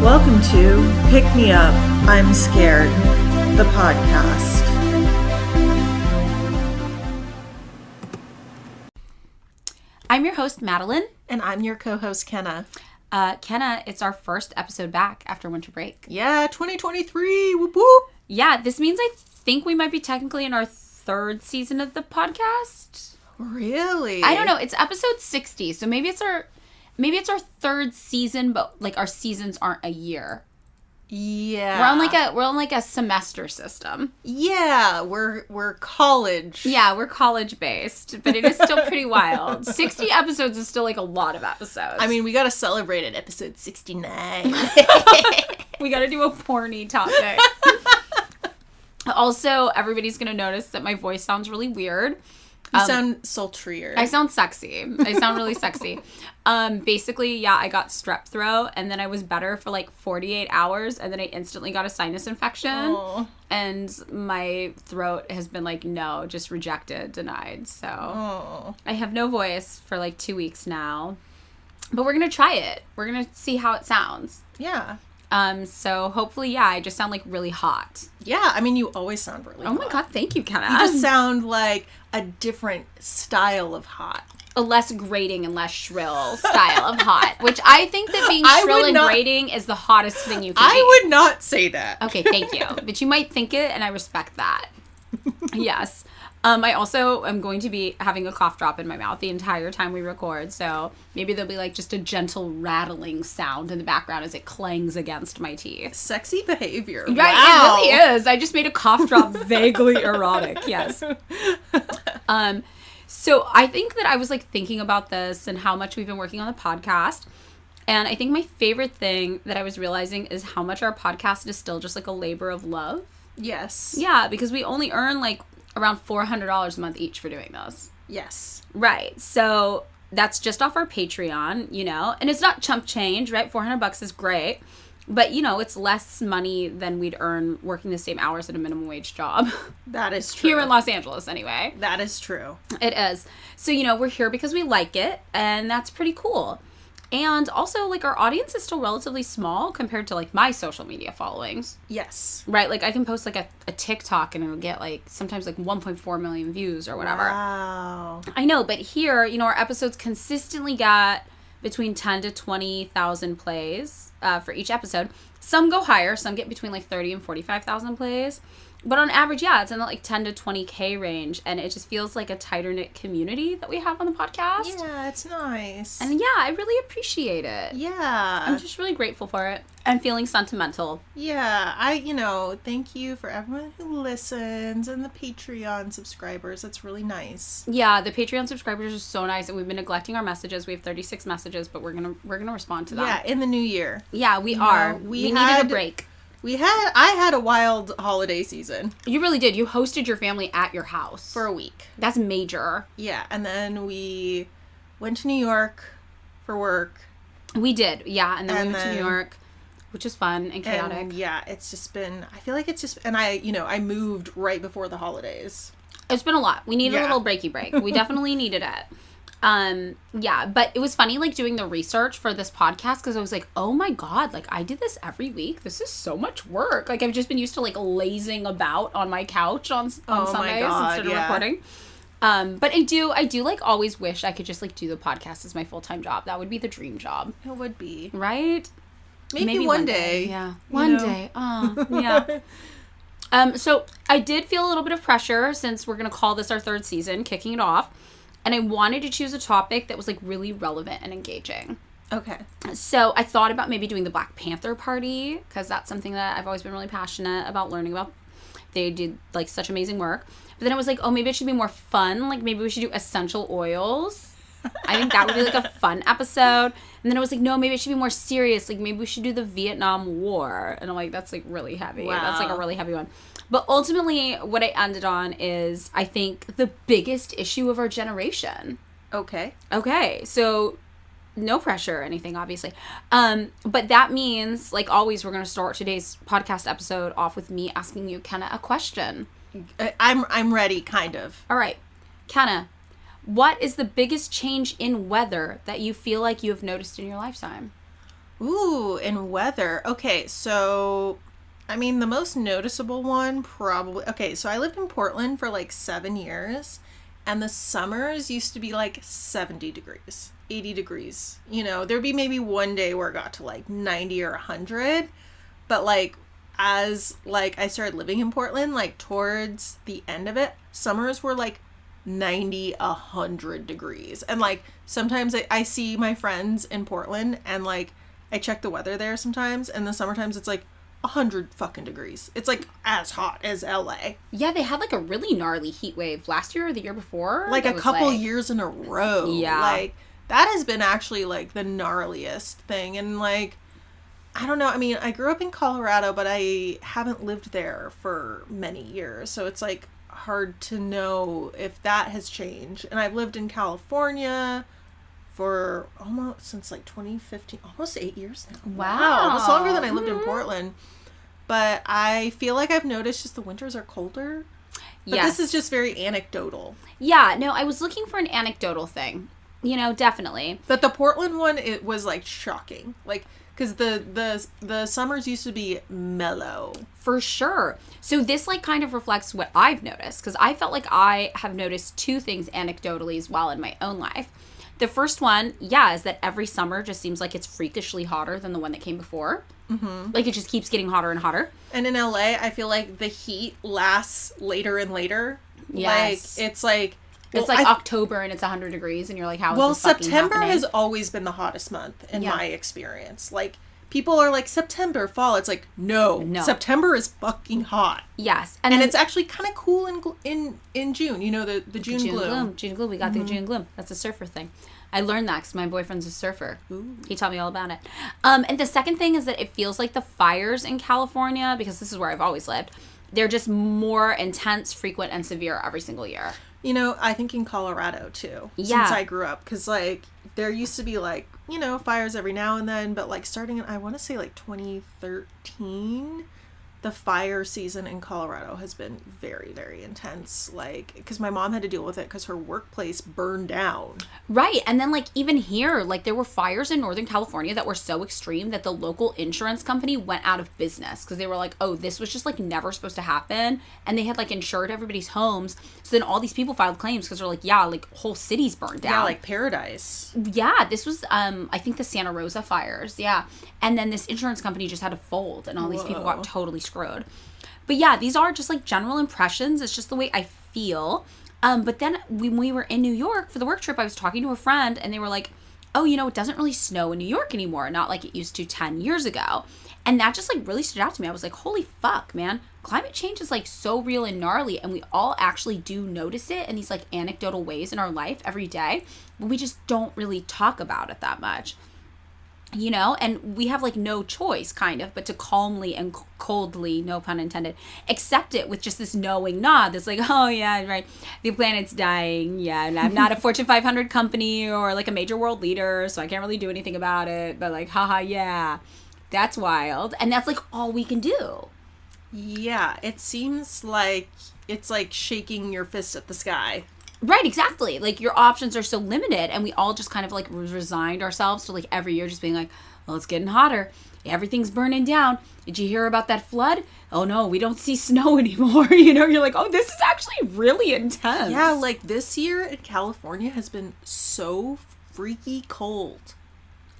Welcome to Pick Me Up, I'm Scared, the podcast. I'm your host, Madeline. And I'm your co-host, Kenna. Kenna, it's our first episode back after winter break. Yeah, 2023, whoop whoop. Yeah, this means I think we might be technically in our third season of the podcast. Really? I don't know. It's episode 60, so maybe it's our third season, but like our seasons aren't a year. Yeah. We're on like a semester system. Yeah, we're college. Yeah, we're college based, but it is still pretty wild. 60 episodes is still like a lot of episodes. I mean, we got to celebrate at episode 69. We got to do a porny topic. Also, everybody's going to notice that my voice sounds really weird. You sound sultrier. I sound sexy. I sound really sexy. Basically, yeah, I got strep throat, and then I was better for like 48 hours, and then I instantly got a sinus infection. Oh. And my throat has been like, no, just rejected, denied. So I have no voice for like 2 weeks now. But we're going to try it. We're going to see how it sounds. Yeah. So hopefully, yeah, I just sound like really hot. Yeah, I mean, you always sound really hot. Oh my God, thank you, Kenna. You just sound like a different style of hot. A less grating and less shrill style of hot, which I think that being shrill and grating is the hottest thing you can be. I would not say that. Okay, thank you. But you might think it, and I respect that. Yes. I also am going to be having a cough drop in my mouth the entire time we record, so maybe there'll be like just a gentle rattling sound in the background as it clangs against my teeth. Sexy behavior. Right, wow. It really is. I just made a cough drop vaguely erotic, yes. So I think that I was like thinking about this and how much we've been working on the podcast. And I think my favorite thing that I was realizing is how much our podcast is still just like a labor of love. Yes. Yeah, because we only earn like around $400 a month each for doing those. Yes. Right. So that's just off our Patreon, you know, and it's not chump change, right? $400 is great. But, you know, it's less money than we'd earn working the same hours at a minimum wage job. That is true. Here in Los Angeles, anyway. That is true. It is. So, you know, we're here because we like it, and that's pretty cool. And also, like, our audience is still relatively small compared to, like, my social media followings. Yes. Right? Like, I can post, like, a TikTok, and it'll get, like, sometimes, like, 1.4 million views or whatever. Wow. I know, but here, you know, our episodes consistently got between 10 to 20,000 plays for each episode. Some go higher. Some get between, like, 30 and 45,000 plays. But on average, yeah, it's in the, like, 10 to 20K range. And it just feels like a tighter-knit community that we have on the podcast. Yeah, it's nice. And, yeah, I really appreciate it. Yeah. I'm just really grateful for it. And feeling sentimental. Yeah, thank you for everyone who listens and the Patreon subscribers. That's really nice. Yeah, the Patreon subscribers are so nice, and we've been neglecting our messages. We have 36 messages, but we're gonna respond to them. Yeah, in the new year. Yeah, we are. We needed a break. I had a wild holiday season. You really did. You hosted your family at your house. For a week. That's major. Yeah, and then we went to New York for work. We did, yeah, and then we went to New York, which was fun and chaotic. And yeah, it's just been, I feel like it's just, and I moved right before the holidays. It's been a lot. We needed a little breaky break. We definitely needed it. Yeah, but it was funny, like, doing the research for this podcast, because I was like, oh my God, like, I did this every week. This is so much work. Like, I've just been used to, like, lazing about on my couch on Sundays instead of recording. But I do, like, always wish I could just, like, do the podcast as my full-time job. That would be the dream job. It would be. Right? Maybe one day. Yeah. One day. Oh, yeah. So I did feel a little bit of pressure, since we're going to call this our third season, kicking it off. And I wanted to choose a topic that was, like, really relevant and engaging. Okay. So I thought about maybe doing the Black Panther Party, because that's something that I've always been really passionate about learning about. They did, like, such amazing work. But then I was like, oh, maybe it should be more fun. Like, maybe we should do essential oils. I think that would be, like, a fun episode. And then I was like, no, maybe it should be more serious. Like, maybe we should do the Vietnam War. And I'm like, that's, like, really heavy. Wow. That's, like, a really heavy one. But ultimately, what I ended on is, I think, the biggest issue of our generation. Okay. Okay. So, no pressure or anything, obviously. But that means, like always, we're going to start today's podcast episode off with me asking you, Kenna, a question. I'm ready, kind of. All right. Kenna, what is the biggest change in weather that you feel like you have noticed in your lifetime? Ooh, and weather. Okay, so I mean, the most noticeable one probably. Okay, so I lived in Portland for like 7 years, and the summers used to be like 70 degrees, 80 degrees. You know, there'd be maybe one day where it got to like 90 or 100, but like as like I started living in Portland, like towards the end of it, summers were like 90, 100 degrees. And like sometimes I see my friends in Portland and like I check the weather there sometimes, and the summertimes it's like 100 fucking degrees. It's like as hot as LA. Yeah, they had like a really gnarly heat wave last year or the year before. Like a couple years in a row. Yeah. Like that has been actually like the gnarliest thing. And like, I don't know. I mean, I grew up in Colorado, but I haven't lived there for many years. So it's like hard to know if that has changed. And I've lived in California for almost since like 2015, almost 8 years now. Wow. Almost longer than I lived in Portland. But I feel like I've noticed just the winters are colder. But Yes. this is just very anecdotal. Yeah, no, I was looking for an anecdotal thing. You know, definitely. But the Portland one, it was like shocking. Like, because the summers used to be mellow. For sure. So this like kind of reflects what I've noticed, because I felt like I have noticed two things anecdotally as well in my own life. The first one, yeah, is that every summer just seems like it's freakishly hotter than the one that came before. Mm-hmm. Like it just keeps getting hotter and hotter. And in LA, I feel like the heat lasts later and later. Yes. Like, it's like... It's like October and it's 100 degrees and you're like, how is this fucking September happening? has always been the hottest month in my experience. Like, people are like, September, fall. It's like, no. September is fucking hot. Yes. And it's actually kind of cool in June. You know, the June gloom. June gloom. We got the June gloom. That's a surfer thing. I learned that because my boyfriend's a surfer. Ooh. He taught me all about it. And the second thing is that it feels like the fires in California, because this is where I've always lived, they're just more intense, frequent, and severe every single year. You know, I think in Colorado, too. Yeah. Since I grew up. Because, like, there used to be, like, you know, fires every now and then. But, like, starting in, I want to say, like, 2013, the fire season in Colorado has been very, very intense. Like, because my mom had to deal with it because her workplace burned down. Right. And then, like, even here, like, there were fires in Northern California that were so extreme that the local insurance company went out of business because they were like, oh, this was just, like, never supposed to happen. And they had, like, insured everybody's homes. So then all these people filed claims because they're like, yeah, like, whole cities burned down. Yeah, like Paradise. Yeah, this was, I think the Santa Rosa fires. Yeah. And then this insurance company just had to fold and all these people got totally screwed. But yeah, these are just like general impressions. It's just the way I feel. But then when we were in New York for the work trip, I was talking to a friend and they were like, oh, you know, it doesn't really snow in New York anymore. Not like it used to 10 years ago. And that just like really stood out to me. I was like, holy fuck, man. Climate change is like so real and gnarly. And we all actually do notice it in these like anecdotal ways in our life every day. But we just don't really talk about it that much. You know, and we have like no choice kind of but to calmly and coldly, no pun intended, accept it with just this knowing nod that's like, oh yeah, right, the planet's dying, yeah, and I'm not a Fortune 500 company or like a major world leader, so I can't really do anything about it, but like, haha, yeah, that's wild. And that's like all we can do. Yeah, it seems like it's like shaking your fist at the sky. Right, exactly. Like, your options are so limited, and we all just kind of, like, resigned ourselves to, like, every year just being like, well, it's getting hotter. Everything's burning down. Did you hear about that flood? Oh, no, we don't see snow anymore. You know, you're like, oh, this is actually really intense. Yeah, like, this year in California has been so freaky cold.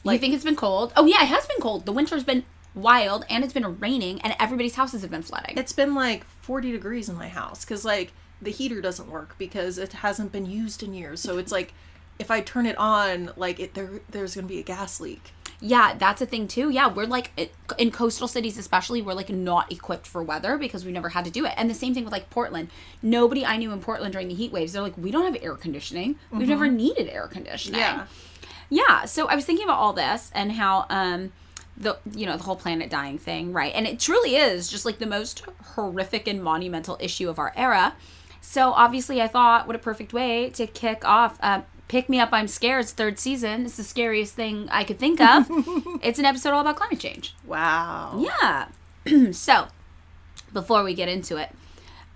Like, you think it's been cold? Oh, yeah, it has been cold. The winter's been wild, and it's been raining, and everybody's houses have been flooding. It's been, like, 40 degrees in my house, because, like, the heater doesn't work because it hasn't been used in years. So it's like, if I turn it on, like, there's going to be a gas leak. Yeah, that's a thing too. Yeah, we're like, in coastal cities especially, we're like not equipped for weather because we've never had to do it. And the same thing with like Portland. Nobody I knew in Portland during the heat waves, they're like, we don't have air conditioning. We've never needed air conditioning. Yeah. Yeah, so I was thinking about all this and how the whole planet dying thing, right? And it truly is just like the most horrific and monumental issue of our era. So obviously I thought, what a perfect way to kick off Pick Me Up, I'm Scared's third season. It's the scariest thing I could think of. It's an episode all about climate change. Wow. Yeah. So, before we get into it,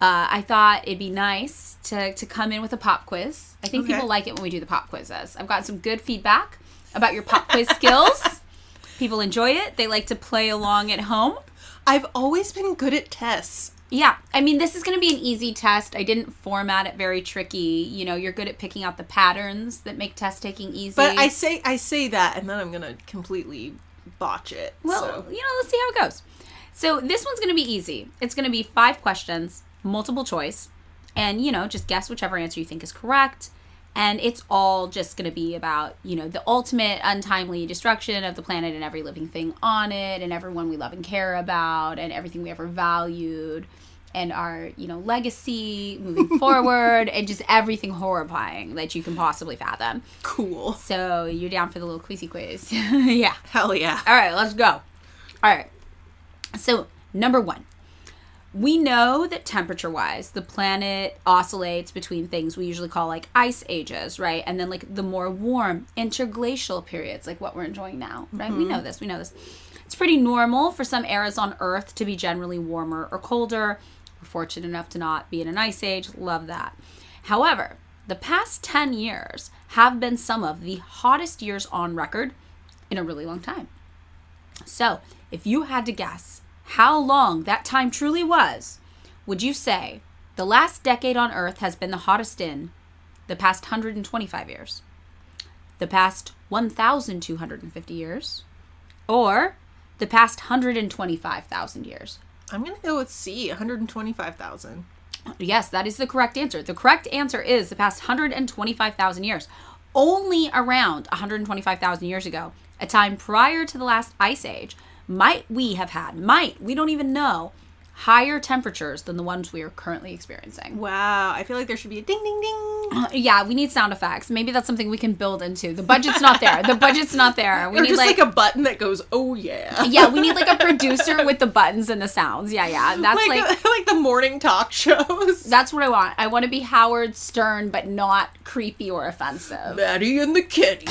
I thought it'd be nice to come in with a pop quiz. I think people like it when we do the pop quizzes. I've gotten some good feedback about your pop quiz skills. People enjoy it. They like to play along at home. I've always been good at tests. Yeah. I mean, this is going to be an easy test. I didn't format it very tricky. You know, you're good at picking out the patterns that make test taking easy. But I say that, and then I'm going to completely botch it. Well, so. you know, let's see how it goes. So this one's going to be easy. It's going to be 5 questions, multiple choice, and, you know, just guess whichever answer you think is correct. And it's all just going to be about, you know, the ultimate untimely destruction of the planet and every living thing on it and everyone we love and care about and everything we ever valued and our, you know, legacy moving forward and just everything horrifying that you can possibly fathom. Cool. So you're down for the little quizzy quiz. Yeah. Hell yeah. All right, let's go. All right. So, number 1. We know that temperature-wise, the planet oscillates between things we usually call, like, ice ages, right? And then, like, the more warm interglacial periods, like what we're enjoying now, right? Mm-hmm. We know this. It's pretty normal for some eras on Earth to be generally warmer or colder. We're fortunate enough to not be in an ice age. Love that. However, the past 10 years have been some of the hottest years on record in a really long time. So, if you had to guess how long that time truly was, would you say the last decade on Earth has been the hottest in the past 125 years, the past 1,250 years, or the past 125,000 years? I'm going to go with C, 125,000. Yes, that is the correct answer. The correct answer is the past 125,000 years. Only around 125,000 years ago, a time prior to the last ice age, we don't even know, higher temperatures than the ones we are currently experiencing. Wow, I feel like there should be a ding, ding, ding. Yeah, we need sound effects. Maybe that's something we can build into. The budget's not there. We need just like a button that goes, oh yeah. Yeah, we need like a producer with the buttons and the sounds. Yeah. That's like the morning talk shows. That's what I want. I want to be Howard Stern, but not creepy or offensive. Maddie and the Kenny.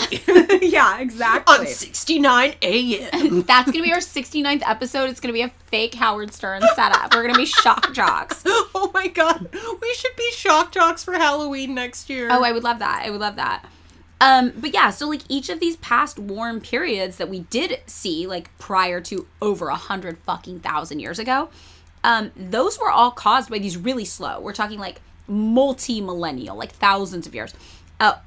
Yeah, exactly. On 69 AM. That's going to be our 69th episode. It's going to be a fake Howard Stern setup. We're going to be shock jocks. Oh my God. We should be shock jocks for Halloween next year. Oh, I would love that. But yeah, so like each of these past warm periods that we did see, like prior to over 100,000 years ago, those were all caused by these really slow, we're talking like multi-millennial, like thousands of years,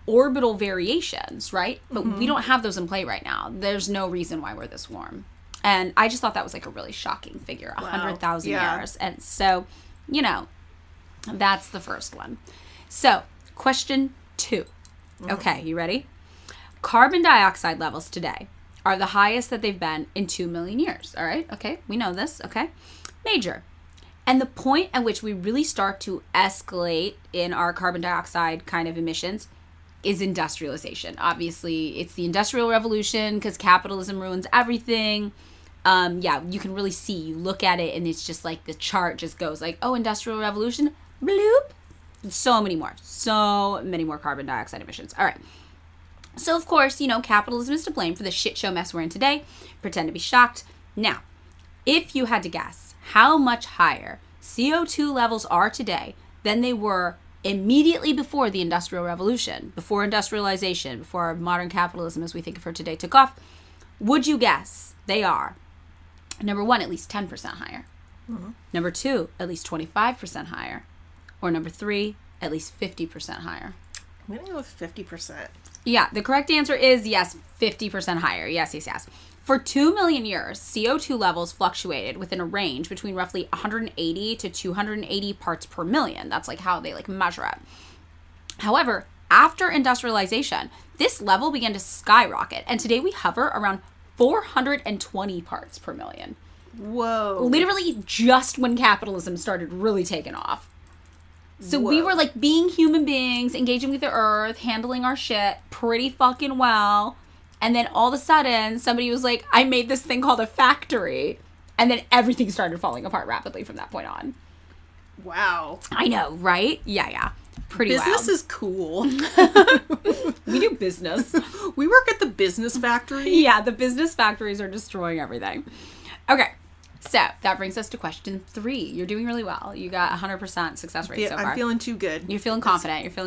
orbital variations, right? But we don't have those in play right now. There's no reason why we're this warm. And I just thought that was like a really shocking figure, 100,000 years. And so, you know, that's the first one. So, question 2. Okay, you ready? Carbon dioxide levels today are the highest that they've been in 2 million years. All right? Okay, we know this. Okay. Major. And the point at which we really start to escalate in our carbon dioxide kind of emissions is industrialization. Obviously, it's the Industrial Revolution because capitalism ruins everything. Yeah, you can really see, you look at it and it's just like the chart just goes like, oh, Industrial Revolution, bloop. So many more carbon dioxide emissions. All right. So, of course, you know, capitalism is to blame for the shit show mess we're in today. Pretend to be shocked. Now, if you had to guess how much higher CO2 levels are today than they were immediately before the Industrial Revolution, before industrialization, before modern capitalism as we think of her today took off, would you guess they are, number 1, at least 10% higher, number 2, at least 25% higher, or number 3, at least 50% higher? I'm going to go with 50%. Yeah, the correct answer is yes, 50% higher. Yes. For 2 million years, CO2 levels fluctuated within a range between roughly 180 to 280 parts per million. That's like how they like measure it. However, after industrialization, this level began to skyrocket, and today we hover around 420 parts per million. Whoa. Literally just when capitalism started really taking off. So we were like being human beings, engaging with the earth, handling our shit pretty fucking well. And then all of a sudden, somebody was like, I made this thing called a factory. And then everything started falling apart rapidly from that point on. Wow. I know, right? Yeah. Pretty wild. Business is cool. We do business. We work at the business factory. Yeah, the business factories are destroying everything. Okay. So that brings us to question 3. You're doing really well. You got 100% success rate so far. I'm feeling too good. You're feeling confident.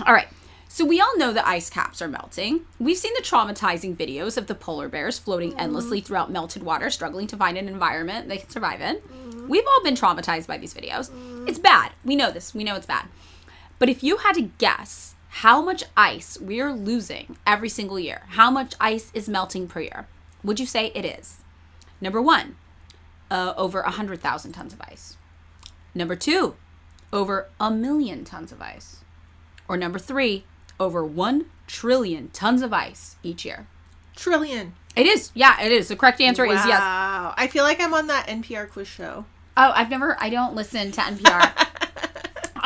All right. So we all know that ice caps are melting. We've seen the traumatizing videos of the polar bears floating endlessly throughout melted water, struggling to find an environment they can survive in. We've all been traumatized by these videos. It's bad. We know this. We know it's bad. But if you had to guess how much ice we're losing every single year, how much ice is melting per year, would you say it is? Number 1, over 100,000 tons of ice. Number 2, over 1 million tons of ice. Or number 3, over 1 trillion tons of ice each year. Trillion. It is. Yeah, it is. The correct answer is yes. Wow. I feel like I'm on that NPR quiz show. Oh, I don't listen to NPR.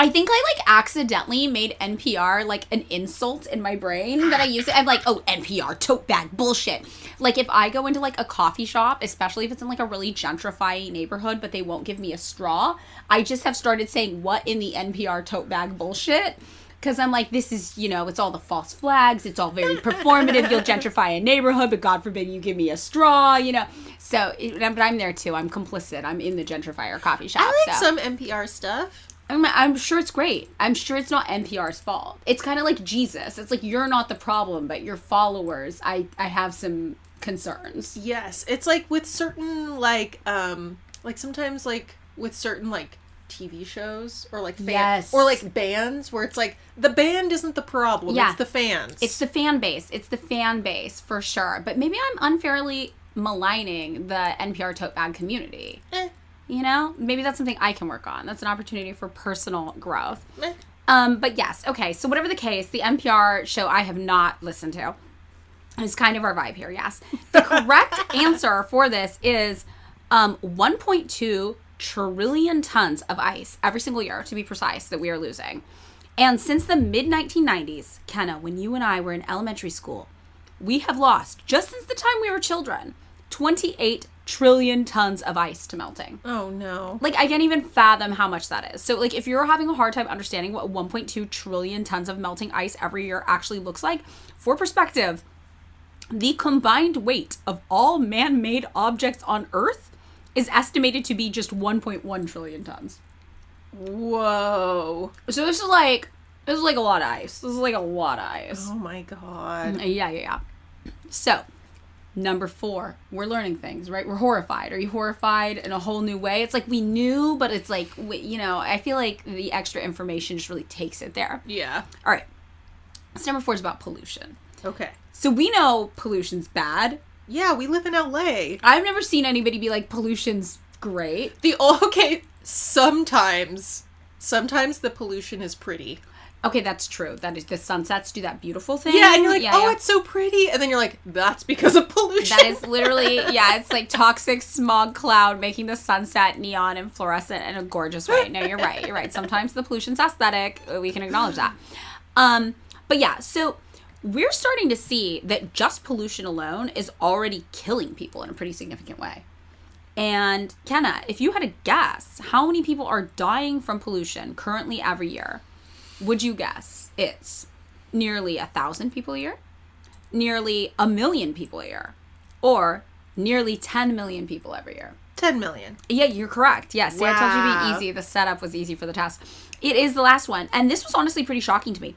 I think I accidentally made NPR an insult in my brain that I use it. I'm like, oh, NPR, tote bag, bullshit. If I go into a coffee shop, especially if it's in a really gentrifying neighborhood, but they won't give me a straw, I just have started saying, what in the NPR tote bag bullshit? Because I'm like, this is, it's all the false flags. It's all very performative. You'll gentrify a neighborhood, but God forbid you give me a straw, So, but I'm there too. I'm complicit. I'm in the gentrifier coffee shop. I like some NPR stuff. I'm sure it's great. I'm sure it's not NPR's fault. It's kind of like Jesus. It's you're not the problem, but your followers, I have some concerns. Yes. It's with certain, sometimes, with certain, TV shows or yes. or bands where it's the band isn't the problem. Yeah. It's the fans. It's the fan base. It's the fan base for sure. But maybe I'm unfairly maligning the NPR tote bag community. Maybe that's something I can work on. That's an opportunity for personal growth. But yes. Okay. So whatever the case, the NPR show I have not listened to is kind of our vibe here. Yes. The correct answer for this is 1.2 trillion tons of ice every single year, to be precise, that we are losing. And since the mid-1990s, Kenna, when you and I were in elementary school, we have lost, just since the time we were children, 28 trillion tons of ice to melting. Oh, no. I can't even fathom how much that is. So, if you're having a hard time understanding what 1.2 trillion tons of melting ice every year actually looks like, for perspective, the combined weight of all man-made objects on Earth is estimated to be just 1.1 trillion tons. Whoa. So this is a lot of ice. This is a lot of ice. Oh my God. Yeah. So, number 4, we're learning things, right? We're horrified. Are you horrified in a whole new way? It's we knew, but it's I feel like the extra information just really takes it there. Yeah. All right. So number 4 is about pollution. Okay. So we know pollution's bad. Yeah, we live in LA. I've never seen anybody be pollution's great. Sometimes the pollution is pretty. Okay, that's true. That is, the sunsets do that beautiful thing. Yeah, and you're it's so pretty. And then you're that's because of pollution. That is literally, it's toxic smog cloud making the sunset neon and fluorescent in a gorgeous way. No, you're right. Sometimes the pollution's aesthetic. We can acknowledge that. But yeah, so we're starting to see that just pollution alone is already killing people in a pretty significant way. And Kenna, if you had to guess how many people are dying from pollution currently every year, would you guess it's nearly 1,000 people a year, nearly 1 million people a year, or nearly 10 million people every year? 10 million. Yeah, you're correct. Yes. Wow. I told you it'd be easy. The setup was easy for the test. It is the last one. And this was honestly pretty shocking to me.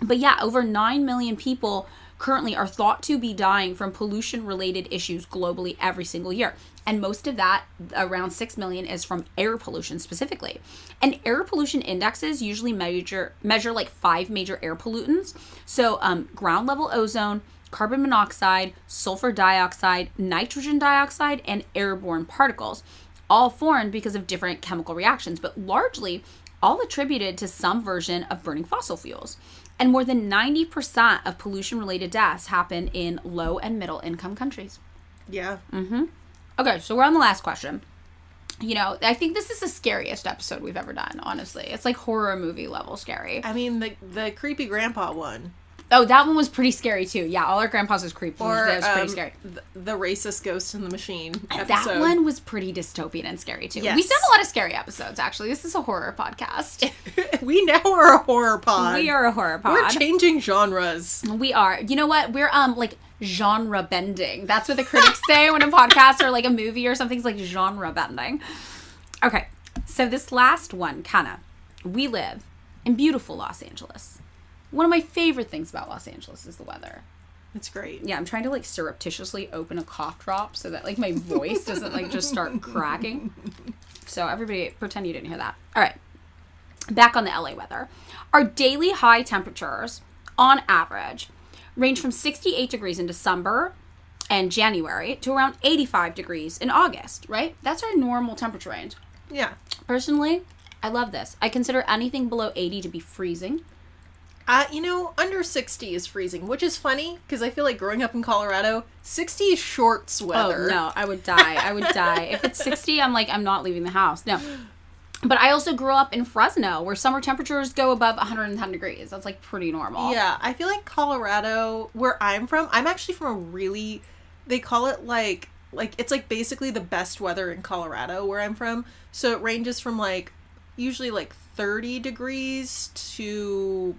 But yeah, over 9 million people currently are thought to be dying from pollution-related issues globally every single year. And most of that, around 6 million, is from air pollution specifically. And air pollution indexes usually measure 5 major air pollutants. So ground level ozone, carbon monoxide, sulfur dioxide, nitrogen dioxide, and airborne particles, all formed because of different chemical reactions, but largely all attributed to some version of burning fossil fuels. And more than 90% of pollution-related deaths happen in low and middle-income countries. Yeah. Mm-hmm. Okay, so we're on the last question. I think this is the scariest episode we've ever done, honestly. It's horror movie level scary. I mean, the creepy grandpa one. Oh, that one was pretty scary, too. Yeah, all our grandpas was creepy. Or, that was pretty scary. The racist ghost in the machine episode. That one was pretty dystopian and scary, too. Yes. We've done a lot of scary episodes, actually. This is a horror podcast. We now are a horror pod. We are a horror pod. We're changing genres. We are. You know what? We're, genre bending. That's what the critics say when a podcast or, a movie or something's, genre bending. Okay. So this last one, Kenna. We live in beautiful Los Angeles. One of my favorite things about Los Angeles is the weather. It's great. Yeah, I'm trying to, like, surreptitiously open a cough drop so that, like, my voice doesn't, like, just start cracking. So everybody pretend you didn't hear that. All right. Back on the LA weather. Our daily high temperatures, on average, range from 68 degrees in December and January to around 85 degrees in August, right? That's our normal temperature range. Yeah. Personally, I love this. I consider anything below 80 to be freezing. Under 60 is freezing, which is funny because I feel like growing up in Colorado, 60 is shorts weather. Oh, no, I would die. I would die. If it's 60, I'm like, I'm not leaving the house. No. But I also grew up in Fresno, where summer temperatures go above 110 degrees. That's, like, pretty normal. Yeah, I feel like Colorado, where I'm from, I'm actually from a really, they call it, like, it's, like, basically the best weather in Colorado, where I'm from. So it ranges from, like, usually, like, 30 degrees to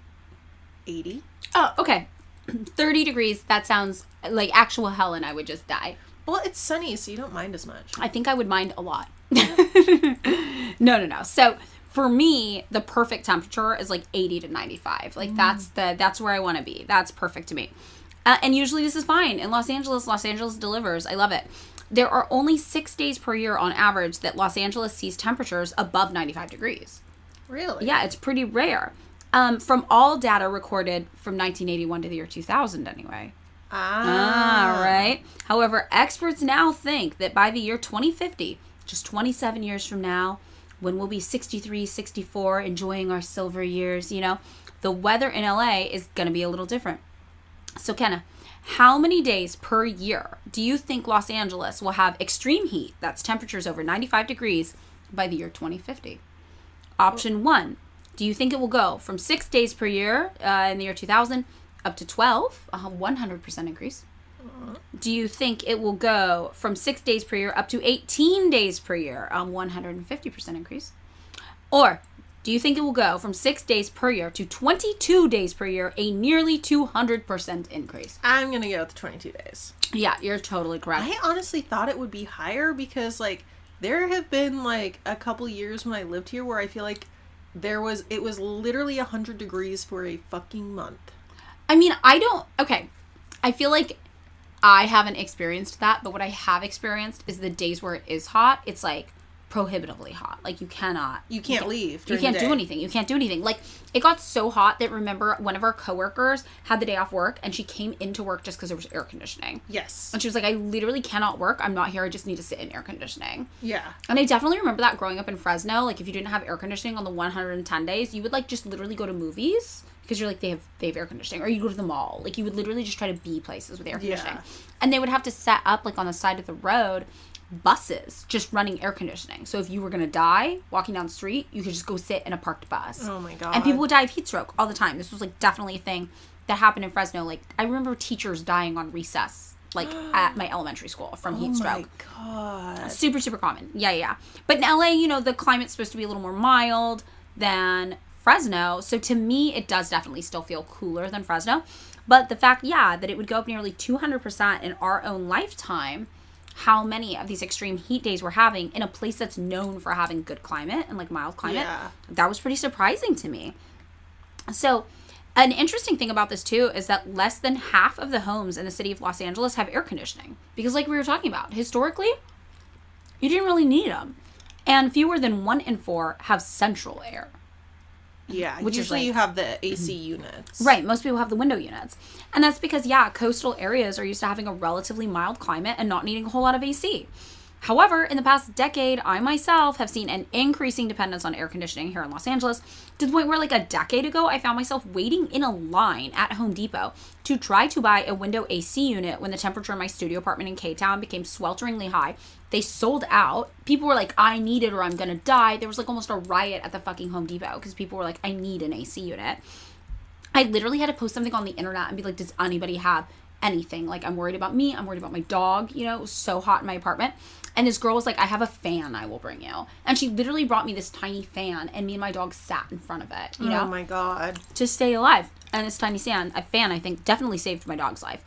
80. Oh, okay. 30 degrees, that sounds like actual hell, and I would just die. Well, it's sunny, so you don't mind as much. I think I would mind a lot. No. So for me, the perfect temperature is like 80 to 95. Like that's where I want to be. That's perfect to me. And usually this is fine. In Los Angeles delivers. I love it. There are only 6 days per year on average that Los Angeles sees temperatures above 95 degrees. Really? Yeah, it's pretty rare. From all data recorded from 1981 to the year 2000 anyway. Right. However, experts now think that by the year 2050, just 27 years from now, when we'll be 63, 64, enjoying our silver years, the weather in LA is going to be a little different. So, Kenna, how many days per year do you think Los Angeles will have extreme heat, that's temperatures over 95 degrees, by the year 2050? Option 1, do you think it will go from 6 days per year in the year 2000 up to 12, a 100% increase? Do you think it will go from 6 days per year up to 18 days per year, 150% increase? Or do you think it will go from 6 days per year to 22 days per year, a nearly 200% increase? I'm going to go with 22 days. Yeah, you're totally correct. I honestly thought it would be higher because, like, there have been, like, a couple years when I lived here where I feel like it was literally 100 degrees for a fucking month. I mean, I feel like I haven't experienced that, but what I have experienced is the days where it is hot, it's like prohibitively hot. Like you can't leave. You can't do anything. You can't do anything. Like it got so hot that remember one of our coworkers had the day off work and she came into work just because there was air conditioning. Yes. And she was like, I literally cannot work. I'm not here. I just need to sit in air conditioning. Yeah. And I definitely remember that growing up in Fresno. Like if you didn't have air conditioning on the 110 days, you would like just literally go to movies. Because you're like, they have air conditioning. Or you go to the mall. Like, you would literally just try to be places with air conditioning. Yeah. And they would have to set up, like, on the side of the road, buses just running air conditioning. So if you were going to die walking down the street, you could just go sit in a parked bus. Oh, my God. And people would die of heat stroke all the time. This was, like, definitely a thing that happened in Fresno. Like, I remember teachers dying on recess, like, at my elementary school from heat stroke. Oh, my God. Super, super common. Yeah. But in LA, the climate's supposed to be a little more mild than Fresno, so to me it does definitely still feel cooler than Fresno, but the fact that it would go up nearly 200% in our own lifetime, how many of these extreme heat days we're having in a place that's known for having good climate and like mild climate, that was pretty surprising to me. So an interesting thing about this too is that less than half of the homes in the city of Los Angeles have air conditioning, because like we were talking about, historically you didn't really need them, and fewer than 1 in 4 have central air. Yeah, which usually you have the AC units. Right, most people have the window units. And that's because, coastal areas are used to having a relatively mild climate and not needing a whole lot of AC. However, in the past decade, I myself have seen an increasing dependence on air conditioning here in Los Angeles, to the point where like a decade ago, I found myself waiting in a line at Home Depot to try to buy a window AC unit when the temperature in my studio apartment in K-Town became swelteringly high. They sold out. People were like, I need it or I'm going to die. There was like almost a riot at the fucking Home Depot because people were like, I need an AC unit. I literally had to post something on the internet and be like, does anybody have anything? Like, I'm worried about me. I'm worried about my dog. It was so hot in my apartment. And this girl was like, I have a fan I will bring you. And she literally brought me this tiny fan, and me and my dog sat in front of it, Oh, my God. to stay alive. And this tiny fan, I think, definitely saved my dog's life.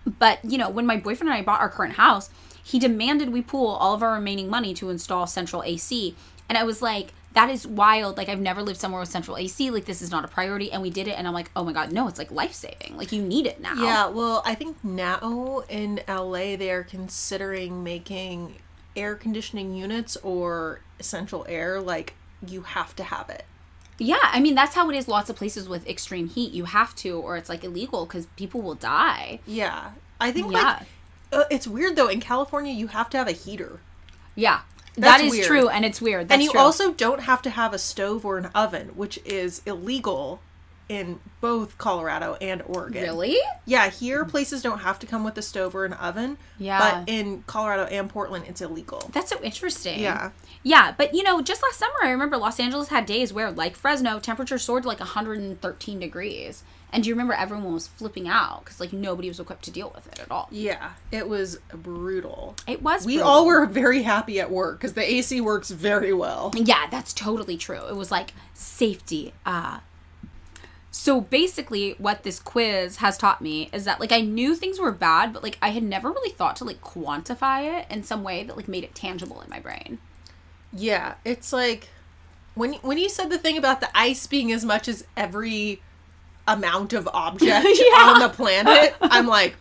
But, when my boyfriend and I bought our current house, he demanded we pool all of our remaining money to install central AC. And I was like, that is wild. Like, I've never lived somewhere with central AC. Like, this is not a priority. And we did it. And I'm like, oh my God, no, it's like life-saving. Like, you need it now. Yeah, well, I think now in LA, they are considering making air conditioning units or central air, like, you have to have it. Yeah, I mean, that's how it is lots of places with extreme heat. You have to, or it's, like, illegal because people will die. Yeah. I think, like, it's weird, though. In California, you have to have a heater. Yeah. That's that is weird. true, and it's weird. That's and you true. also don't have to have a stove or an oven, which is illegal in both Colorado and Oregon. Really? Yeah, here places don't have to come with a stove or an oven. Yeah. But in Colorado and Portland, it's illegal. That's so interesting. Yeah. Yeah, but, you know, just last summer, I remember Los Angeles had days where, like Fresno, temperature soared to, like, 113 degrees. And do you remember everyone was flipping out because, like, nobody was equipped to deal with it at all? Yeah, it was brutal. It was We brutal. all were very happy at work because the AC works very well. Yeah, that's totally true. It was, like, safety. So basically what this quiz has taught me is that, like, I knew things were bad, but, like, I had never really thought to, like, quantify it in some way that, like, made it tangible in my brain. Yeah, it's like when you said the thing about the ice being as much as every amount of object on the planet, I'm like,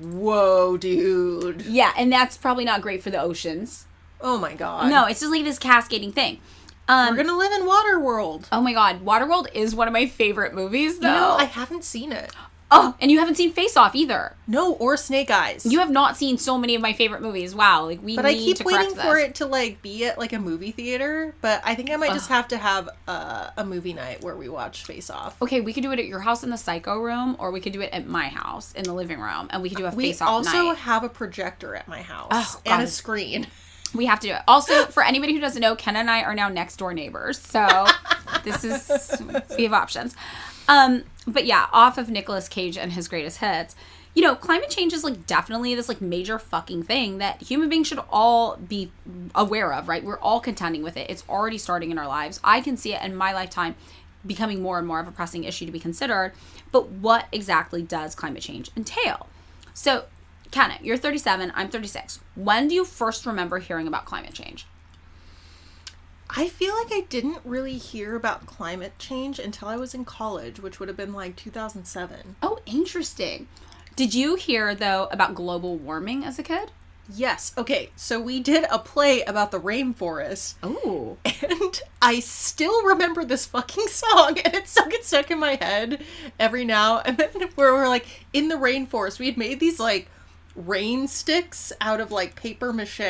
whoa, dude. Yeah, and that's probably not great for the oceans. Oh my God. No, it's just like this cascading thing. We're gonna live in Waterworld. Oh my God, Waterworld is one of my favorite movies, though. You know, I haven't seen it. Oh, and you haven't seen Face Off either. No, or Snake Eyes. You have not seen so many of my favorite movies. Wow, like we But need I keep to correct waiting for it to like be at like a movie theater. But I think I might just have to have a movie night where we watch Face Off. Okay, we could do it at your house in the Psycho room, or we could do it at my house in the living room, and we could do a Face Off night. We also have a projector at my house and a screen. We have to do it. Also, for anybody who doesn't know, Kenna and I are now next door neighbors, so we have options. But yeah, off of Nicolas Cage and his greatest hits, you know, climate change is like definitely this like major fucking thing that human beings should all be aware of, right? We're all contending with it. It's already starting in our lives. I can see it in my lifetime becoming more and more of a pressing issue to be considered. But what exactly does climate change entail? So, Kenna, you're 37, I'm 36. When do you first remember hearing about climate change? I feel like I didn't really hear about climate change until I was in college, which would have been like 2007. Oh, interesting. Did you hear, though, about global warming as a kid? Yes. Okay, so we did a play about the rainforest. Oh. And I still remember this fucking song, and it still gets stuck in my head every now and then, where we're like in the rainforest. We had made these like rain sticks out of like paper mache,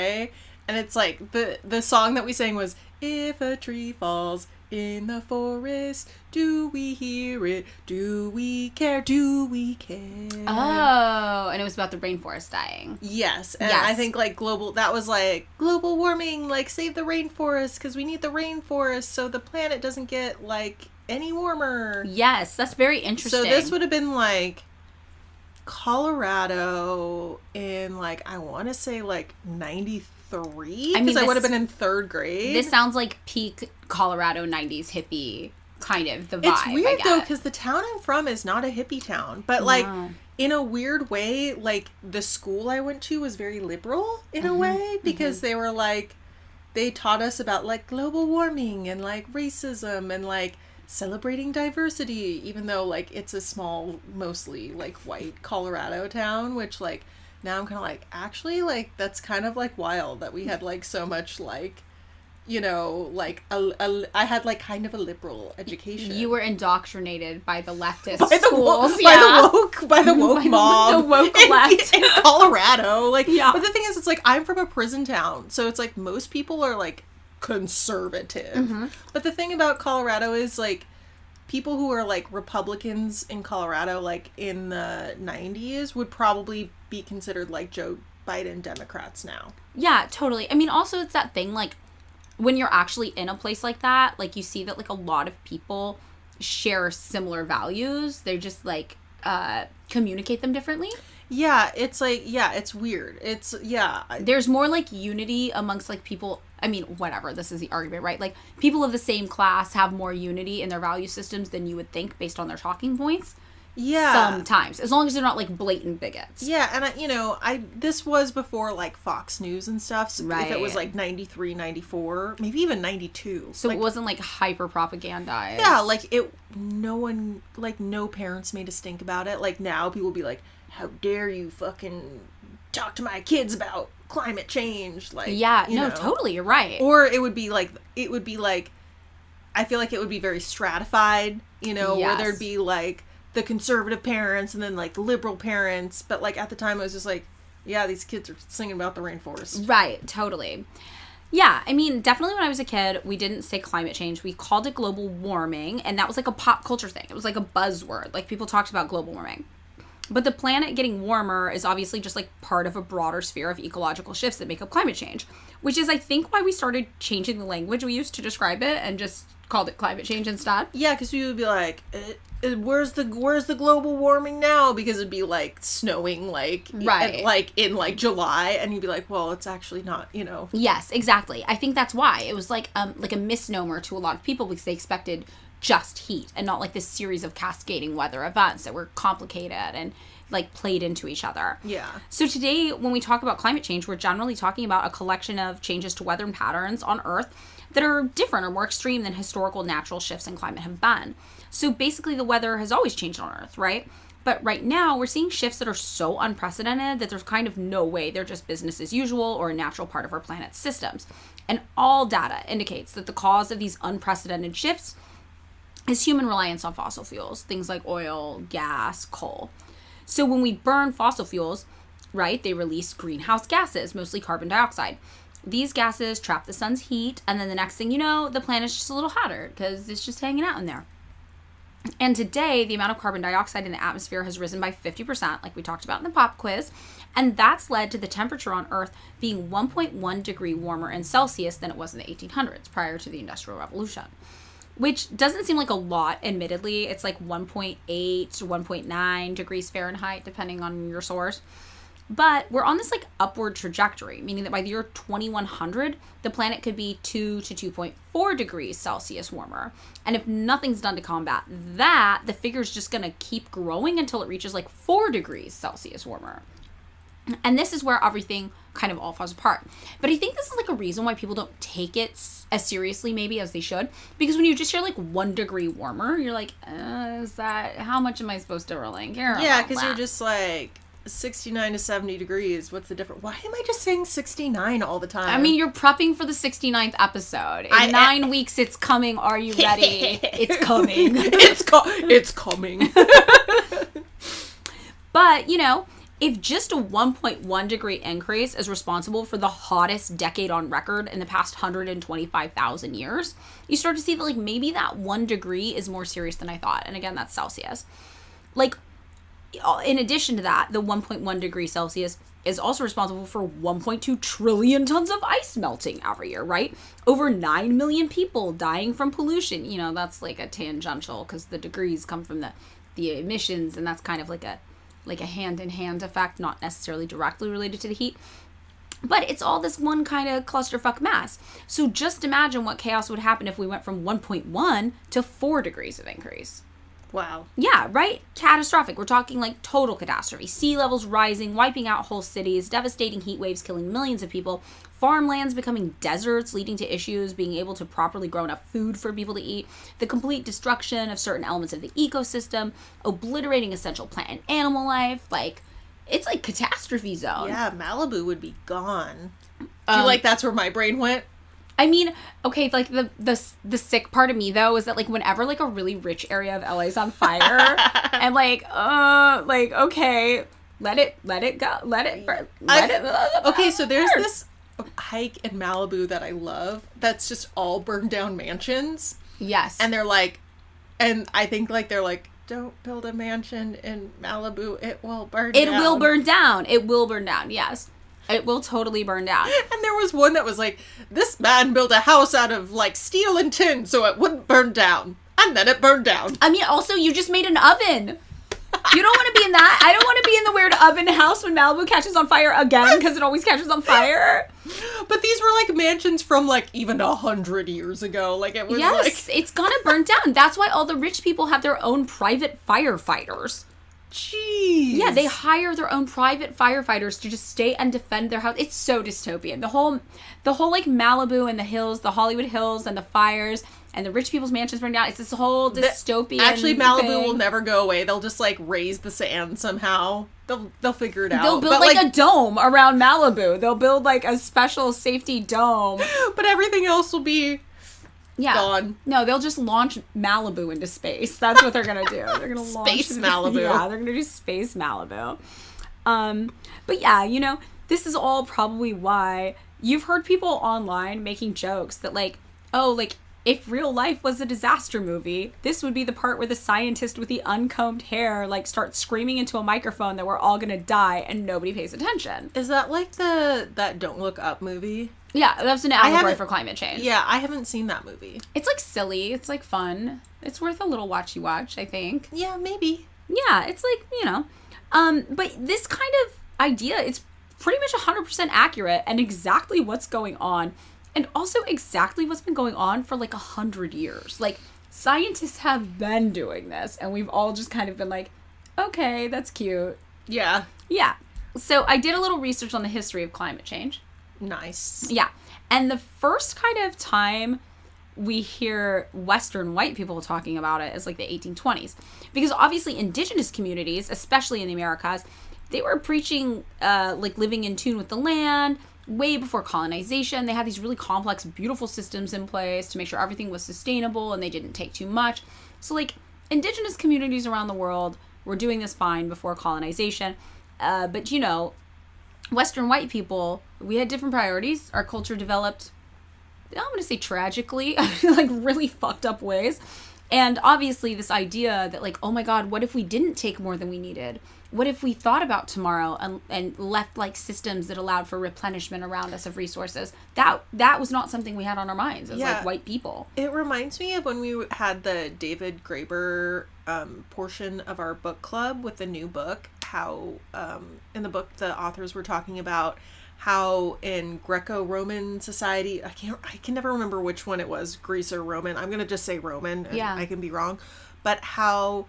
and it's like the song that we sang was, if a tree falls in the forest, do we hear it? Do we care? Do we care? Oh, and it was about the rainforest dying. Yes, and I think like that was like global warming, like save the rainforest because we need the rainforest so the planet doesn't get like any warmer. Yes, that's very interesting. So this would have been like Colorado in like, I want to say like 93. Because I would have been in third grade. This sounds like peak Colorado 90s hippie kind of the vibe. It's weird though, because the town I'm from is not a hippie town. But like, in a weird way, like the school I went to was very liberal in a way, because they were like, they taught us about like global warming and like racism and like celebrating diversity, even though like it's a small, mostly like white Colorado town, which like, now I'm kind of like, actually, like, that's kind of, like, wild that we had, like, so much, like, you know, like, I had, like, kind of a liberal education. You were indoctrinated by the leftist by the schools. By the woke mob. The woke left. In Colorado. Like, yeah. But the thing is, it's like, I'm from a prison town, so it's like, most people are, like, conservative. But the thing about Colorado is, like, people who are, like, Republicans in Colorado, like, in the 90s would probably be considered, like, Joe Biden Democrats now. Yeah, totally. I mean, also, it's that thing, like, when you're actually in a place like that, like, you see that, like, a lot of people share similar values. They just, like, communicate them differently. Yeah, it's, like, yeah, it's weird. It's, yeah. There's more, like, unity amongst, like, people. I mean, whatever, this is the argument, right? Like, people of the same class have more unity in their value systems than you would think based on their talking points. Yeah. Sometimes, as long as they're not like blatant bigots. Yeah, and this was before like Fox News and stuff. So Right. If it was like 93, 94, maybe even 92. So like, it wasn't like hyper propagandized. yeah, like no parents made a stink about it. Like now people be like, how dare you fucking talk to my kids about climate change? Like, Yeah, you no, know. totally, you're right. Or it would be like, I feel like it would be very stratified, where Yes. there'd be like the conservative parents and then like the liberal parents. But like at the time it was just like, yeah, these kids are singing about the rainforest. Right, totally. Yeah, I mean, definitely when I was a kid, we didn't say climate change. We called it global warming, and that was like a pop culture thing. It was like a buzzword. Like, people talked about global warming. But the planet getting warmer is obviously just like part of a broader sphere of ecological shifts that make up climate change, which is, I think, why we started changing the language we used to describe it and just called it climate change instead. Yeah, because we would be like, where's the global warming now? Because it'd be like snowing Right. in like July, and you'd be like, well, it's actually not, Yes, exactly. I think that's why. It was like a misnomer to a lot of people because they expected just heat and not like this series of cascading weather events that were complicated and like played into each other. Yeah. So today, when we talk about climate change, we're generally talking about a collection of changes to weather patterns on Earth that are different or more extreme than historical natural shifts in climate have been. So basically, the weather has always changed on Earth, right? But right now, we're seeing shifts that are so unprecedented that there's kind of no way they're just business as usual or a natural part of our planet's systems. And all data indicates that the cause of these unprecedented shifts is human reliance on fossil fuels, things like oil, gas, coal. So when we burn fossil fuels, right, they release greenhouse gases, mostly carbon dioxide. These gases trap the sun's heat, and then the next thing you know, the planet's just a little hotter because it's just hanging out in there. And today, the amount of carbon dioxide in the atmosphere has risen by 50%, like we talked about in the pop quiz, and that's led to the temperature on Earth being 1.1 degree warmer in Celsius than it was in the 1800s, prior to the Industrial Revolution. Which doesn't seem like a lot, admittedly. It's like 1.8 to 1.9 degrees Fahrenheit, depending on your source. But we're on this like upward trajectory, meaning that by the year 2100, the planet could be 2 to 2.4 degrees Celsius warmer. And if nothing's done to combat that, the figure's just going to keep growing until it reaches like 4 degrees Celsius warmer. And this is where everything kind of all falls apart. But I think this is like a reason why people don't take it as seriously maybe as they should. Because when you just hear like 1 degree warmer, you're like, how much am I supposed to really care? Yeah, because you're just like 69 to 70 degrees. What's the difference? Why am I just saying 69 all the time? I mean, you're prepping for the 69th episode. In 9 weeks, it's coming. Are you ready? It's coming. It's coming. But, if just a 1.1 degree increase is responsible for the hottest decade on record in the past 125,000 years, you start to see that like maybe that 1 degree is more serious than I thought. And again, that's Celsius. Like, in addition to that, the 1.1 degree Celsius is also responsible for 1.2 trillion tons of ice melting every year, right? Over 9 million people dying from pollution. That's like a tangential because the degrees come from the emissions, and that's kind of like a hand-in-hand effect, not necessarily directly related to the heat. But it's all this one kind of clusterfuck mass. So just imagine what chaos would happen if we went from 1.1 to 4 degrees of increase. Wow. Yeah, right? Catastrophic. We're talking like total catastrophe. Sea levels rising, wiping out whole cities, devastating heat waves killing millions of people, farmlands becoming deserts, leading to issues being able to properly grow enough food for people to eat, the complete destruction of certain elements of the ecosystem, obliterating essential plant and animal life. Like, it's like catastrophe zone. Yeah, Malibu would be gone. Do you like that's where my brain went? I mean, okay, like the sick part of me though is that like whenever like a really rich area of LA is on fire, I'm like, okay, let it go, let it burn, Okay, so there's this hike in Malibu that I love. That's just all burned down mansions. Yes, and they're like, and I think like they're like, don't build a mansion in Malibu, it will burn down. It will burn down. It will burn down. Yes. It will totally burn down. And there was one that was like, this man built a house out of like steel and tin so it wouldn't burn down. And then it burned down. I mean, also, you just made an oven. You don't want to be in that. I don't want to be in the weird oven house when Malibu catches on fire again, because it always catches on fire. But these were like mansions from like even 100 years ago. Like it was it's gonna burn down. That's why all the rich people have their own private firefighters. Jeez. Yeah, they hire their own private firefighters to just stay and defend their house. It's so dystopian. The whole like Malibu and the hills, the Hollywood Hills and the fires and the rich people's mansions burn down. It's this whole dystopian Actually, Malibu thing. will never go away. They'll just like raise the sand somehow. They'll figure it out. They'll build like a dome around Malibu. They'll build like a special safety dome. But everything else will be gone. No, they'll just launch Malibu into space. That's what they're gonna do. They're gonna launch Space Malibu. Yeah, they're gonna do Space Malibu. But yeah, this is all probably why you've heard people online making jokes that like, oh, like if real life was a disaster movie, this would be the part where the scientist with the uncombed hair like starts screaming into a microphone that we're all gonna die and nobody pays attention. Is that like that Don't Look Up movie? Yeah, that's an allegory for climate change. Yeah, I haven't seen that movie. It's like silly. It's like fun. It's worth a little watchy watch, I think. Yeah, maybe. Yeah, it's like, but this kind of idea, it's pretty much 100% accurate and exactly what's going on. And also exactly what's been going on for like 100 years. Like, scientists have been doing this and we've all just kind of been like, okay, that's cute. Yeah. Yeah. So I did a little research on the history of climate change. Nice. Yeah. And the first kind of time we hear Western white people talking about it is like the 1820s. Because obviously indigenous communities, especially in the Americas, they were preaching like living in tune with the land way before colonization. They had these really complex, beautiful systems in place to make sure everything was sustainable and they didn't take too much. So like indigenous communities around the world were doing this fine before colonization. But Western white people, we had different priorities. Our culture developed, I'm going to say tragically, like really fucked up ways. And obviously this idea that like, oh my God, what if we didn't take more than we needed? What if we thought about tomorrow and left like systems that allowed for replenishment around us of resources? That was not something we had on our minds as like white people. It reminds me of when we had the David Graeber portion of our book club with the new book, how in the book the authors were talking about how in Greco-Roman society, I can never remember which one it was, Greece or Roman. I'm going to just say Roman. Yeah. I can be wrong. But how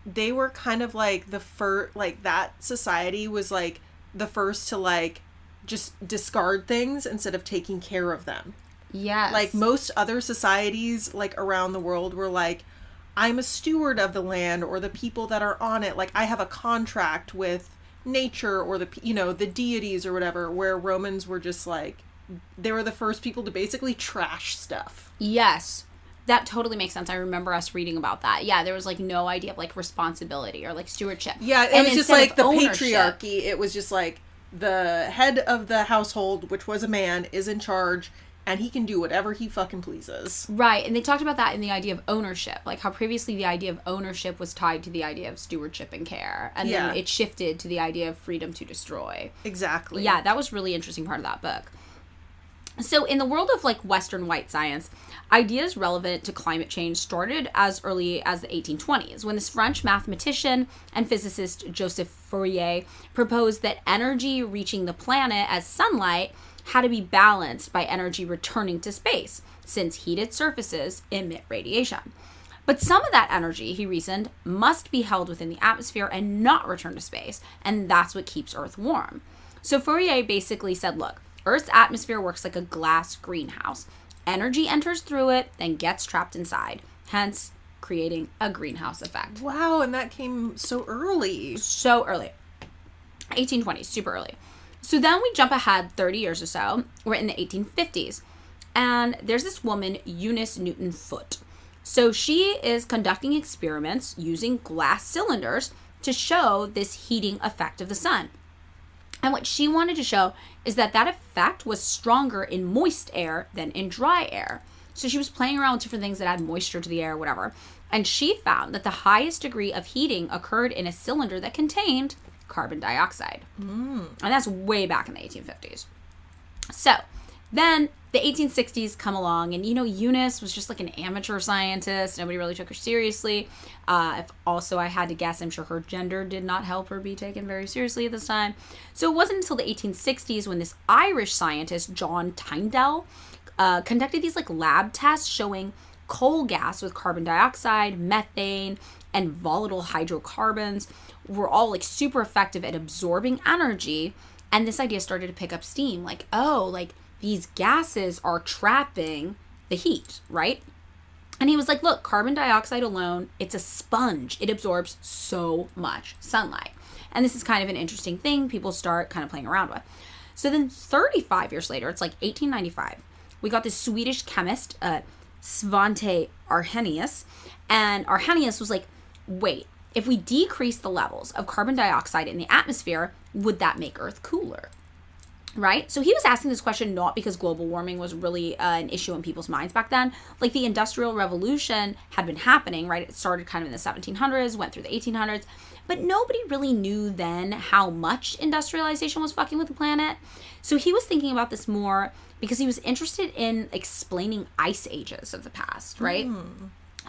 they were kind of like the first, like that society was like the first to like just discard things instead of taking care of them. Yes. Like most other societies like around the world were like, I'm a steward of the land or the people that are on it. Like I have a contract with nature or the deities or whatever, where Romans were just like, they were the first people to basically trash stuff. Yes. That totally makes sense. I remember us reading about that. Yeah, there was like no idea of like responsibility or like stewardship. Yeah, it was just like the patriarchy. It was just like the head of the household, which was a man, is in charge and he can do whatever he fucking pleases. Right. And they talked about that in the idea of ownership. Like how previously the idea of ownership was tied to the idea of stewardship and care. And then it shifted to the idea of freedom to destroy. Exactly. Yeah, that was a really interesting part of that book. So in the world of like Western white science, ideas relevant to climate change started as early as the 1820s when this French mathematician and physicist Joseph Fourier proposed that energy reaching the planet as sunlight had to be balanced by energy returning to space, since heated surfaces emit radiation. But some of that energy, he reasoned, must be held within the atmosphere and not return to space, and that's what keeps Earth warm. So Fourier basically said, look, Earth's atmosphere works like a glass greenhouse. Energy enters through it, then gets trapped inside, hence creating a greenhouse effect. Wow, and that came so early. So early. 1820s, super early. So then we jump ahead 30 years or so. We're in the 1850s. And there's this woman, Eunice Newton Foote. So she is conducting experiments using glass cylinders to show this heating effect of the sun. And what she wanted to show is that effect was stronger in moist air than in dry air. So she was playing around with different things that add moisture to the air, whatever. And she found that the highest degree of heating occurred in a cylinder that contained carbon dioxide. And that's way back in the 1850s. So then the 1860s come along, and, Eunice was just like an amateur scientist. Nobody really took her seriously. If also I had to guess, I'm sure her gender did not help her be taken very seriously at this time. So it wasn't until the 1860s when this Irish scientist, John Tyndall, conducted these like lab tests showing coal gas with carbon dioxide, methane, and volatile hydrocarbons were all like super effective at absorbing energy. And this idea started to pick up steam. Like, oh, like these gases are trapping the heat, right? And he was like, look, carbon dioxide alone, it's a sponge. It absorbs so much sunlight. And this is kind of an interesting thing people start kind of playing around with. So then 35 years later, it's like 1895, we got this Swedish chemist, Svante Arrhenius. And Arrhenius was like, wait, if we decrease the levels of carbon dioxide in the atmosphere, would that make Earth cooler? Right? So he was asking this question not because global warming was really an issue in people's minds back then. Like the Industrial Revolution had been happening, right? It started kind of in the 1700s, went through the 1800s, but nobody really knew then how much industrialization was fucking with the planet. So he was thinking about this more because he was interested in explaining ice ages of the past, right?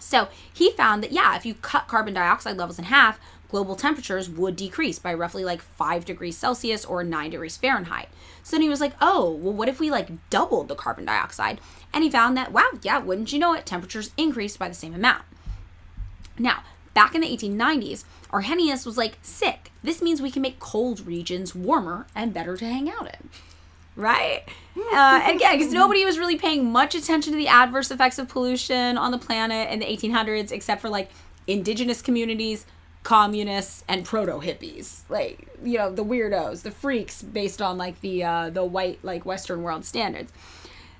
So he found that, yeah, if you cut carbon dioxide levels in half, global temperatures would decrease by roughly like 5 degrees Celsius or 9 degrees Fahrenheit. So then he was like, oh, well, what if we like doubled the carbon dioxide? And he found that, wow, yeah, wouldn't you know it, temperatures increased by the same amount. Now, back in the 1890s, Arrhenius was like, sick. This means we can make cold regions warmer and better to hang out in. Right? And again, because nobody was really paying much attention to the adverse effects of pollution on the planet in the 1800s, except for like indigenous communities, communists, and proto-hippies. Like, the weirdos, the freaks based on like the white, like Western world standards.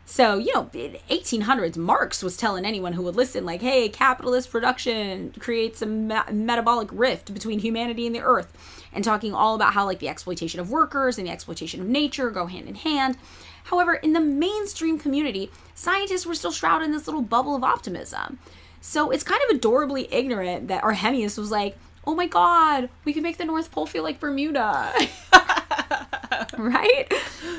So, in the 1800s, Marx was telling anyone who would listen, like, hey, capitalist production creates a metabolic rift between humanity and the earth, and talking all about how, like, the exploitation of workers and the exploitation of nature go hand in hand. However, in the mainstream community, scientists were still shrouded in this little bubble of optimism. So it's kind of adorably ignorant that Arrhenius was like, oh my God, we can make the North Pole feel like Bermuda. Right?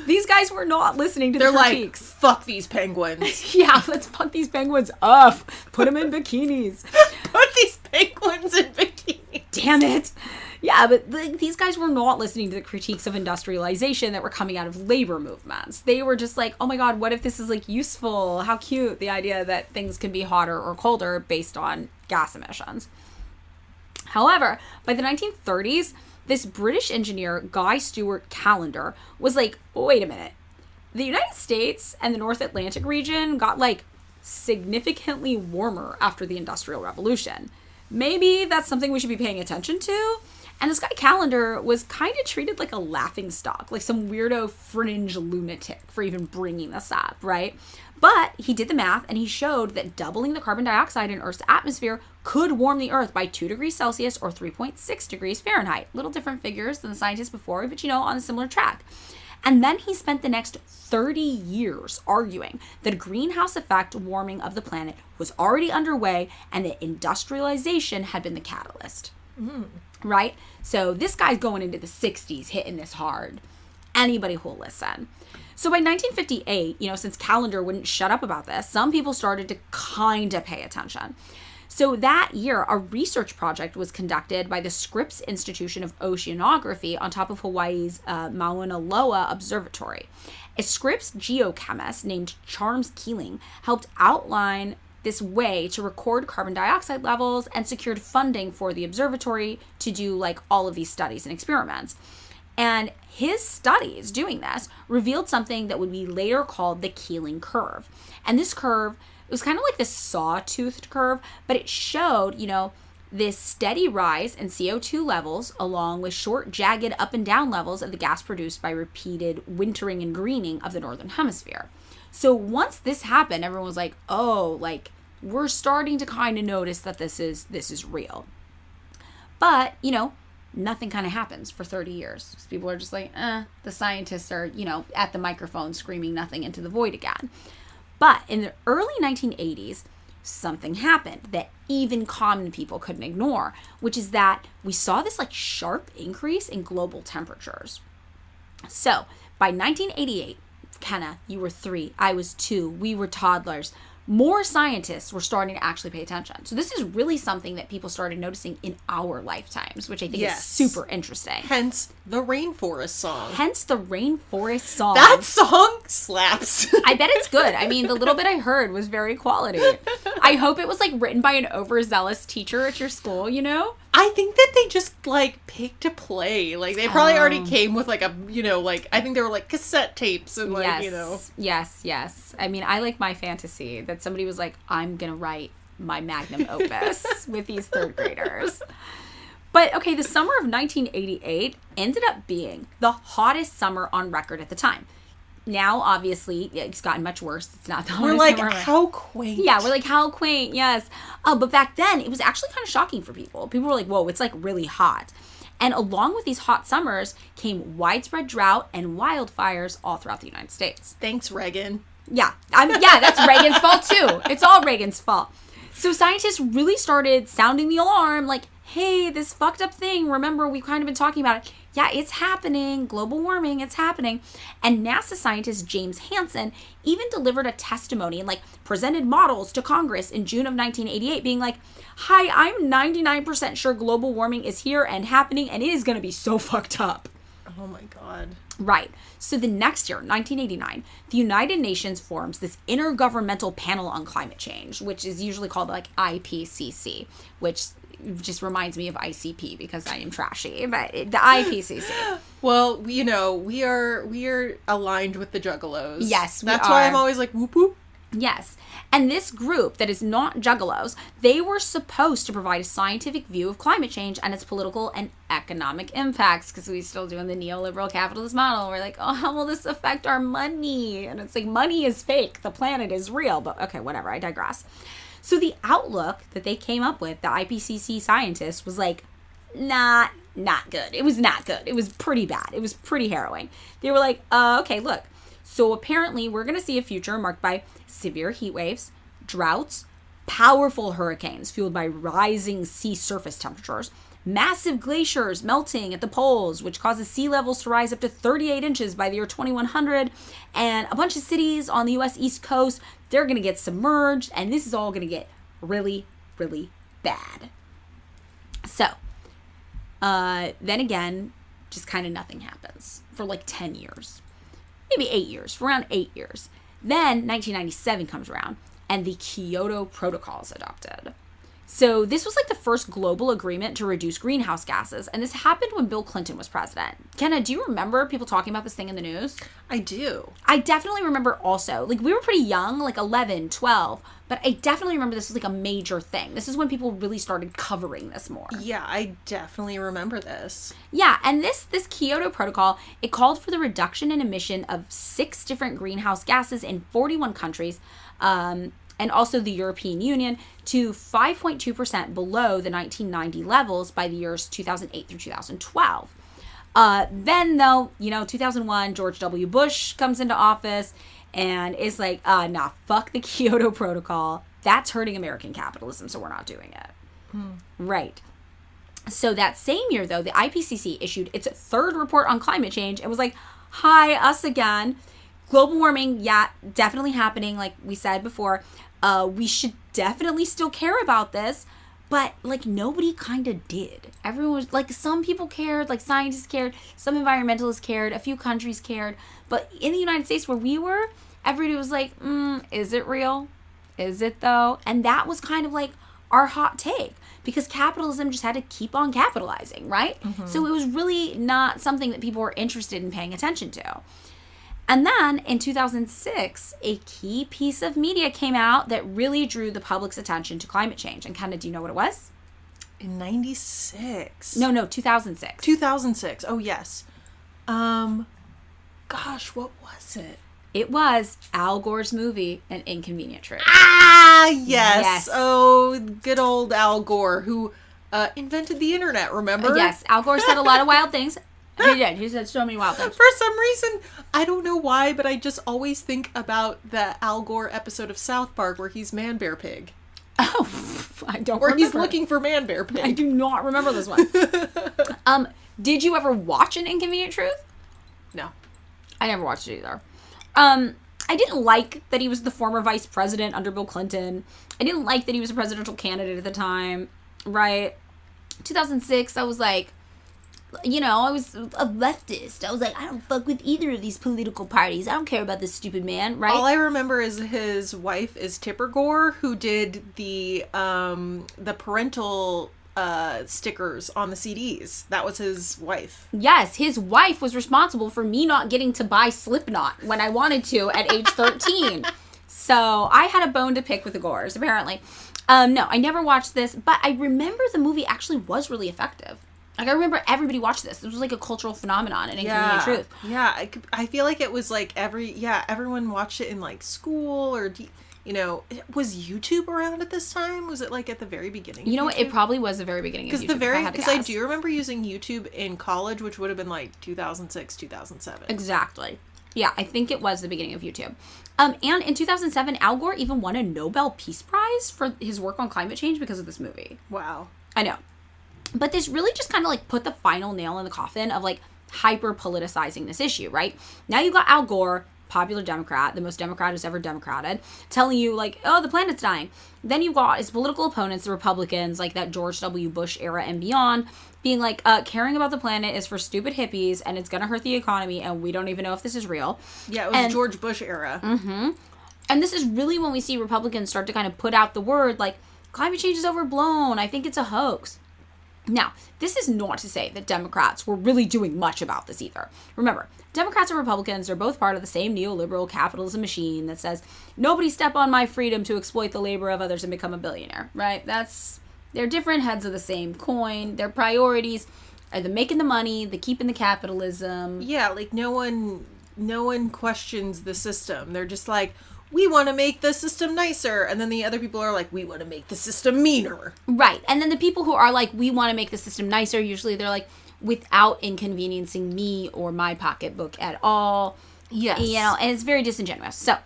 These guys were not listening to the critiques. Like, fuck these penguins. Yeah, let's fuck these penguins up. Put them in bikinis. Put these penguins in bikinis. Damn it. Yeah, but these guys were not listening to the critiques of industrialization that were coming out of labor movements. They were just like, oh my God, what if this is like useful? How cute, the idea that things can be hotter or colder based on gas emissions. However, by the 1930s, this British engineer, Guy Stewart Callender, was like, wait a minute. The United States and the North Atlantic region got like significantly warmer after the Industrial Revolution. Maybe that's something we should be paying attention to. And this guy Callender was kind of treated like a laughingstock, like some weirdo fringe lunatic for even bringing this up, right? But he did the math and he showed that doubling the carbon dioxide in Earth's atmosphere could warm the Earth by 2 degrees Celsius or 3.6 degrees Fahrenheit. Little different figures than the scientists before, but on a similar track. And then he spent the next 30 years arguing that a greenhouse effect warming of the planet was already underway and that industrialization had been the catalyst. Right? So this guy's going into the 60s, hitting this hard. Anybody who'll listen. So by 1958, since Callender wouldn't shut up about this, some people started to kind of pay attention. So that year, a research project was conducted by the Scripps Institution of Oceanography on top of Hawaii's Mauna Loa Observatory. A Scripps geochemist named Charles Keeling helped outline this way to record carbon dioxide levels and secured funding for the observatory to do like all of these studies and experiments. And his studies doing this revealed something that would be later called the Keeling curve. And this curve, it was kind of like this sawtoothed curve, but it showed, this steady rise in CO2 levels along with short, jagged up and down levels of the gas produced by repeated wintering and greening of the Northern Hemisphere. So once this happened, everyone was like, oh, like we're starting to kind of notice that this is real. But, nothing kind of happens for 30 years. People are just like, the scientists are, at the microphone screaming nothing into the void again. But in the early 1980s, something happened that even common people couldn't ignore, which is that we saw this like sharp increase in global temperatures. So by 1988, Kenna, you were 3. I was 2. We were toddlers. More scientists were starting to actually pay attention. So this is really something that people started noticing in our lifetimes, which I think is super interesting. Hence the rainforest song. That song slaps. I bet it's good. I mean, the little bit I heard was very quality. I hope it was like written by an overzealous teacher at your school, you know? I think that they just, like, picked a play. Like, they probably already came with, like, a, you know, like, I think they were, like, cassette tapes and, like, you know. Yes. I mean, I like my fantasy that somebody was like, I'm going to write my magnum opus with these 3rd graders. But, okay, the summer of 1988 ended up being the hottest summer on record at the time. Now, obviously, it's gotten much worse. It's not the hottest We're like, summer. how quaint. Yeah, we're like, how quaint, yes. But back then, it was actually kind of shocking for people. People were like, whoa, it's like really hot. And along with these hot summers came widespread drought and wildfires all throughout the United States. Thanks, Reagan. Yeah, that's Reagan's fault too. It's all Reagan's fault. So scientists really started sounding the alarm, like, hey, this fucked up thing, remember, we've kind of been talking about it. Yeah, it's happening. Global warming, it's happening. And NASA scientist James Hansen even delivered a testimony and, like, presented models to Congress in June of 1988 being like, hi, I'm 99% sure global warming is here and happening, and it is going to be so fucked up. Oh, my God. Right. So the next year, 1989, the United Nations forms this Intergovernmental Panel on Climate Change, which is usually called, like, IPCC, which just reminds me of ICP because I am trashy, but the IPCC. Well, you know, we are aligned with the Juggalos. Yes, we That's are. why I'm always like, whoop whoop. Yes. And this group that is not Juggalos, they were supposed to provide a scientific view of climate change and its political and economic impacts, because we're still doing the neoliberal capitalist model. We're like, oh, how will this affect our money? And it's like, money is fake. The planet is real. But okay, whatever. I digress. So the outlook that they came up with, the IPCC scientists, was like, not good. It was not good. It was pretty bad. It was pretty harrowing. They were like, okay, look. So apparently we're going to see a future marked by severe heat waves, droughts, powerful hurricanes fueled by rising sea surface temperatures, massive glaciers melting at the poles, which causes sea levels to rise up to 38 inches by the year 2100, and a bunch of cities on the U.S. East Coast, they're going to get submerged, and this is all going to get really, really bad. So, then again, just kind of nothing happens for like 10 years. Maybe 8 years, for around 8 years. Then 1997 comes around, and the Kyoto Protocol is adopted. So this was like the first global agreement to reduce greenhouse gases, and this happened when Bill Clinton was president. Kenna, do you remember people talking about this thing in the news? I do. I definitely remember also. Like, we were pretty young, like 11, 12, but I definitely remember this was like a major thing. This is when people really started covering this more. Yeah, I definitely remember this. Yeah, and this Kyoto Protocol, it called for the reduction in emission of 6 different greenhouse gases in 41 countries, and also the European Union, to 5.2% below the 1990 levels by the years 2008 through 2012. Then, though, 2001, George W. Bush comes into office and is like, nah, fuck the Kyoto Protocol. That's hurting American capitalism, so we're not doing it. Right. So that same year, though, the IPCC issued its 3rd report on climate change and was like, hi, us again. Global warming, yeah, definitely happening, like we said before. We should definitely still care about this, but, like, nobody kind of did. Everyone was, like, some people cared, like, scientists cared, some environmentalists cared, a few countries cared, but in the United States where we were, everybody was like, is it real? Is it, though? And that was kind of, like, our hot take, because capitalism just had to keep on capitalizing, right? Mm-hmm. So it was really not something that people were interested in paying attention to. And then in 2006, a key piece of media came out that really drew the public's attention to climate change. And Kenna, do you know what it was? In 96. No, 2006. 2006. Oh, yes. Gosh, what was it? It was Al Gore's movie, An Inconvenient Truth. Ah, yes. Oh, good old Al Gore, who invented the internet, remember? Yes, Al Gore said a lot of wild things. He did. He said so many wild things. For some reason, I don't know why, but I just always think about the Al Gore episode of South Park where he's Man Bear Pig. Oh, I don't Where remember. he's looking for Man Bear Pig. I do not remember this one. Did you ever watch An Inconvenient Truth? No. I never watched it either. I didn't like that he was the former vice president under Bill Clinton. I didn't like that he was a presidential candidate at the time, right? 2006, I was like, you know, I was a leftist. I was like, I don't fuck with either of these political parties. I don't care about this stupid man, right? All I remember is his wife is Tipper Gore, who did the parental stickers on the CDs. That was his wife. Yes, his wife was responsible for me not getting to buy Slipknot when I wanted to at age 13. So I had a bone to pick with the Gores, apparently. No, I never watched this, but I remember the movie actually was really effective. Like, I remember everybody watched this. This was like a cultural phenomenon in Inconvenient Truth. Yeah, I feel like it was like everyone watched it in like school or, you know, was YouTube around at this time? Was it like at the very beginning? You know what? It probably was the very beginning of YouTube. Because I do remember using YouTube in college, which would have been like 2006, 2007. Exactly. Yeah, I think it was the beginning of YouTube. And in 2007, Al Gore even won a Nobel Peace Prize for his work on climate change because of this movie. Wow. I know. But this really just kind of like put the final nail in the coffin of like hyper politicizing this issue, right? Now you got Al Gore, popular Democrat, the most Democrat who's ever Democrated, telling you like, oh, the planet's dying. Then you've got his political opponents, the Republicans, like that George W. Bush era and beyond, being like, caring about the planet is for stupid hippies and it's going to hurt the economy and we don't even know if this is real. Yeah, it was George Bush era. Mm-hmm. And this is really when we see Republicans start to kind of put out the word like, climate change is overblown. I think it's a hoax. Now, this is not to say that Democrats were really doing much about this either. Remember, Democrats and Republicans are both part of the same neoliberal capitalism machine that says, nobody step on my freedom to exploit the labor of others and become a billionaire, right? They're different heads of the same coin. Their priorities are the making the money, the keeping the capitalism. Yeah, like no one questions the system. They're just like, we want to make the system nicer. And then the other people are like, we want to make the system meaner. Right. And then the people who are like, we want to make the system nicer, usually they're like, without inconveniencing me or my pocketbook at all. Yes. You know, and it's very disingenuous. So,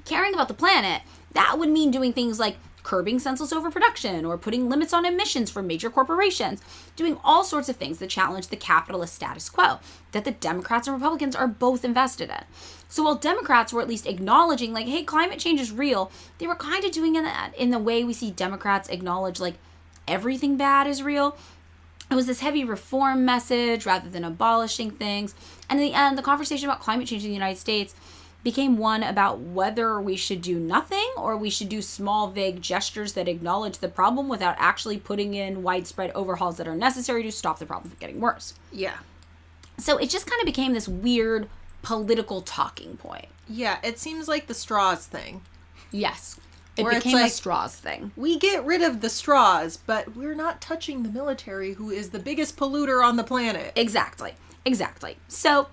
caring about the planet, that would mean doing things like curbing senseless overproduction or putting limits on emissions for major corporations, doing all sorts of things that challenge the capitalist status quo that the Democrats and Republicans are both invested in. So while Democrats were at least acknowledging, like, hey, climate change is real, they were kind of doing that in the way we see Democrats acknowledge, like, everything bad is real. It was this heavy reform message rather than abolishing things. And in the end, the conversation about climate change in the United States became one about whether we should do nothing or we should do small, vague gestures that acknowledge the problem without actually putting in widespread overhauls that are necessary to stop the problem from getting worse. Yeah. So it just kind of became this weird political talking point. Yeah, it seems like the straws thing. Yes. It Where became a straws thing. We get rid of the straws, but we're not touching the military, who is the biggest polluter on the planet. Exactly. So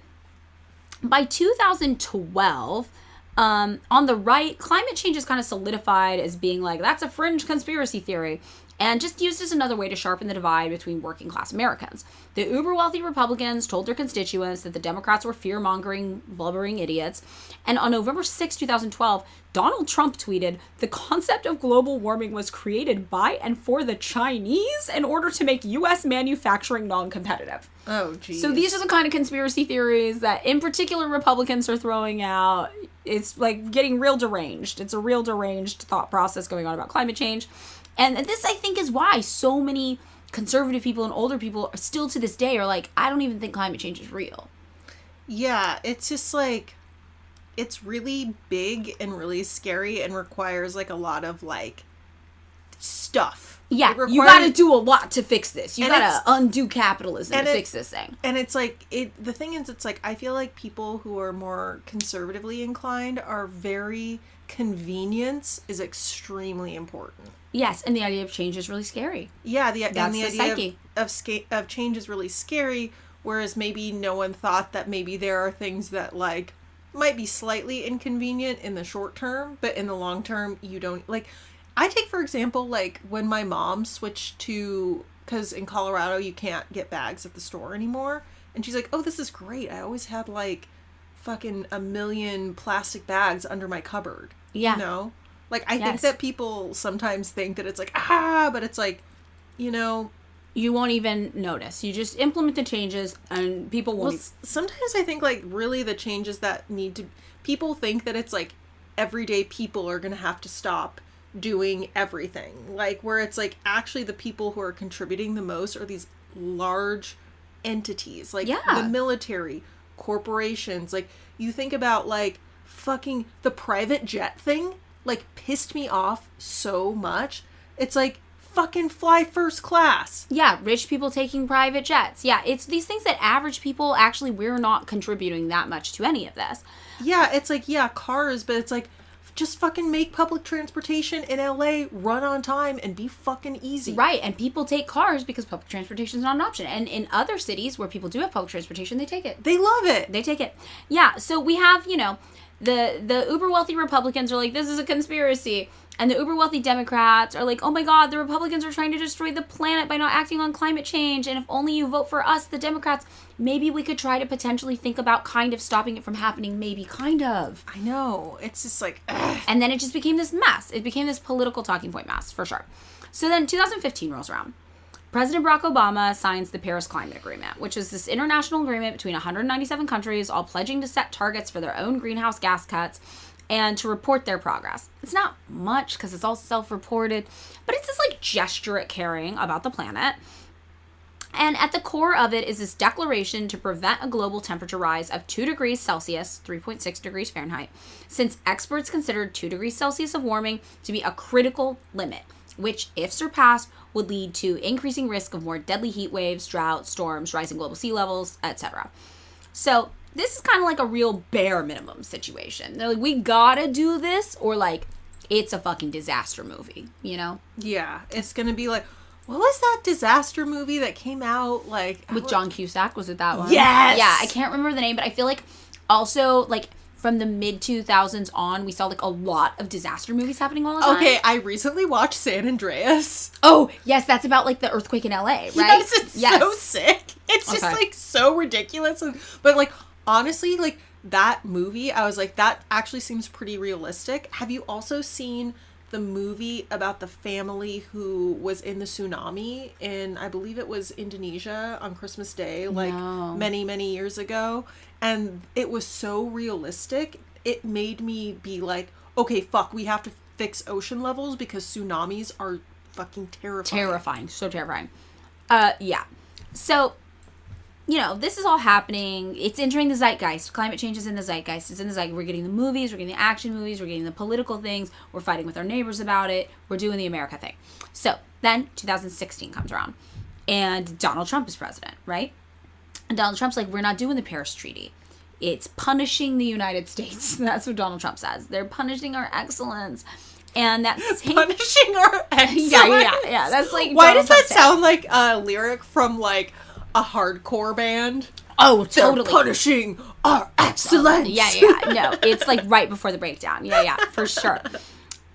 by 2012, on the right, climate change is kind of solidified as being like, that's a fringe conspiracy theory, and just used as another way to sharpen the divide between working class Americans. The uber wealthy Republicans told their constituents that the Democrats were fear-mongering, blubbering idiots. And on November 6, 2012, Donald Trump tweeted, the concept of global warming was created by and for the Chinese in order to make U.S. manufacturing non-competitive. Oh, geez. So these are the kind of conspiracy theories that, in particular, Republicans are throwing out. It's like getting real deranged. It's a real deranged thought process going on about climate change. And this, I think, is why so many conservative people and older people are still to this day are like, I don't even think climate change is real. Yeah, it's just like, it's really big and really scary and requires like a lot of like stuff. Yeah, you gotta do a lot to fix this. You gotta undo capitalism to fix this thing. And it's like, the thing is, it's like, I feel like people who are more conservatively inclined are very, convenience is extremely important. Yes, and the idea of change is really scary. Yeah, the idea of change is really scary, whereas maybe no one thought that maybe there are things that like might be slightly inconvenient in the short term, but in the long term you don't like. I take, for example, like when my mom switched to, because in Colorado you can't get bags at the store anymore, and she's like, oh, this is great. I always had like fucking a million plastic bags under my cupboard. Yeah. You know? Like, I think that people sometimes think that it's like, but it's like, you know, you won't even notice. You just implement the changes and people won't. Well, sometimes I think like really the changes that need to, people think that it's like everyday people are going to have to stop doing everything. Like where it's like actually the people who are contributing the most are these large entities, like the military, corporations. Like you think about like fucking the private jet thing, like pissed me off so much. It's like, fucking fly first class. Yeah, rich people taking private jets. Yeah, it's these things that average people, actually, we're not contributing that much to any of this. Yeah, it's like, yeah, cars, but it's like, just fucking make public transportation in LA run on time and be fucking easy. Right, and people take cars because public transportation is not an option. And in other cities where people do have public transportation, they take it. They love it. They take it. Yeah, so we have, you know, the uber wealthy Republicans are like, this is a conspiracy. And the uber wealthy Democrats are like, oh my God, the Republicans are trying to destroy the planet by not acting on climate change. And if only you vote for us, the Democrats, maybe we could try to potentially think about kind of stopping it from happening. Maybe, kind of. I know. It's just like, ugh. And then it just became this mess. It became this political talking point mess, for sure. So then 2015 rolls around. President Barack Obama signs the Paris Climate Agreement, which is this international agreement between 197 countries, all pledging to set targets for their own greenhouse gas cuts and to report their progress. It's not much because it's all self-reported, but it's this like gesture at caring about the planet. And at the core of it is this declaration to prevent a global temperature rise of 2 degrees Celsius, 3.6 degrees Fahrenheit, since experts considered 2 degrees Celsius of warming to be a critical limit, which, if surpassed, would lead to increasing risk of more deadly heat waves, droughts, storms, rising global sea levels, etc. So this is kind of like a real bare minimum situation. They're like, we gotta do this, or like, it's a fucking disaster movie, you know? Yeah, it's gonna be like, what was that disaster movie that came out like with John Cusack? Was it that one? Yes! Yeah, I can't remember the name, but I feel like also like from the mid 2000s on, we saw like a lot of disaster movies happening all the time. Okay, I recently watched San Andreas. Oh, yes, that's about like the earthquake in LA, right? Yes, it's so sick. It's just like so ridiculous. But like, honestly, like that movie, I was like, that actually seems pretty realistic. Have you also seen the movie about the family who was in the tsunami in, I believe it was Indonesia on Christmas Day, like many, many years ago? And it was so realistic. It made me be like, okay, fuck, we have to fix ocean levels because tsunamis are fucking terrifying. Terrifying. So terrifying. Yeah. So, you know, this is all happening. It's entering the zeitgeist. Climate change is in the zeitgeist. It's in the zeitgeist. We're getting the movies. We're getting the action movies. We're getting the political things. We're fighting with our neighbors about it. We're doing the America thing. So then 2016 comes around and Donald Trump is president, right? And Donald Trump's like, we're not doing the Paris Treaty. It's punishing the United States. That's what Donald Trump says. They're punishing our excellence. And that's punishing our excellence. Yeah. That's like, why does that sound like a lyric from like a hardcore band? Oh, totally. They're punishing our excellence. Yeah. No, it's like right before the breakdown. Yeah, for sure.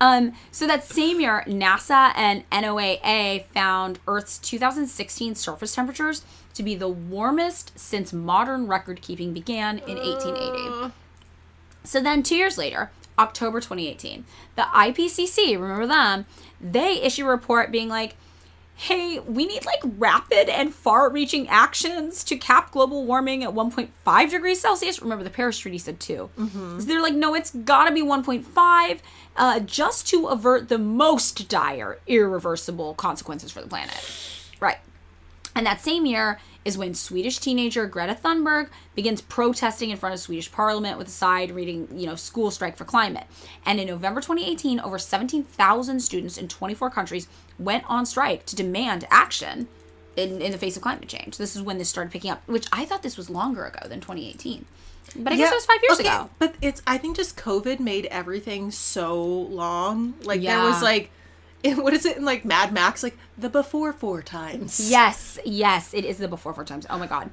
So that same year, NASA and NOAA found Earth's 2016 surface temperatures to be the warmest since modern record keeping began in 1880. So then 2 years later, October 2018, the IPCC, remember them, they issue a report being like, hey, we need like rapid and far-reaching actions to cap global warming at 1.5 degrees Celsius. Remember, the Paris Treaty said 2. So they're like, no, it's gotta be 1.5 just to avert the most dire, irreversible consequences for the planet. Right. And that same year is when Swedish teenager Greta Thunberg begins protesting in front of Swedish parliament with a sign reading, school strike for climate. And in November 2018, over 17,000 students in 24 countries went on strike to demand action in the face of climate change. This is when this started picking up, which I thought this was longer ago than 2018. But I guess it was 5 years ago. But I think just COVID made everything so long. Like, there was like, what is it in like Mad Max? Like the before 4 times. Yes, it is the before 4 times. Oh my God.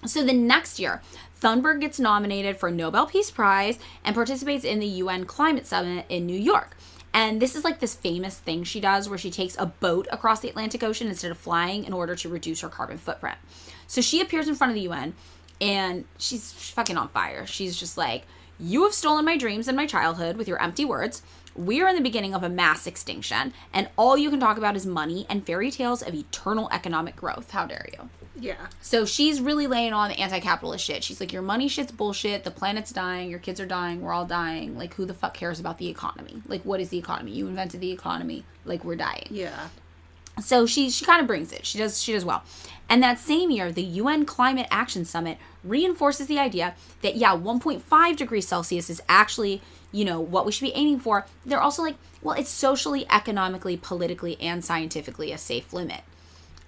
So the next year, Thunberg gets nominated for a Nobel Peace Prize and participates in the UN Climate Summit in New York. And this is like this famous thing she does where she takes a boat across the Atlantic Ocean instead of flying in order to reduce her carbon footprint. So she appears in front of the UN and she's fucking on fire. She's just like, you have stolen my dreams and my childhood with your empty words. We are in the beginning of a mass extinction, and all you can talk about is money and fairy tales of eternal economic growth. How dare you? Yeah. So she's really laying on the anti-capitalist shit. She's like, your money shit's bullshit. The planet's dying. Your kids are dying. We're all dying. Like, who the fuck cares about the economy? Like, what is the economy? You invented the economy. Like, we're dying. Yeah. So she kind of brings it. She does well. And that same year, the UN Climate Action Summit reinforces the idea that, 1.5 degrees Celsius is actually, what we should be aiming for. They're also like, well, it's socially, economically, politically, and scientifically a safe limit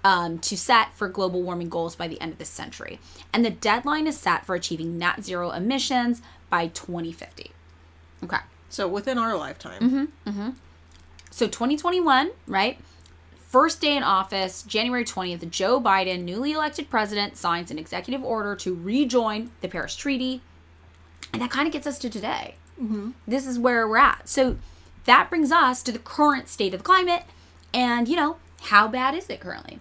to set for global warming goals by the end of this century. And the deadline is set for achieving net zero emissions by 2050. Okay. So within our lifetime. So 2021, right? First day in office, January 20th, Joe Biden, newly elected president, signs an executive order to rejoin the Paris Treaty. And that kind of gets us to today. This is where we're at. So that brings us to the current state of the climate. And, how bad is it currently?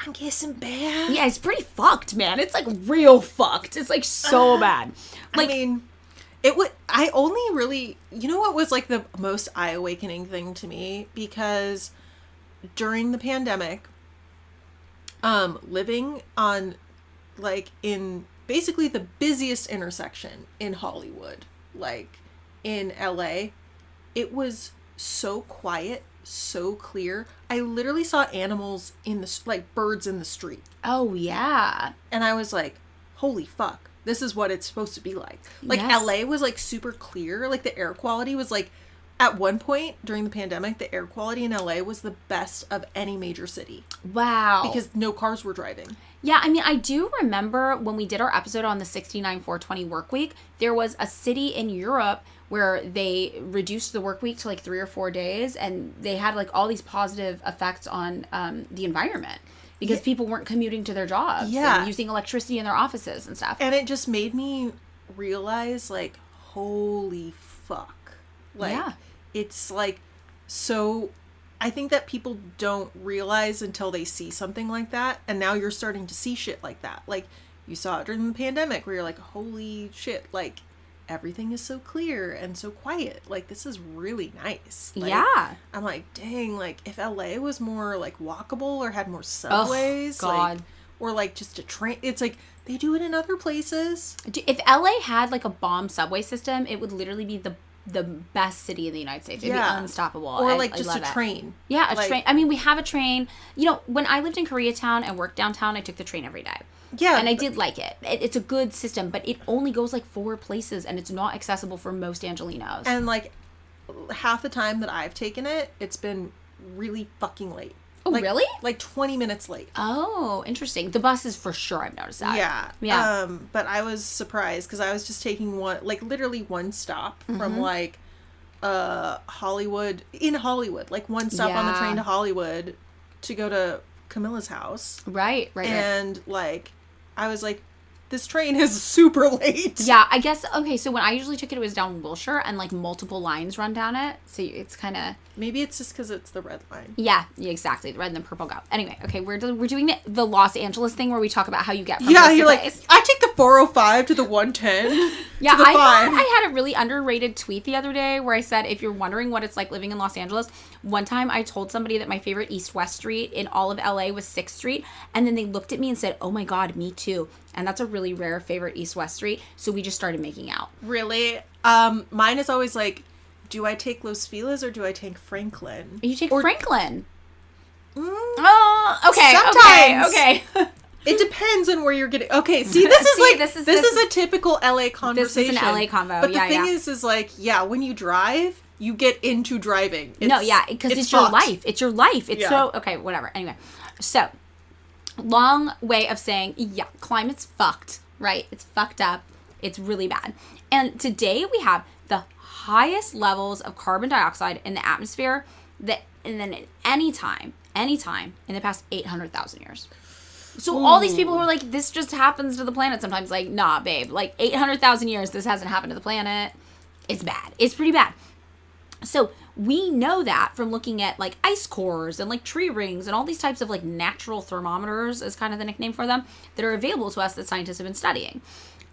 I'm guessing bad. Yeah, it's pretty fucked, man. It's like real fucked. It's like so bad. Like, I mean, I only really, what was like the most eye-awakening thing to me? Because during the pandemic, living on, like, in basically the busiest intersection in Hollywood, like in LA, it was so quiet, so clear. I literally saw animals like birds in the street. oh, yeah. And I was like, holy fuck, this is what it's supposed to be like. Like, Yes. LA was like super clear. Like, the air quality was like, at one point during the pandemic, the air quality in LA was the best of any major city. Wow. Because no cars were driving. Yeah, I mean, I do remember when we did our episode on the 69-420 work week, there was a city in Europe where they reduced the work week to like 3 or 4 days, and they had like all these positive effects on the environment because people weren't commuting to their jobs and using electricity in their offices and stuff. And it just made me realize, like, holy fuck. Like, it's like, so I think that people don't realize until they see something like that. And now you're starting to see shit like that. Like, you saw it during the pandemic where you're like, holy shit, like, everything is so clear and so quiet. Like, this is really nice. Like, yeah. I'm like, dang, like, if LA was more, like, walkable or had more subways. Oh, God. Like, or, like, just a train. It's like, they do it in other places. If LA had like a bomb subway system, it would literally be the best city in the United States. It'd be unstoppable. Or like just a train. Yeah, a train. I mean, we have a train. When I lived in Koreatown and worked downtown, I took the train every day. Yeah. And I did like it. It's a good system, but it only goes like 4 places and it's not accessible for most Angelinos. And like half the time that I've taken it, it's been really fucking late. Oh, like, really? Like 20 minutes late. Oh, interesting. The buses for sure, I've noticed that. Yeah. But I was surprised because I was just taking literally one stop from like Hollywood, like one stop on the train to Hollywood to go to Camilla's house. Right. And like, I was like, this train is super late. Yeah, I guess, okay, so when I usually took it, it was down Wilshire, and, like, multiple lines run down it, so it's kind of... Maybe it's just because it's the red line. Yeah, exactly, the red and the purple go. Anyway, okay, we're doing the Los Angeles thing where we talk about how you get from place to place. I take the 405 to the 110 yeah, to the 5. I had a really underrated tweet the other day where I said, if you're wondering what it's like living in Los Angeles, one time I told somebody that my favorite East-West street in all of LA was 6th Street, and then they looked at me and said, oh my god, me too. And that's a really rare favorite East-West street, so we just started making out. Really? Mine is always like, do I take Los Feliz or do I take Franklin? You take Franklin. Oh, okay. Sometimes. Okay. It depends on where you're getting. Okay, see, this is a typical LA conversation. This is an LA convo. But the thing is like, when you drive, you get into driving. Because it's your life. It's your life. It's so okay. Whatever. Anyway, so long way of saying, climate's fucked. Right? It's fucked up. It's really bad. And today we have the highest levels of carbon dioxide in the atmosphere and then at any time in the past 800,000 years. So all these people who are like, this just happens to the planet sometimes, like, nah, babe, like 800,000 years, this hasn't happened to the planet. It's bad. It's pretty bad. So we know that from looking at like ice cores and like tree rings and all these types of like natural thermometers is kind of the nickname for them that are available to us that scientists have been studying.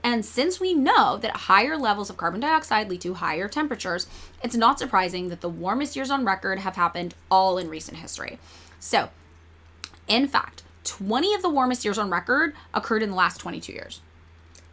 And since we know that higher levels of carbon dioxide lead to higher temperatures, it's not surprising that the warmest years on record have happened all in recent history. So, in fact, 20 of the warmest years on record occurred in the last 22 years.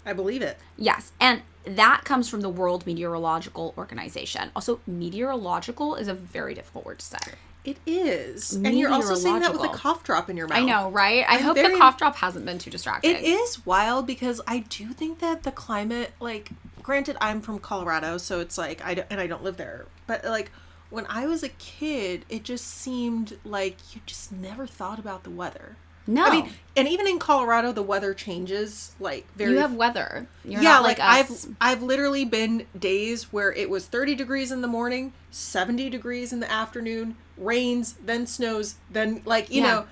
I believe it. Yes, and that comes from the World Meteorological Organization. Also, meteorological is a very difficult word to say. It is. And you're also saying that with a cough drop in your mouth. I know, right? I hope the cough drop hasn't been too distracting. It is wild because I do think that the climate, like, granted, I'm from Colorado, so it's like, I don't live there. But, like, when I was a kid, it just seemed like you just never thought about the weather. No. I mean, and even in Colorado, the weather changes, like, very... You have weather. You're yeah, not like us. I've literally been days where it was 30 degrees in the morning, 70 degrees in the afternoon, rains, then snows, then, like, you know...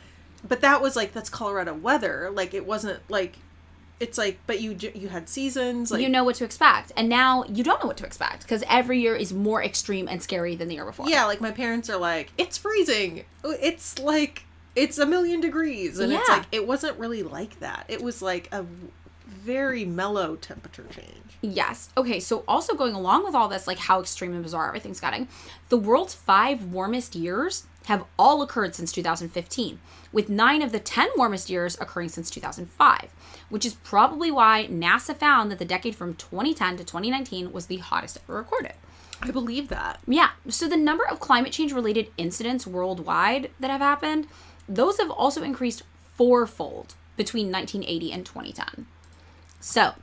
But that was, like, that's Colorado weather. Like, it wasn't, like... It's like, but you had seasons. Like, you know what to expect. And now you don't know what to expect because every year is more extreme and scary than the year before. Yeah, like, my parents are like, it's freezing. It's, like... It's 1,000,000 degrees. And it's like, it wasn't really like that. It was like a very mellow temperature change. Yes. Okay, so also going along with all this, like how extreme and bizarre everything's getting, the world's 5 warmest years have all occurred since 2015, with 9 of the 10 warmest years occurring since 2005, which is probably why NASA found that the decade from 2010 to 2019 was the hottest ever recorded. I believe that. Yeah. So the number of climate change related incidents worldwide that have happened, those have also increased 4-fold between 1980 and 2010. So,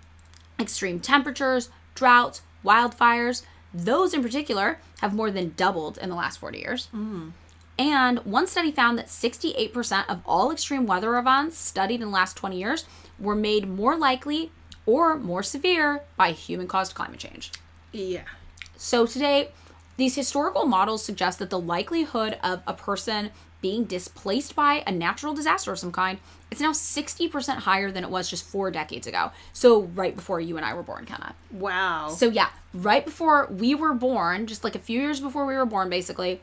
extreme temperatures, droughts, wildfires, those in particular have more than doubled in the last 40 years. And one study found that 68% of all extreme weather events studied in the last 20 years were made more likely or more severe by human-caused climate change. Yeah. So today, these historical models suggest that the likelihood of a person being displaced by a natural disaster of some kind, it's now 60% higher than it was just 4 decades ago. So right before you and I were born, Kenna. Wow. So yeah, right before we were born, just like a few years before we were born, basically,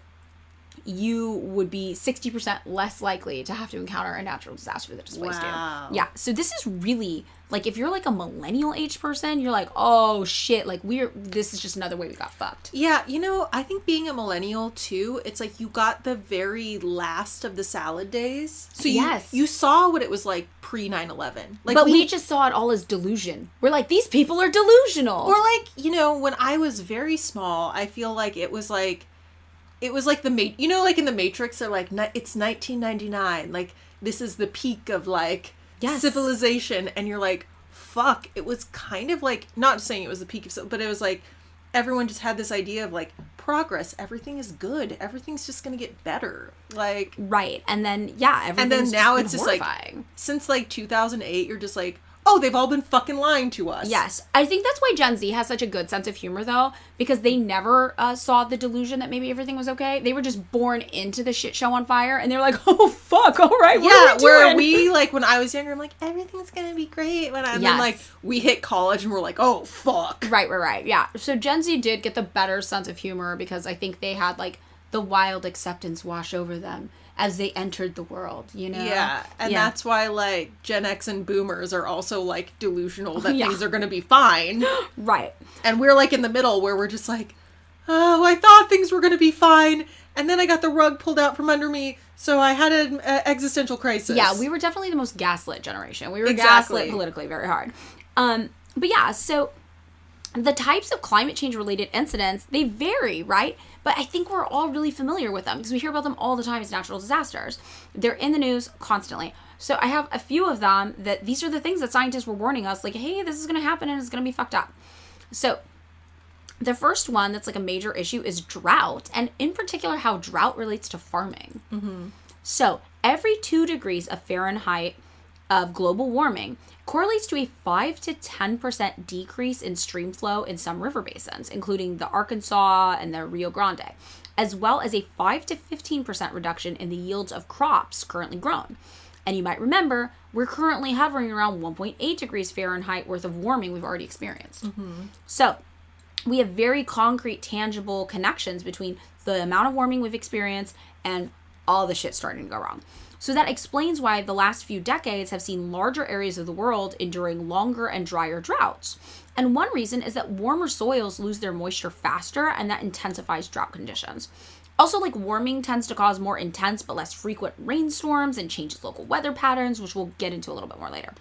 you would be 60% less likely to have to encounter a natural disaster that displaced you. Yeah. So this is really, like, if you're like a millennial age person, you're like, oh shit, like this is just another way we got fucked. Yeah, you know, I think being a millennial too, it's like you got the very last of the salad days. So you saw what it was like pre 9/11. Like, but we just saw it all as delusion. We're like, these people are delusional. Or like, you know, when I was very small, I feel like it was like the you know, like in the Matrix, they're like, it's 1999, like this is the peak of like civilization, and you're like, fuck, it was kind of like, not saying it was the peak of, but it was like everyone just had this idea of like progress, everything is good, everything's just gonna get better, like, right. And then and then now it's just horrifying. Like since like 2008, you're just like, oh, they've all been fucking lying to us. Yes. I think that's why Gen Z has such a good sense of humor, though, because they never saw the delusion that maybe everything was okay. They were just born into the shit show on fire, and they're like, oh, fuck, all right, what are we doing? Where we, like, when I was younger, I'm like, everything's gonna be great. And then, like, we hit college, and we're like, oh, fuck. Right. Yeah. So Gen Z did get the better sense of humor, because I think they had, like, the wild acceptance wash over them as they entered the world, you know? Yeah, and that's why, like, Gen X and Boomers are also, like, delusional that things are going to be fine. Right. And we're, like, in the middle where we're just like, oh, I thought things were going to be fine, and then I got the rug pulled out from under me, so I had an existential crisis. Yeah, we were definitely the most gaslit generation. We were gaslit politically very hard. But yeah, so the types of climate change related incidents, they vary, right? But I think we're all really familiar with them because we hear about them all the time as natural disasters. They're in the news constantly. So I have a few of them that these are the things that scientists were warning us, like, hey, this is going to happen and it's going to be fucked up. So the first one that's like a major issue is drought, and in particular how drought relates to farming. So every 2 degrees of Fahrenheit of global warming correlates to a 5 to 10% decrease in stream flow in some river basins, including the Arkansas and the Rio Grande, as well as a 5 to 15% reduction in the yields of crops currently grown. And you might remember, we're currently hovering around 1.8 degrees Fahrenheit worth of warming we've already experienced. So we have very concrete, tangible connections between the amount of warming we've experienced and all the shit starting to go wrong. So that explains why the last few decades have seen larger areas of the world enduring longer and drier droughts. And one reason is that warmer soils lose their moisture faster, and that intensifies drought conditions. Also, like, warming tends to cause more intense but less frequent rainstorms and changes local weather patterns, which we'll get into a little bit more later.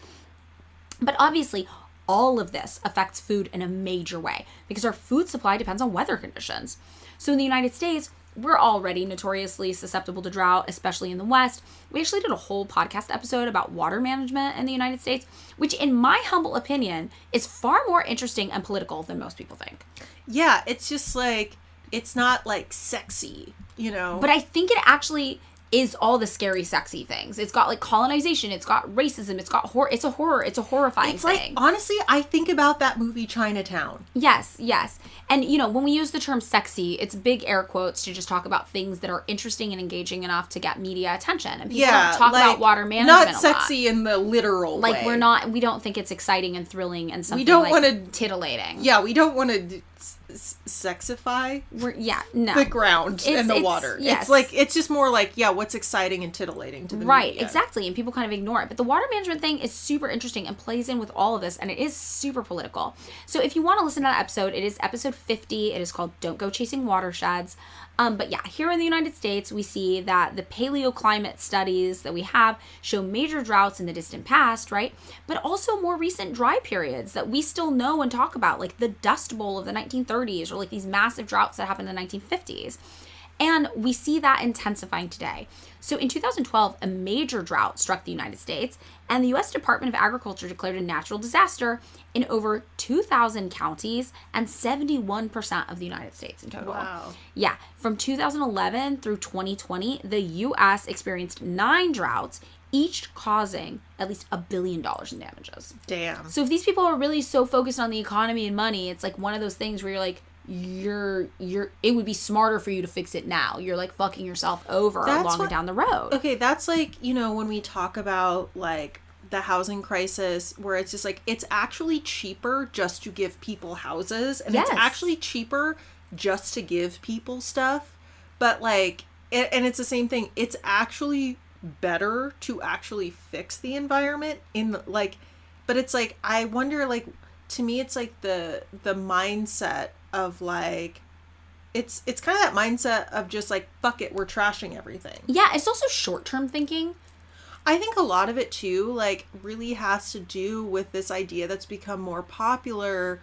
But obviously, all of this affects food in a major way because our food supply depends on weather conditions. So in the United States, we're already notoriously susceptible to drought, especially in the West. We actually did a whole podcast episode about water management in the United States, which in my humble opinion is far more interesting and political than most people think. Yeah, it's just like, it's not like sexy, you know? But I think it actually is all the scary, sexy things. It's got like colonization, it's got racism, it's got horror, it's a horrifying it's thing. Like, honestly, I think about that movie Chinatown. Yes. And, you know, when we use the term sexy, it's big air quotes to just talk about things that are interesting and engaging enough to get media attention. And people don't talk about water management not sexy in the literal way. Like, we don't think it's exciting and thrilling and something like titillating. Yeah, we don't want to sexify the ground and the water. Yes. It's like, it's just more like, what's exciting and titillating to the media. Exactly. And people kind of ignore it. But the water management thing is super interesting and plays in with all of this, and it is super political. So if you want to listen to that episode, it is episode 50. It is called Don't Go Chasing Watersheds. But yeah, here in the United States, we see that the paleoclimate studies that we have show major droughts in the distant past, right? But also more recent dry periods that we still know and talk about, like the Dust Bowl of the 1930s, or like these massive droughts that happened in the 1950s. And we see that intensifying today. So in 2012, a major drought struck the United States, and the U.S. Department of Agriculture declared a natural disaster in over 2,000 counties and 71% of the United States in total. Wow. Yeah. From 2011 through 2020, the U.S. experienced 9 droughts, each causing at least $1 billion in damages. Damn. So if these people are really so focused on the economy and money, it's like one of those things where you're like, it would be smarter for you to fix it now. You're like fucking yourself over longer down the road. Okay, that's like, you know, when we talk about like the housing crisis, where it's just like, it's actually cheaper just to give people houses, and it's actually cheaper just to give people stuff. But like, and it's the same thing. It's actually better to actually fix the environment but it's like, I wonder, like, to me, it's like the mindset of like, it's kind of that mindset of just like, fuck it, we're trashing everything. Yeah, it's also short-term thinking. I think a lot of it too, like, really has to do with this idea that's become more popular.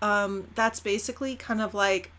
That's basically kind of like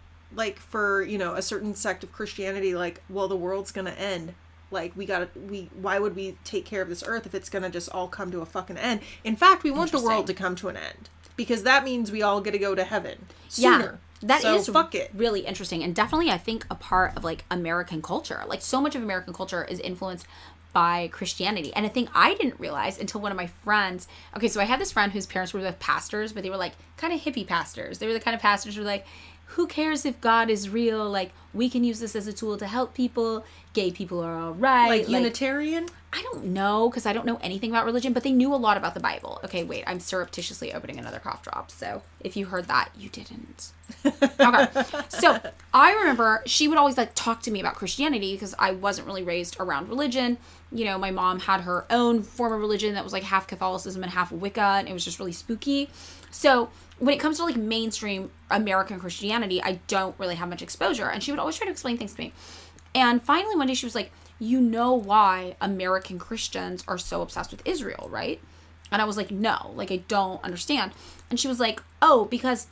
for, you know, a certain sect of Christianity, like, well, the world's gonna end. Like, why would we take care of this earth if it's gonna just all come to a fucking end? In fact, we want the world to come to an end, because that means we all get to go to heaven sooner. Yeah, that is fuck it. Really interesting, and definitely, I think, a part of like American culture. Like, so much of American culture is influenced by Christianity. And a thing I didn't realize until one of my friends, okay, so I had this friend whose parents were both pastors, but they were like kind of hippie pastors. They were the kind of pastors who were like, who cares if God is real? Like, we can use this as a tool to help people. Gay people are all right. Like Unitarian? I don't know, because I don't know anything about religion, but they knew a lot about the Bible. Okay, wait, I'm surreptitiously opening another cough drop, so if you heard that, you didn't. Okay, so I remember she would always like talk to me about Christianity, because I wasn't really raised around religion. You know, my mom had her own form of religion that was like half Catholicism and half Wicca, and it was just really spooky. So when it comes to like mainstream American Christianity, I don't really have much exposure, and she would always try to explain things to me. And finally one day she was like, you know why American Christians are so obsessed with Israel, right? And I was like, no, like, I don't understand. And she was like, oh, because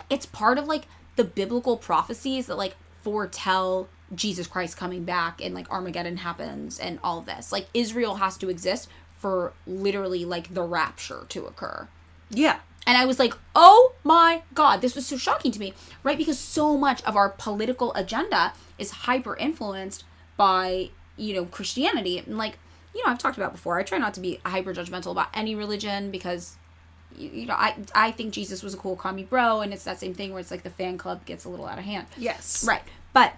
it's part of like the biblical prophecies that like foretell Jesus Christ coming back, and like Armageddon happens and all of this. Like, Israel has to exist for literally like the rapture to occur. Yeah. And I was like, oh my God, this was so shocking to me, right? Because so much of our political agenda is hyper influenced by, you know, Christianity. And like, you know, I've talked about before, I try not to be hyper judgmental about any religion, because, you know, I think Jesus was a cool commie bro, and it's that same thing where it's like the fan club gets a little out of hand. Yes. Right. But,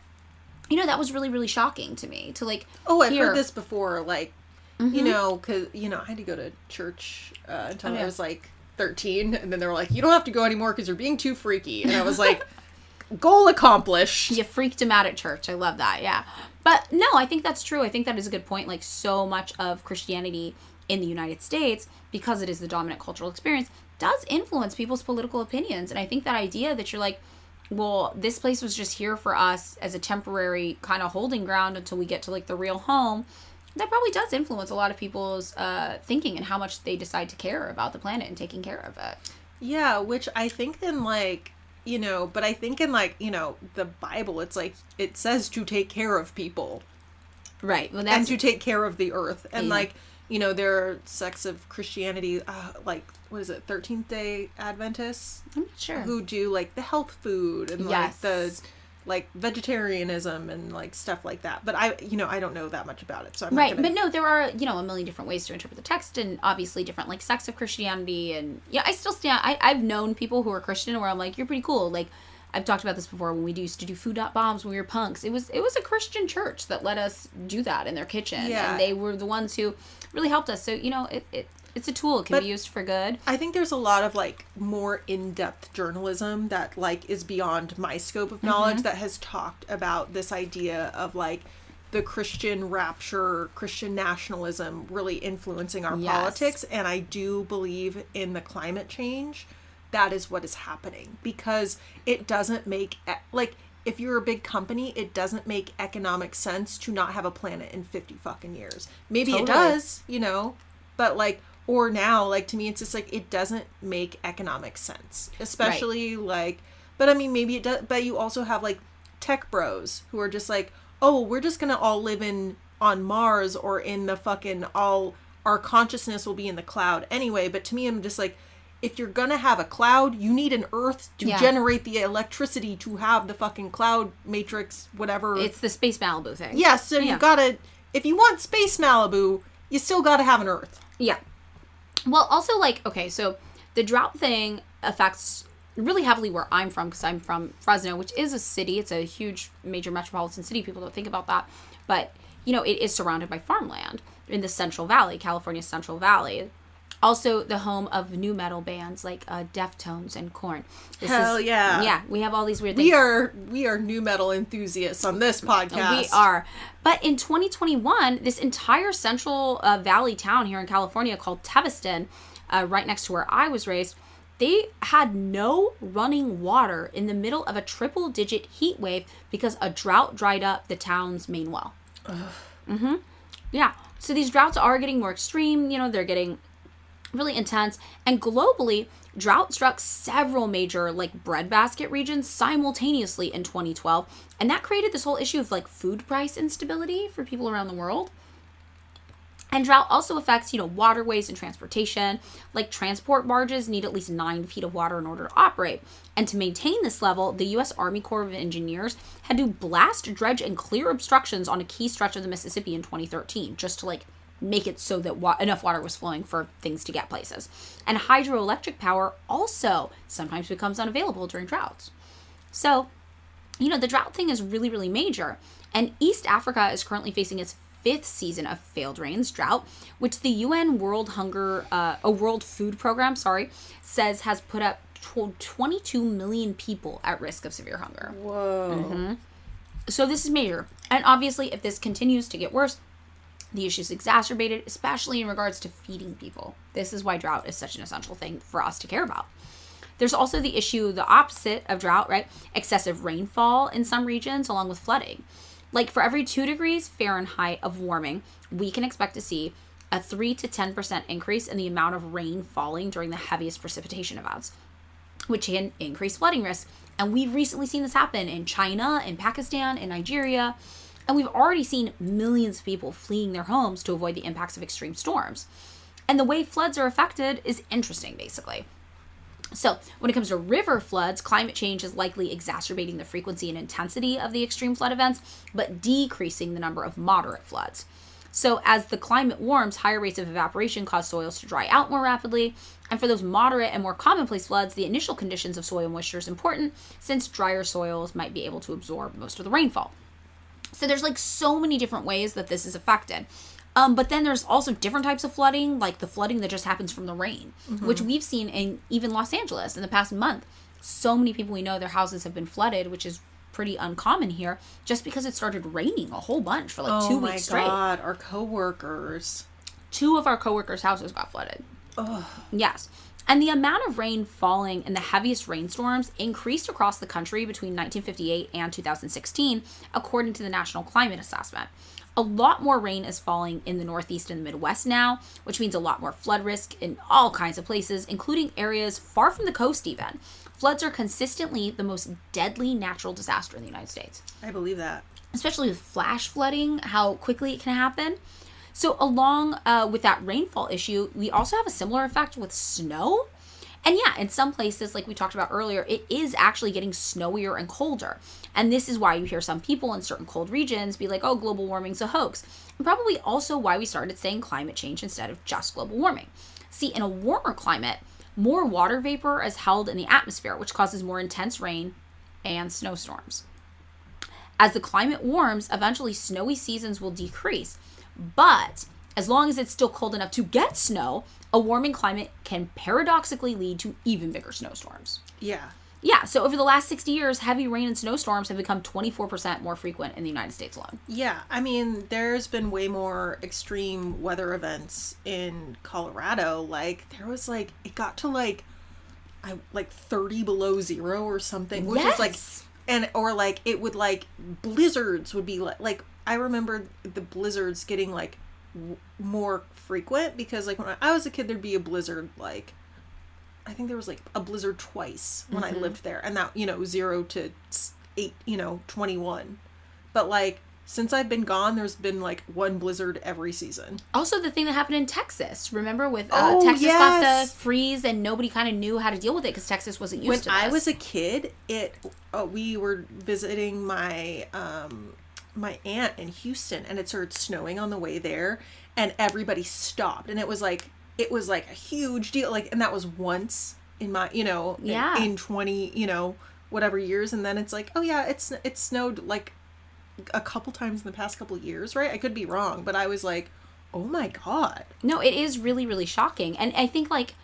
you know, that was really, really shocking to me to like, I've heard this before, like, you know, because, you know, I had to go to church until I was like 13, and then they were like, you don't have to go anymore because you're being too freaky. And I was like, goal accomplished. You freaked him out at church. I love that. Yeah. But no, I think that's true. I think that is a good point. Like, so much of Christianity in the United States, because it is the dominant cultural experience, does influence people's political opinions. And I think that idea that you're like, well, this place was just here for us as a temporary kind of holding ground until we get to like the real home, that probably does influence a lot of people's thinking and how much they decide to care about the planet and taking care of it. Yeah, which I think in like, you know, but I think in like, you know, the Bible, it's like, it says to take care of people. Right. Well, and to take care of the earth. And like, you know, there are sects of Christianity, like, what is it, 13th Day Adventists? I'm not sure. Who do like the health food and like the like vegetarianism and like stuff like that. But I don't know that much about it, so I'm not gonna... But no, there are, you know, a million different ways to interpret the text, and obviously different like sects of Christianity. And yeah, I still stand. I've known people who are Christian where I'm like, you're pretty cool. Like, I've talked about this before when we used to do food.bombs when we were punks. It was a Christian church that let us do that in their kitchen, and they were the ones who really helped us. So, you know, it's a tool. It can be used for good. I think there's a lot of like more in-depth journalism that like is beyond my scope of knowledge that has talked about this idea of like the Christian rapture, Christian nationalism really influencing our politics. And I do believe in the climate change. That is what is happening, because it doesn't make like, if you're a big company, it doesn't make economic sense to not have a planet in 50 fucking years. Maybe it does, you know, but like, or now, like, to me, it's just like, it doesn't make economic sense, especially like, but I mean, maybe it does, but you also have like tech bros who are just like, oh, we're just going to all live on Mars or in the fucking our consciousness will be in the cloud anyway. But to me, I'm just like, if you're gonna have a cloud, you need an Earth to generate the electricity to have the fucking cloud matrix, whatever. It's the Space Malibu thing. Yeah, so you gotta, if you want Space Malibu, you still gotta have an Earth. Yeah. Well, also, like, okay, so the drought thing affects really heavily where I'm from, because I'm from Fresno, which is a city. It's a huge, major metropolitan city. People don't think about that. But, you know, it is surrounded by farmland in the Central Valley, California's Central Valley. Also, the home of new metal bands like Deftones and Korn. Yeah. Yeah, we have all these weird things. We are new metal enthusiasts on this podcast. We are. But in 2021, this entire Central Valley town here in California called Teviston, right next to where I was raised, they had no running water in the middle of a triple-digit heat wave because a drought dried up the town's main well. Yeah. So these droughts are getting more extreme. You know, they're getting really intense, and globally, drought struck several major like breadbasket regions simultaneously in 2012, and that created this whole issue of like food price instability for people around the world. And drought also affects, you know, waterways and transportation. Like, transport barges need at least 9 feet of water in order to operate. And to maintain this level, the U.S. Army Corps of Engineers had to blast, dredge, and clear obstructions on a key stretch of the Mississippi in 2013, just to like make it so that enough water was flowing for things to get places. And hydroelectric power also sometimes becomes unavailable during droughts. So, you know, the drought thing is really, really major. And East Africa is currently facing its 5th season of failed rains drought, which the UN World Food Program, says has put up 22 million people at risk of severe hunger. Whoa. So this is major. And obviously, if this continues to get worse, the issue is exacerbated, especially in regards to feeding people. This is why drought is such an essential thing for us to care about. There's also the issue, the opposite of drought, right? Excessive rainfall in some regions, along with flooding. Like, for every 2 degrees Fahrenheit of warming, we can expect to see a 3 to 10% increase in the amount of rain falling during the heaviest precipitation events, which can increase flooding risk. And we've recently seen this happen in China, in Pakistan, in Nigeria. And we've already seen millions of people fleeing their homes to avoid the impacts of extreme storms. And the way floods are affected is interesting, basically. So when it comes to river floods, climate change is likely exacerbating the frequency and intensity of the extreme flood events, but decreasing the number of moderate floods. So as the climate warms, higher rates of evaporation cause soils to dry out more rapidly. And for those moderate and more commonplace floods, the initial conditions of soil moisture is important, since drier soils might be able to absorb most of the rainfall. So there's like so many different ways that this is affected. But then there's also different types of flooding, like the flooding that just happens from the rain, which we've seen in even Los Angeles in the past month. so many people we know, their houses have been flooded, which is pretty uncommon here, just because it started raining a whole bunch for like 2 weeks straight. Oh my God, our coworkers. 2 of our coworkers' houses got flooded. Ugh. Yes. And the amount of rain falling in the heaviest rainstorms increased across the country between 1958 and 2016, according to the National Climate Assessment. A lot more rain is falling in the Northeast and the Midwest now, which means a lot more flood risk in all kinds of places, including areas far from the coast even. Floods are consistently the most deadly natural disaster in the United States. I believe that. Especially with flash flooding, how quickly it can happen. So along with that rainfall issue, we also have a similar effect with snow. And yeah, in some places, like we talked about earlier, it is actually getting snowier and colder. And this is why you hear some people in certain cold regions be like, oh, global warming's a hoax. And probably also why we started saying climate change instead of just global warming. See, in a warmer climate, more water vapor is held in the atmosphere, which causes more intense rain and snowstorms. As the climate warms, eventually snowy seasons will decrease. But as long as it's still cold enough to get snow, a warming climate can paradoxically lead to even bigger snowstorms. Yeah. Yeah, so over the last 60 years, heavy rain and snowstorms have become 24% more frequent in the United States alone. Yeah, I mean, there's been way more extreme weather events in Colorado. Like, there was, like, it got to, like 30 below zero or something. Which yes! is, like, or, like, it would, like, blizzards would be, like, I remember the blizzards getting, like, more frequent because, like, when I was a kid, there'd be a blizzard, like, I think there was, like, a blizzard twice when I lived there. And that, 0 to 8, 21. But, like, since I've been gone, there's been, like, one blizzard every season. Also, the thing that happened in Texas. Remember with Texas got the freeze and nobody kind of knew how to deal with it because Texas wasn't used to this. When I was a kid, we were visiting my my aunt in Houston, and it started snowing on the way there, and everybody stopped. And it was like a huge deal, like, and that was once in my, in 20, whatever years. And then it's like, oh yeah, it's snowed like a couple times in the past couple years, right? I could be wrong, but I was like, oh my God. No, it is really, really shocking. And I think, like,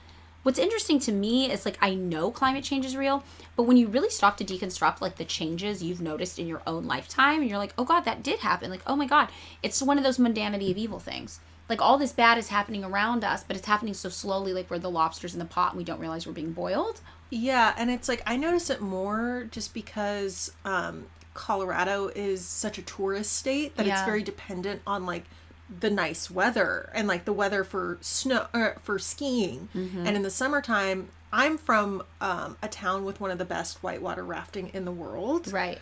what's interesting to me is, like, I know climate change is real, but when you really stop to deconstruct, like, the changes you've noticed in your own lifetime, and you're like, oh God, that did happen. Like, oh my God, it's one of those mundanity of evil things. Like, all this bad is happening around us, but it's happening so slowly, like we're the lobsters in the pot and we don't realize we're being boiled. Yeah, and it's like, I notice it more just because Colorado is such a tourist state that it's very dependent on, like, the nice weather and, like, the weather for snow, for skiing. And in the summertime, I'm from a town with one of the best whitewater rafting in the world. Right.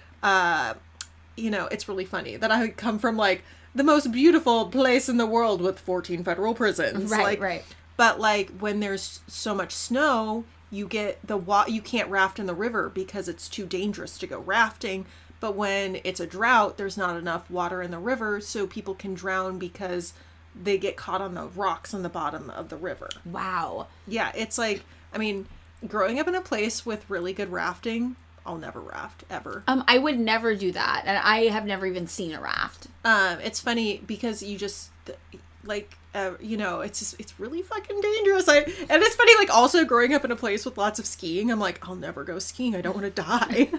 It's really funny that I come from, like, the most beautiful place in the world with 14 federal prisons. Right, right. But, like, when there's so much snow, you get you can't raft in the river because it's too dangerous to go rafting. But when it's a drought, there's not enough water in the river, so people can drown because they get caught on the rocks on the bottom of the river. Wow. Yeah, it's like, I mean, growing up in a place with really good rafting, I'll never raft, ever. I would never do that, and I have never even seen a raft. It's funny because you just, like, it's really fucking dangerous. And it's funny, like, also growing up in a place with lots of skiing, I'm like, I'll never go skiing. I don't want to die.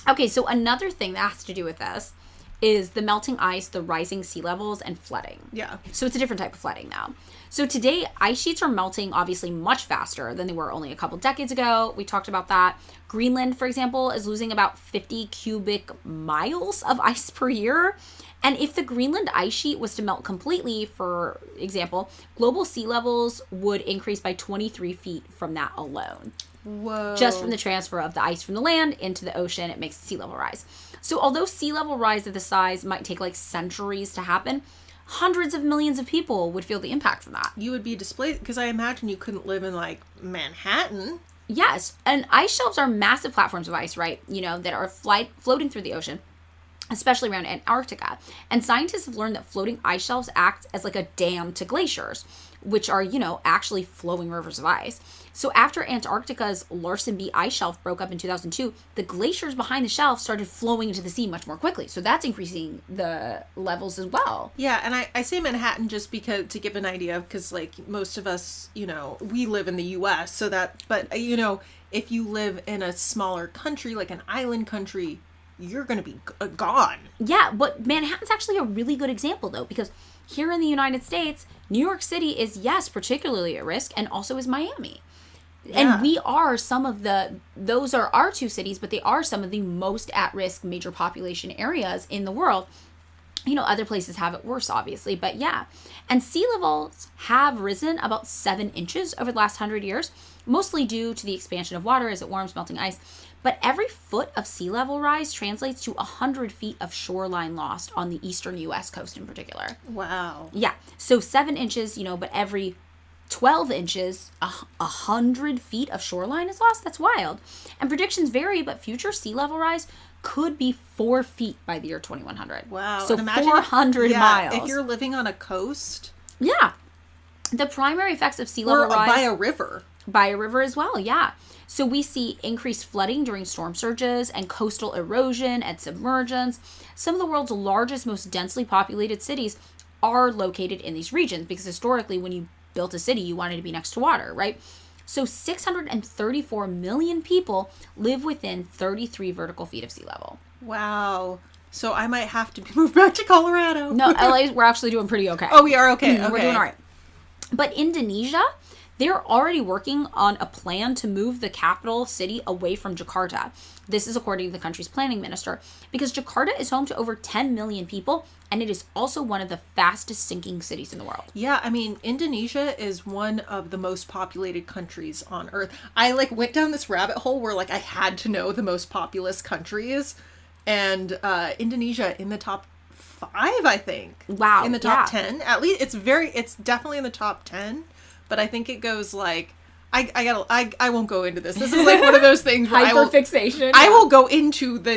Okay, so another thing that has to do with this is the melting ice, the rising sea levels, and flooding. Yeah. So it's a different type of flooding now. So today, ice sheets are melting obviously much faster than they were only a couple decades ago. We talked about that. Greenland, for example, is losing about 50 cubic miles of ice per year. And if the Greenland ice sheet was to melt completely, for example, global sea levels would increase by 23 feet from that alone. Whoa. Just from the transfer of the ice from the land into the ocean, it makes sea level rise. So although sea level rise of this size might take like centuries to happen, hundreds of millions of people would feel the impact from that. You would be displaced, because I imagine you couldn't live in, like, Manhattan. Yes, and ice shelves are massive platforms of ice, right? That are floating through the ocean, especially around Antarctica. And scientists have learned that floating ice shelves act as like a dam to glaciers, which are, actually flowing rivers of ice. So after Antarctica's Larsen B ice shelf broke up in 2002, the glaciers behind the shelf started flowing into the sea much more quickly. So that's increasing the levels as well. Yeah, and I say Manhattan just because to give an idea, because like most of us, we live in the U.S. So but if you live in a smaller country, like an island country, you're going to be gone. Yeah, but Manhattan's actually a really good example though, because here in the United States, New York City is, yes, particularly at risk, and also is Miami. Yeah. And we are those are our two cities, but they are some of the most at-risk major population areas in the world. Other places have it worse, obviously, but yeah. And sea levels have risen about 7 inches over the last 100 years, mostly due to the expansion of water as it warms, melting ice. But every foot of sea level rise translates to 100 feet of shoreline lost on the eastern U.S. coast in particular. Wow. Yeah. So 7 inches, but every 12 inches, 100 feet of shoreline is lost. That's wild. And predictions vary, but future sea level rise could be 4 feet by the year 2100. Wow. So 400 miles. If you're living on a coast. Yeah. The primary effects of sea level rise. By a river. By a river as well, yeah. So we see increased flooding during storm surges and coastal erosion and submergence. Some of the world's largest, most densely populated cities are located in these regions because historically when you built a city, you wanted to be next to water, right? So 634 million people live within 33 vertical feet of sea level. Wow. So I might have to move back to Colorado. No, LA, we're actually doing pretty okay. Oh, we are okay. We're doing all right. But Indonesia, they're already working on a plan to move the capital city away from Jakarta. This is according to the country's planning minister, because Jakarta is home to over 10 million people, and it is also one of the fastest sinking cities in the world. Yeah, I mean, Indonesia is one of the most populated countries on Earth. I went down this rabbit hole where I had to know the most populous countries, and Indonesia in the top 5, I think. Wow. In the top 10. At least it's definitely in the top 10. But I think it goes I won't go into this. This is one of those things where hyperfixation. I will go into the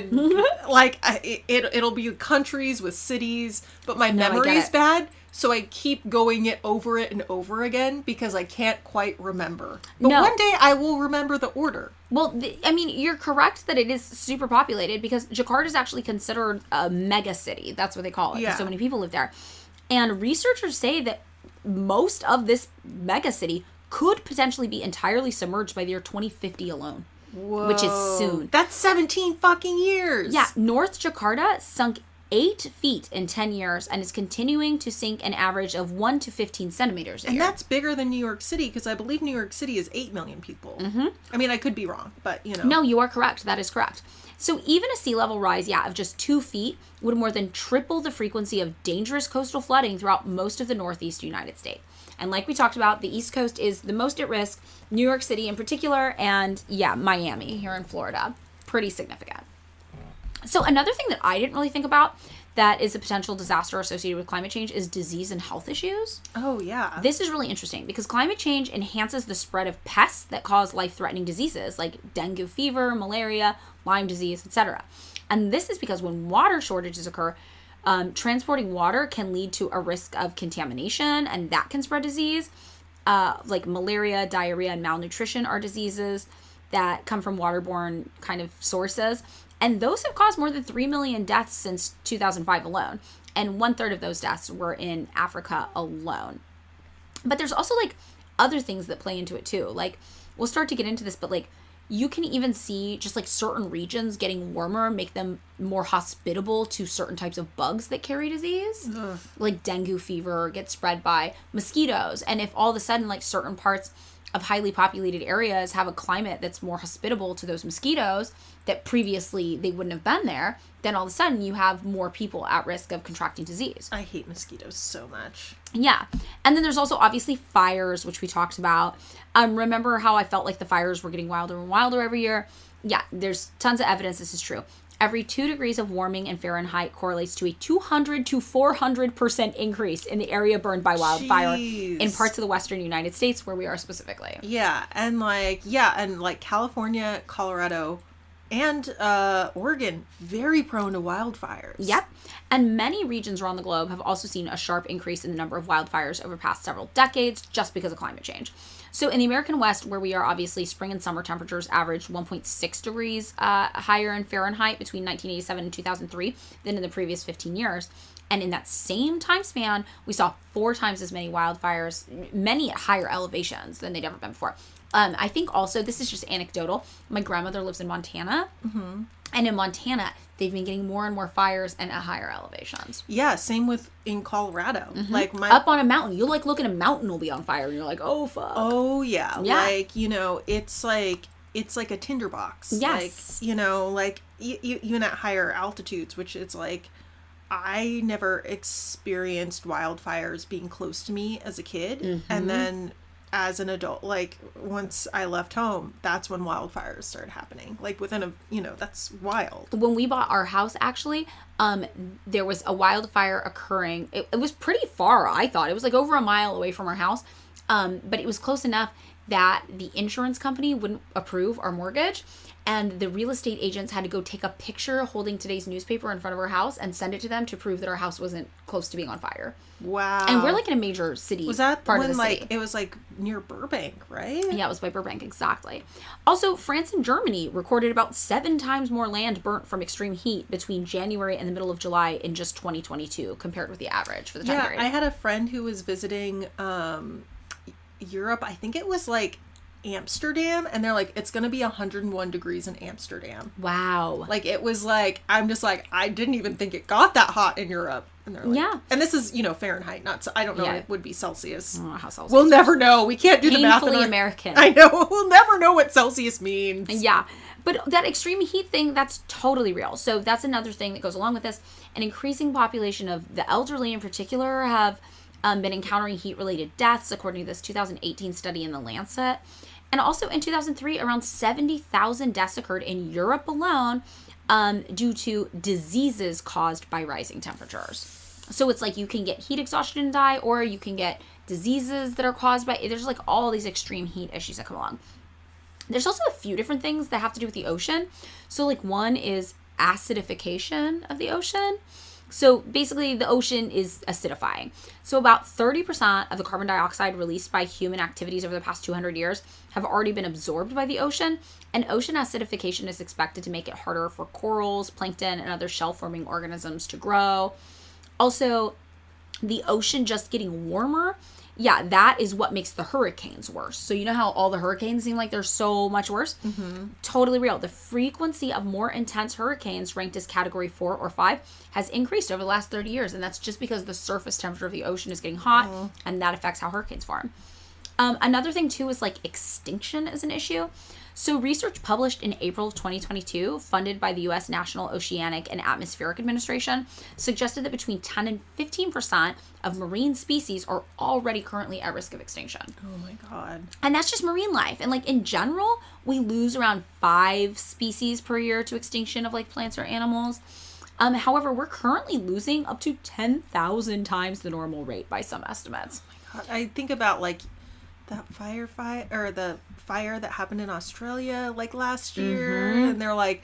it'll be countries with cities, but my memory is bad, so I keep going over it and over again because I can't quite remember. But one day I will remember the order. Well, you're correct that it is super populated because Jakarta is actually considered a mega city. That's what they call it. Yeah. So many people live there. And researchers say that most of this mega city could potentially be entirely submerged by the year 2050 alone. Whoa. Which is soon. That's 17 fucking years. Yeah, North Jakarta sunk 8 feet in 10 years and is continuing to sink an average of 1 to 15 centimeters a year. And that's bigger than New York City because I believe New York City is 8 million people. Mm-hmm. I mean, I could be wrong, but No, you are correct. That is correct. So even a sea level rise, of just 2 feet would more than triple the frequency of dangerous coastal flooding throughout most of the Northeast United States. And like we talked about, the East Coast is the most at risk, New York City in particular, and Miami here in Florida. Pretty significant. So another thing that I didn't really think about that is a potential disaster associated with climate change is disease and health issues. Oh, yeah. This is really interesting because climate change enhances the spread of pests that cause life-threatening diseases like dengue fever, malaria, Lyme disease, etc. And this is because when water shortages occur, transporting water can lead to a risk of contamination, and that can spread disease. Like malaria, diarrhea, and malnutrition are diseases that come from waterborne kind of sources. And those have caused more than 3 million deaths since 2005 alone. And 1/3 of those deaths were in Africa alone. But there's also other things that play into it too. We'll start to get into this, but you can even see just certain regions getting warmer make them more hospitable to certain types of bugs that carry disease. Ugh. Like dengue fever gets spread by mosquitoes. And if all of a sudden certain parts of highly populated areas have a climate that's more hospitable to those mosquitoes that previously they wouldn't have been there, then all of a sudden you have more people at risk of contracting disease. I hate mosquitoes so much. Yeah. And then there's also obviously fires, which we talked about. Remember how I felt like the fires were getting wilder and wilder every year? Yeah, there's tons of evidence this is true. Every 2 degrees of warming in Fahrenheit correlates to a 200 to 400% increase in the area burned by wildfire in parts of the western United States where we are specifically. Yeah, and California, Colorado, and Oregon, very prone to wildfires. Yep. And many regions around the globe have also seen a sharp increase in the number of wildfires over the past several decades just because of climate change. So in the American West, where we are, obviously, spring and summer temperatures averaged 1.6 degrees higher in Fahrenheit between 1987 and 2003 than in the previous 15 years. And in that same time span, we saw 4 times as many wildfires, many at higher elevations than they'd ever been before. I think also, this is just anecdotal, my grandmother lives in Montana. Mm-hmm. And in Montana, they've been getting more and more fires and at higher elevations. Yeah, same with in Colorado. Mm-hmm. Like up on a mountain. You'll like look at a mountain will be on fire and you're like, oh fuck. Oh yeah. Like, you know, it's like a tinderbox. Yes. Like, you know, like even at higher altitudes, which it's like, I never experienced wildfires being close to me as a kid. Mm-hmm. And then as an adult, like once I left home, that's when wildfires started happening. Like within a, you know, that's wild. When we bought our house, actually, there was a wildfire occurring. It was pretty far, I thought. It was like over a mile away from our house. But it was close enough that the insurance company wouldn't approve our mortgage. And the real estate agents had to go take a picture holding today's newspaper in front of our house and send it to them to prove that our house wasn't close to being on fire. Wow. And we're like in a major city. Was that part when of the like city. It was like near Burbank, right? Yeah, it was by Burbank, exactly. Also, France and Germany recorded about 7 times more land burnt from extreme heat between January and the middle of July in just 2022 compared with the average for the time period. I had a friend who was visiting Europe. I think it was like Amsterdam, and they're like, it's gonna be 101 degrees in Amsterdam. Wow. Like, it was like, I'm just like, I didn't even think it got that hot in Europe. And they're like, yeah. And this is, you know, Fahrenheit, not, I don't know, it would be Celsius. I don't know how Celsius We'll never know. We can't do the math. Painfully American. I know. We'll never know what Celsius means. Yeah. But that extreme heat thing, that's totally real. So that's another thing that goes along with this. An increasing population of the elderly in particular have been encountering heat-related deaths, according to this 2018 study in The Lancet. And also in 2003, around 70,000 deaths occurred in Europe alone due to diseases caused by rising temperatures. So it's like you can get heat exhaustion and die, or you can get diseases that are caused by, there's like all these extreme heat issues that come along. There's also a few different things that have to do with the ocean. So like one is acidification of the ocean. So basically the ocean is acidifying. So about 30% of the carbon dioxide released by human activities over the past 200 years have already been absorbed by the ocean. And ocean acidification is expected to make it harder for corals, plankton, and other shell-forming organisms to grow. Also, the ocean just getting warmer, yeah, that is what makes the hurricanes worse. So you know how all the hurricanes seem like they're so much worse? Mm-hmm. Totally real. The frequency of more intense hurricanes ranked as category 4 or 5 has increased over the last 30 years. And that's just because the surface temperature of the ocean is getting hot, and that affects how hurricanes form. Another thing, too, is like extinction is an issue. So research published in April of 2022, funded by the U.S. National Oceanic and Atmospheric Administration, suggested that between 10 and 15% of marine species are already currently at risk of extinction. Oh my God. And that's just marine life. And like in general, we lose around 5 species per year to extinction of like plants or animals. However, we're currently losing up to 10,000 times the normal rate by some estimates. Oh my God. I think about like that the fire that happened in Australia like last year, and they're like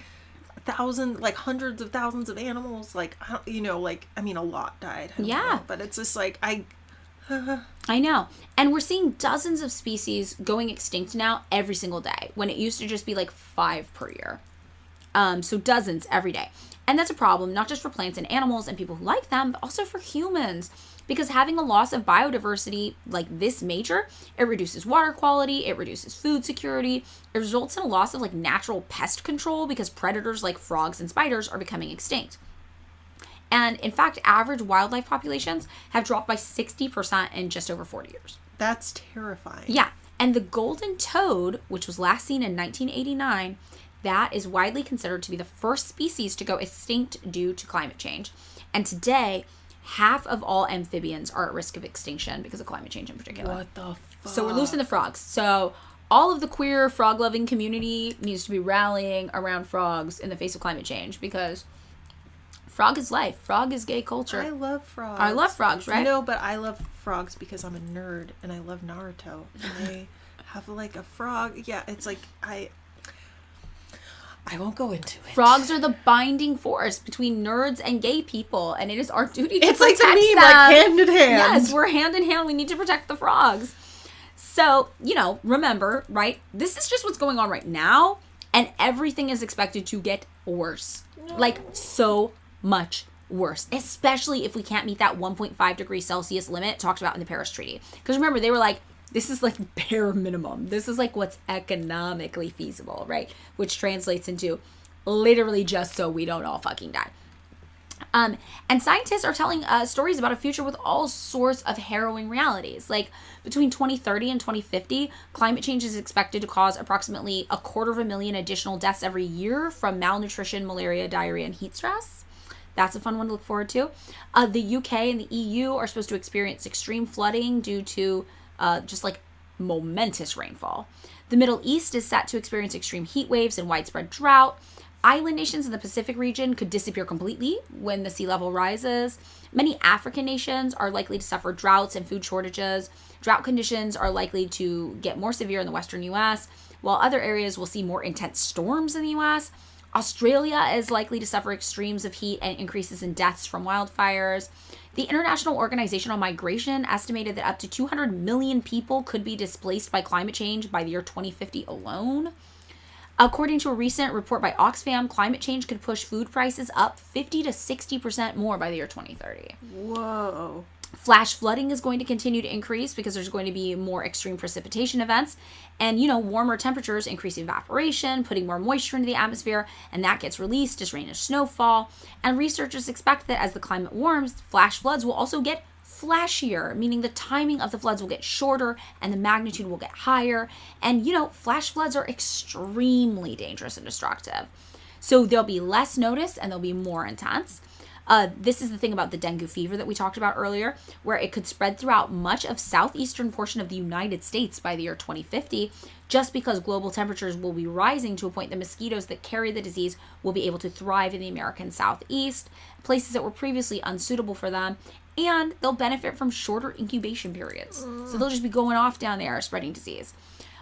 hundreds of thousands of animals, like, you know, like, I mean, a lot died. Yeah. But it's just like, I know. And we're seeing dozens of species going extinct now every single day, when it used to just be like 5 per year. So dozens every day. And that's a problem, not just for plants and animals and people who like them, but also for humans. Because having a loss of biodiversity like this major, it reduces water quality, it reduces food security, it results in a loss of like natural pest control because predators like frogs and spiders are becoming extinct. And in fact, average wildlife populations have dropped by 60% in just over 40 years. That's terrifying. Yeah. And the golden toad, which was last seen in 1989, that is widely considered to be the first species to go extinct due to climate change. And today, half of all amphibians are at risk of extinction because of climate change in particular. What the fuck? So we're losing the frogs. So all of the queer frog-loving community needs to be rallying around frogs in the face of climate change, because frog is life. Frog is gay culture. I love frogs. I love frogs, right? No, but I love frogs because I'm a nerd and I love Naruto. And they have like a frog. Yeah, it's like I won't go into it. Frogs are the binding force between nerds and gay people, and it is our duty to protect like a meme, them. like hand in hand. Yes, we're hand in hand. We need to protect the frogs. So, remember, right? This is just what's going on right now, and everything is expected to get worse. No. Like, so much worse, especially if we can't meet that 1.5 degrees Celsius limit talked about in the Paris Treaty. Because remember, they were like, this is like bare minimum. This is like what's economically feasible, right? Which translates into literally just so we don't all fucking die. And scientists are telling stories about a future with all sorts of harrowing realities. Like between 2030 and 2050, climate change is expected to cause approximately 250,000 additional deaths every year from malnutrition, malaria, diarrhea, and heat stress. That's a fun one to look forward to. The UK and the EU are supposed to experience extreme flooding due to just like momentous rainfall. The Middle East is set to experience extreme heat waves and widespread drought. Island nations in the Pacific region could disappear completely when the sea level rises. Many African nations are likely to suffer droughts and food shortages. Drought conditions are likely to get more severe in the western U.S., while other areas will see more intense storms in the U.S. Australia is likely to suffer extremes of heat and increases in deaths from wildfires. The International Organization on Migration estimated that up to 200 million people could be displaced by climate change by the year 2050 alone. According to a recent report by Oxfam, climate change could push food prices up 50 to 60% more by the year 2030. Whoa. Flash flooding is going to continue to increase because there's going to be more extreme precipitation events. And, warmer temperatures increase evaporation, putting more moisture into the atmosphere, and that gets released as rain and snowfall. And researchers expect that as the climate warms, flash floods will also get flashier, meaning the timing of the floods will get shorter and the magnitude will get higher. And, flash floods are extremely dangerous and destructive. So they'll be less noticed and they'll be more intense. This is the thing about the dengue fever that we talked about earlier, where it could spread throughout much of southeastern portion of the United States by the year 2050, just because global temperatures will be rising to a point that mosquitoes that carry the disease will be able to thrive in the American Southeast, places that were previously unsuitable for them, and they'll benefit from shorter incubation periods. So they'll just be going off down there spreading disease.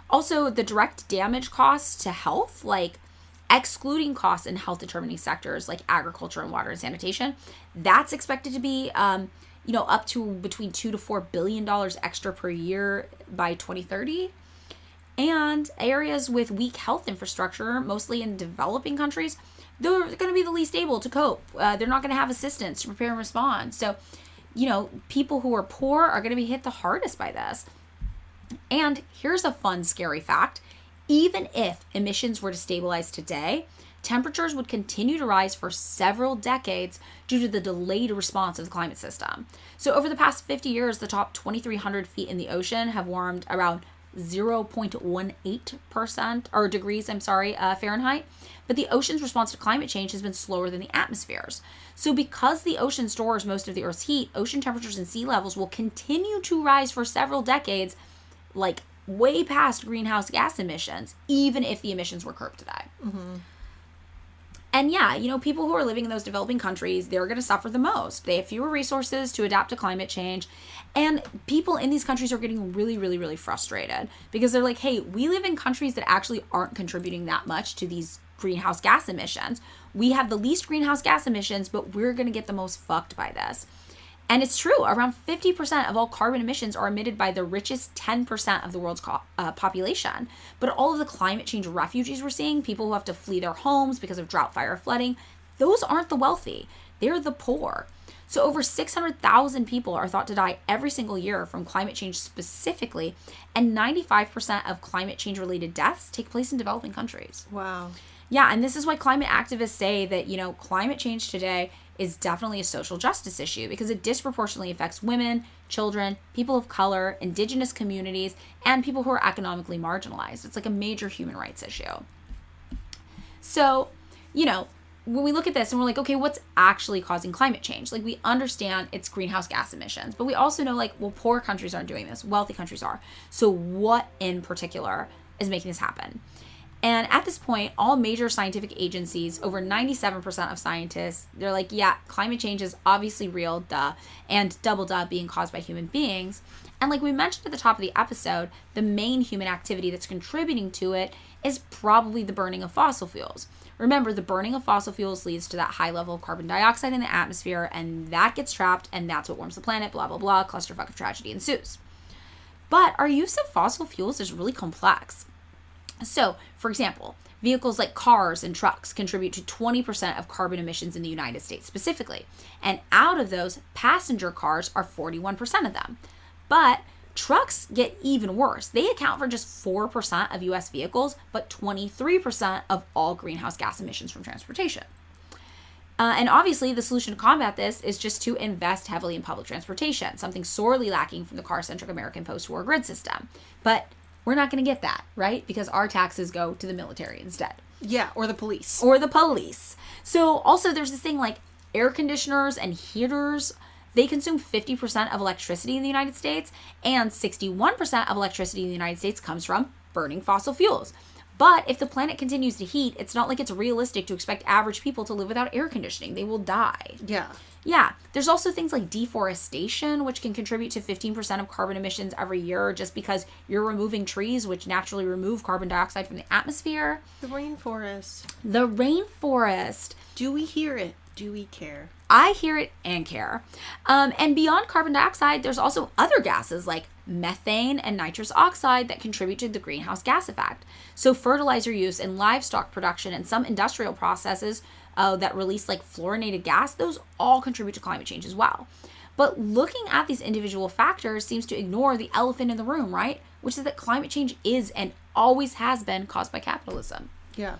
Also, the direct damage costs to health, like excluding costs in health determining sectors like agriculture and water and sanitation, that's expected to be up to between $2 to $4 billion extra per year by 2030. And areas with weak health infrastructure, mostly in developing countries, they're going to be the least able to cope. They're not going to have assistance to prepare and respond. So, people who are poor are going to be hit the hardest by this. And here's a fun, scary fact. Even if emissions were to stabilize today, temperatures would continue to rise for several decades due to the delayed response of the climate system. So over the past 50 years, the top 2,300 feet in the ocean have warmed around 0.18% or degrees, Fahrenheit. But the ocean's response to climate change has been slower than the atmosphere's. So because the ocean stores most of the Earth's heat, ocean temperatures and sea levels will continue to rise for several decades, like way past greenhouse gas emissions, even if the emissions were curbed today. Mm-hmm. And yeah, people who are living in those developing countries, they're going to suffer the most. They have fewer resources to adapt to climate change. And people in these countries are getting really, really, really frustrated because they're like, hey, we live in countries that actually aren't contributing that much to these greenhouse gas emissions. We have the least greenhouse gas emissions, but we're going to get the most fucked by this. And it's true, around 50% of all carbon emissions are emitted by the richest 10% of the world's population. But all of the climate change refugees we're seeing, people who have to flee their homes because of drought, fire, flooding, those aren't the wealthy. They're the poor. So over 600,000 people are thought to die every single year from climate change specifically, and 95% of climate change related deaths take place in developing countries. Wow. Yeah, and this is why climate activists say that, climate change today is definitely a social justice issue because it disproportionately affects women, children, people of color, indigenous communities, and people who are economically marginalized. It's like a major human rights issue. So, when we look at this and we're like, okay, what's actually causing climate change? Like, we understand it's greenhouse gas emissions, but we also know, poor countries aren't doing this. Wealthy countries are. So what in particular is making this happen? And at this point, all major scientific agencies, over 97% of scientists, they're like, yeah, climate change is obviously real, duh, and double duh, being caused by human beings. And like we mentioned at the top of the episode, the main human activity that's contributing to it is probably the burning of fossil fuels. Remember, the burning of fossil fuels leads to that high level of carbon dioxide in the atmosphere, and that gets trapped, and that's what warms the planet, blah, blah, blah, clusterfuck of tragedy ensues. But our use of fossil fuels is really complex. So, for example, vehicles like cars and trucks contribute to 20% of carbon emissions in the United States specifically. And out of those, passenger cars are 41% of them. But trucks get even worse. They account for just 4% of US vehicles, but 23% of all greenhouse gas emissions from transportation. And obviously, the solution to combat this is just to invest heavily in public transportation, something sorely lacking from the car-centric American post-war grid system. But we're not going to get that, right? Because our taxes go to the military instead. Yeah, or the police. Or the police. So also there's this thing like air conditioners and heaters. They consume 50% of electricity in the United States, and 61% of electricity in the United States comes from burning fossil fuels. But if the planet continues to heat, it's not like it's realistic to expect average people to live without air conditioning. They will die. Yeah. Yeah. There's also things like deforestation, which can contribute to 15% of carbon emissions every year just because you're removing trees, which naturally remove carbon dioxide from the atmosphere. The rainforest. The rainforest. Do we hear it? Do we care? I hear it and care. And beyond carbon dioxide, there's also other gases like methane and nitrous oxide that contribute to the greenhouse gas effect. So fertilizer use and livestock production and some industrial processes that release like fluorinated gas, those all contribute to climate change as well. But looking at these individual factors seems to ignore the elephant in the room, right? Which is that climate change is and always has been caused by capitalism. Yeah.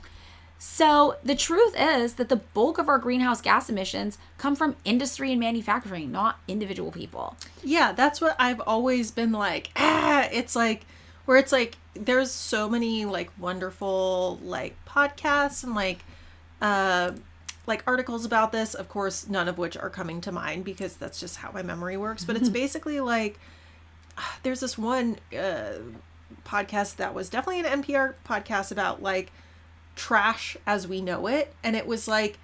So the truth is that the bulk of our greenhouse gas emissions come from industry and manufacturing, not individual people. Yeah, that's what I've always been like. It's like, where it's like, there's so many like wonderful like podcasts and like articles about this. Of course, none of which are coming to mind because that's just how my memory works. But it's basically like, there's this one podcast that was definitely an NPR podcast about like trash as we know it, and it was like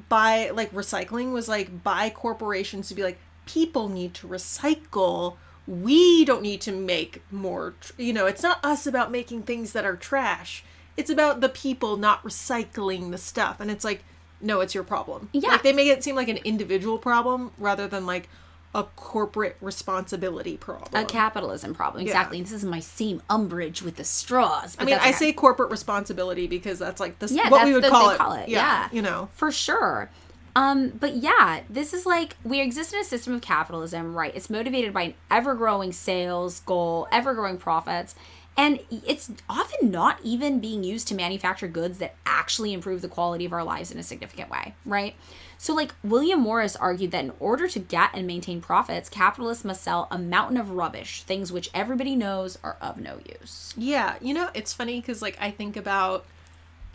by like recycling was like by corporations to be like, people need to recycle, we don't need to make more it's not us about making things that are trash, it's about the people not recycling the stuff. And it's like, no, it's your problem. Yeah, like they make it seem like an individual problem rather than like a corporate responsibility problem. A capitalism problem. Exactly. Yeah. This is my same umbrage with the straws. I mean, I say corporate responsibility because that's like this, what we would call it. Yeah. For sure. But yeah, this is like, we exist in a system of capitalism, right? It's motivated by an ever-growing sales goal, ever-growing profits. And it's often not even being used to manufacture goods that actually improve the quality of our lives in a significant way, right? So like William Morris argued that in order to get and maintain profits, capitalists must sell a mountain of rubbish, things which everybody knows are of no use. Yeah, it's funny because like I think about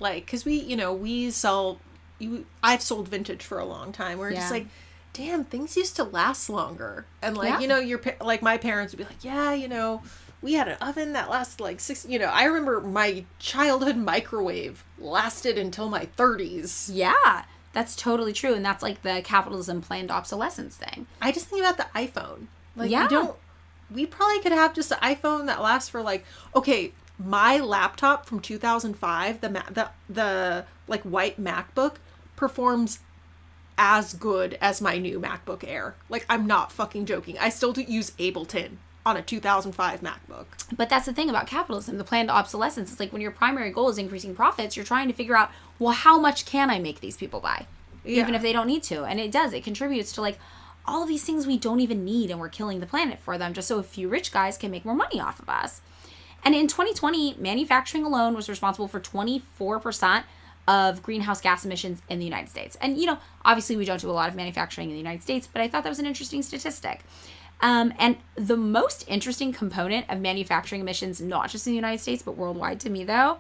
like, because we sell, I've sold vintage for a long time. We're just like, damn, things used to last longer. And like, your like my parents would be like, yeah, we had an oven that lasted like 6, I remember my childhood microwave lasted until my 30s. Yeah, that's totally true. And that's like the capitalism planned obsolescence thing. I just think about the iPhone. Like, we probably could have just an iPhone that lasts for like, okay, my laptop from 2005, the like white MacBook performs as good as my new MacBook Air. Like, I'm not fucking joking. I still use Ableton on a 2005 MacBook. But that's the thing about capitalism, the planned obsolescence. It's like when your primary goal is increasing profits, you're trying to figure out, well, how much can I make these people buy? Even if they don't need to. And it does. It contributes to like all of these things we don't even need, and we're killing the planet for them just so a few rich guys can make more money off of us. And in 2020, manufacturing alone was responsible for 24% of greenhouse gas emissions in the United States. And, obviously we don't do a lot of manufacturing in the United States, but I thought that was an interesting statistic. And the most interesting component of manufacturing emissions, not just in the United States, but worldwide to me, though,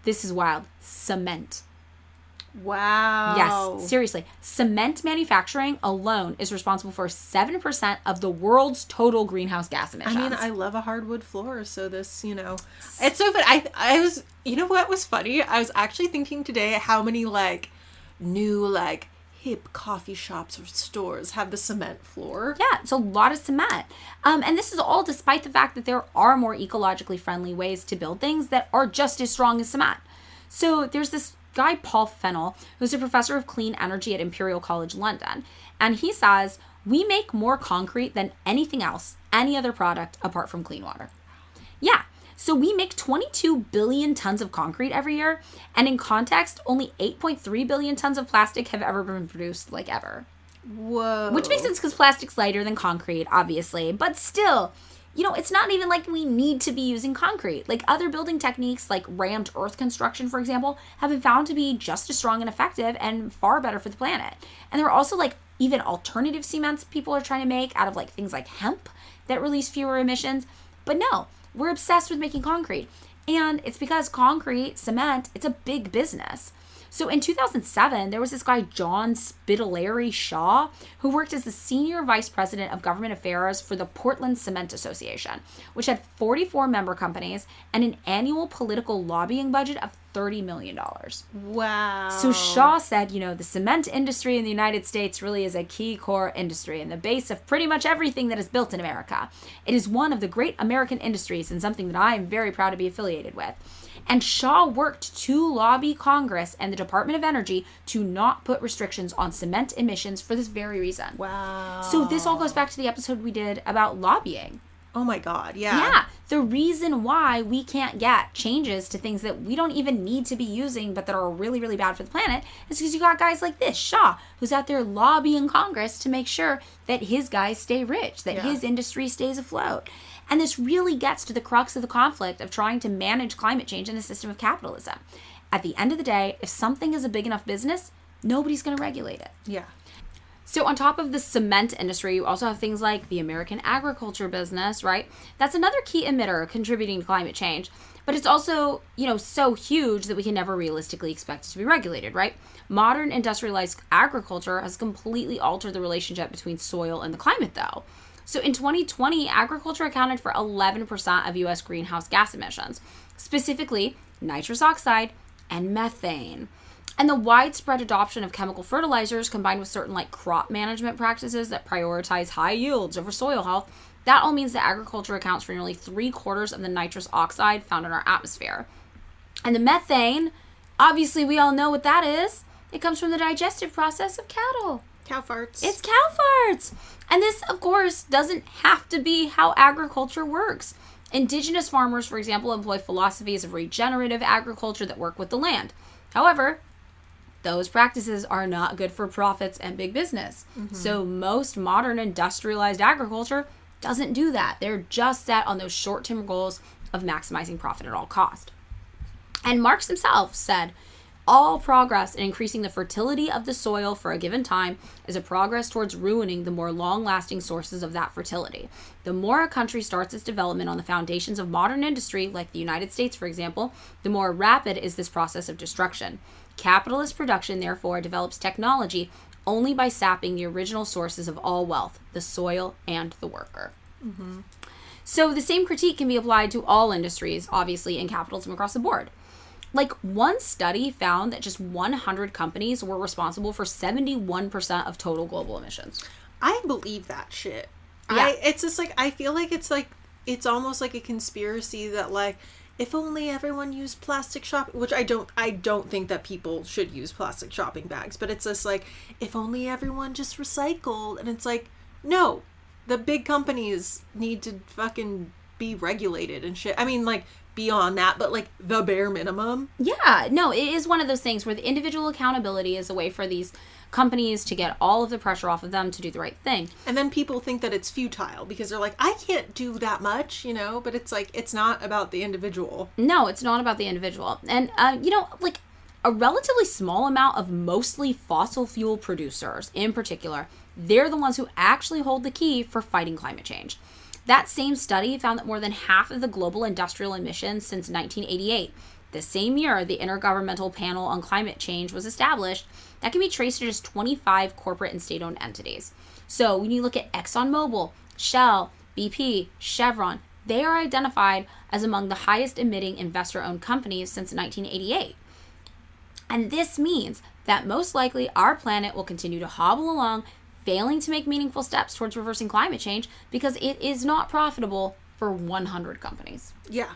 this is wild, cement. Wow. Yes, seriously. Cement manufacturing alone is responsible for 7% of the world's total greenhouse gas emissions. I mean, I love a hardwood floor, so this, it's so funny. I was, what was funny? I was actually thinking today how many, like, new, like, hip coffee shops or stores have the cement floor. Yeah, it's a lot of cement. And this is all despite the fact that there are more ecologically friendly ways to build things that are just as strong as cement. So there's this guy, Paul Fennell, who's a professor of clean energy at Imperial College London. And he says, we make more concrete than anything else, any other product apart from clean water. Yeah. So we make 22 billion tons of concrete every year. And in context, only 8.3 billion tons of plastic have ever been produced, like ever. Whoa. Which makes sense because plastic's lighter than concrete, obviously. But still, it's not even like we need to be using concrete. Like other building techniques, like rammed earth construction, for example, have been found to be just as strong and effective and far better for the planet. And there are also like even alternative cements people are trying to make out of like things like hemp that release fewer emissions. But no, we're obsessed with making concrete. And it's because concrete, cement, it's a big business. So in 2007, there was this guy, John Spitaleri Shaw, who worked as the senior vice president of government affairs for the Portland Cement Association, which had 44 member companies and an annual political lobbying budget of $30 million. Wow. So Shaw said, the cement industry in the United States really is a key core industry and the base of pretty much everything that is built in America. It is one of the great American industries and something that I am very proud to be affiliated with. And Shaw worked to lobby Congress and the Department of Energy to not put restrictions on cement emissions for this very reason. Wow. So this all goes back to the episode we did about lobbying. Oh my God, yeah. Yeah. The reason why we can't get changes to things that we don't even need to be using but that are really, really bad for the planet is because you got guys like this, Shaw, who's out there lobbying Congress to make sure that his guys stay rich, that his industry stays afloat. And this really gets to the crux of the conflict of trying to manage climate change in the system of capitalism. At the end of the day, if something is a big enough business, nobody's going to regulate it. Yeah. So on top of the cement industry, you also have things like the American agriculture business, right? That's another key emitter contributing to climate change. But it's also, so huge that we can never realistically expect it to be regulated, right? Modern industrialized agriculture has completely altered the relationship between soil and the climate, though. So in 2020, agriculture accounted for 11% of U.S. greenhouse gas emissions, specifically nitrous oxide and methane. And the widespread adoption of chemical fertilizers combined with certain crop management practices that prioritize high yields over soil health, that all means that agriculture accounts for nearly 3/4 of the nitrous oxide found in our atmosphere. And the methane, obviously we all know what that is. It comes from the digestive process of cattle. Cow farts. It's cow farts. And this, of course, doesn't have to be how agriculture works. Indigenous farmers, for example, employ philosophies of regenerative agriculture that work with the land. However, those practices are not good for profits and big business. Mm-hmm. So most modern industrialized agriculture doesn't do that. They're just set on those short-term goals of maximizing profit at all cost. And Marx himself said, all progress in increasing the fertility of the soil for a given time is a progress towards ruining the more long-lasting sources of that fertility. The more a country starts its development on the foundations of modern industry, like the United States, for example, the more rapid is this process of destruction. Capitalist production, therefore, develops technology only by sapping the original sources of all wealth, the soil and the worker. Mm-hmm. So the same critique can be applied to all industries, obviously, in capitalism across the board. One study found that just 100 companies were responsible for 71% of total global emissions. I believe that shit. Yeah. It's just I feel like it's almost like a conspiracy that if only everyone used plastic which I don't think that people should use plastic shopping bags, but it's just if only everyone just recycled, and it's no, the big companies need to fucking be regulated and shit. I mean, beyond that, but the bare minimum. Yeah, no, it is one of those things where the individual accountability is a way for these companies to get all of the pressure off of them to do the right thing. And then people think that it's futile because they're I can't do that much, but it's it's not about the individual. No, it's not about the individual. And, a relatively small amount of mostly fossil fuel producers in particular, they're the ones who actually hold the key for fighting climate change. That same study found that more than half of the global industrial emissions since 1988, the same year the Intergovernmental Panel on Climate Change was established, that can be traced to just 25 corporate and state-owned entities. So when you look at ExxonMobil, Shell, BP, Chevron, they are identified as among the highest emitting investor-owned companies since 1988. And this means that most likely our planet will continue to hobble along, failing to make meaningful steps towards reversing climate change because it is not profitable for 100 companies. Yeah.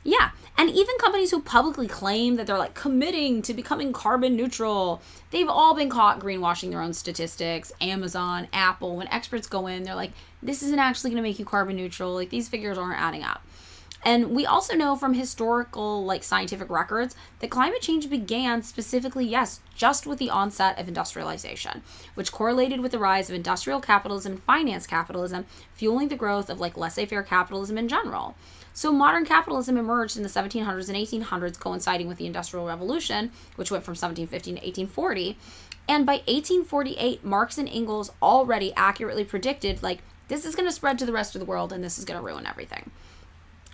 Yeah. And even companies who publicly claim that they're like committing to becoming carbon neutral, they've all been caught greenwashing their own statistics. Amazon, Apple, when experts go in, they're like, this isn't actually going to make you carbon neutral. Like, these figures aren't adding up. And we also know from historical, like, scientific records that climate change began specifically, yes, just with the onset of industrialization, which correlated with the rise of industrial capitalism and finance capitalism, fueling the growth of, like, laissez-faire capitalism in general. So modern capitalism emerged in the 1700s and 1800s, coinciding with the Industrial Revolution, which went from 1750 to 1840. And by 1848, Marx and Engels already accurately predicted, like, this is going to spread to the rest of the world and this is going to ruin everything.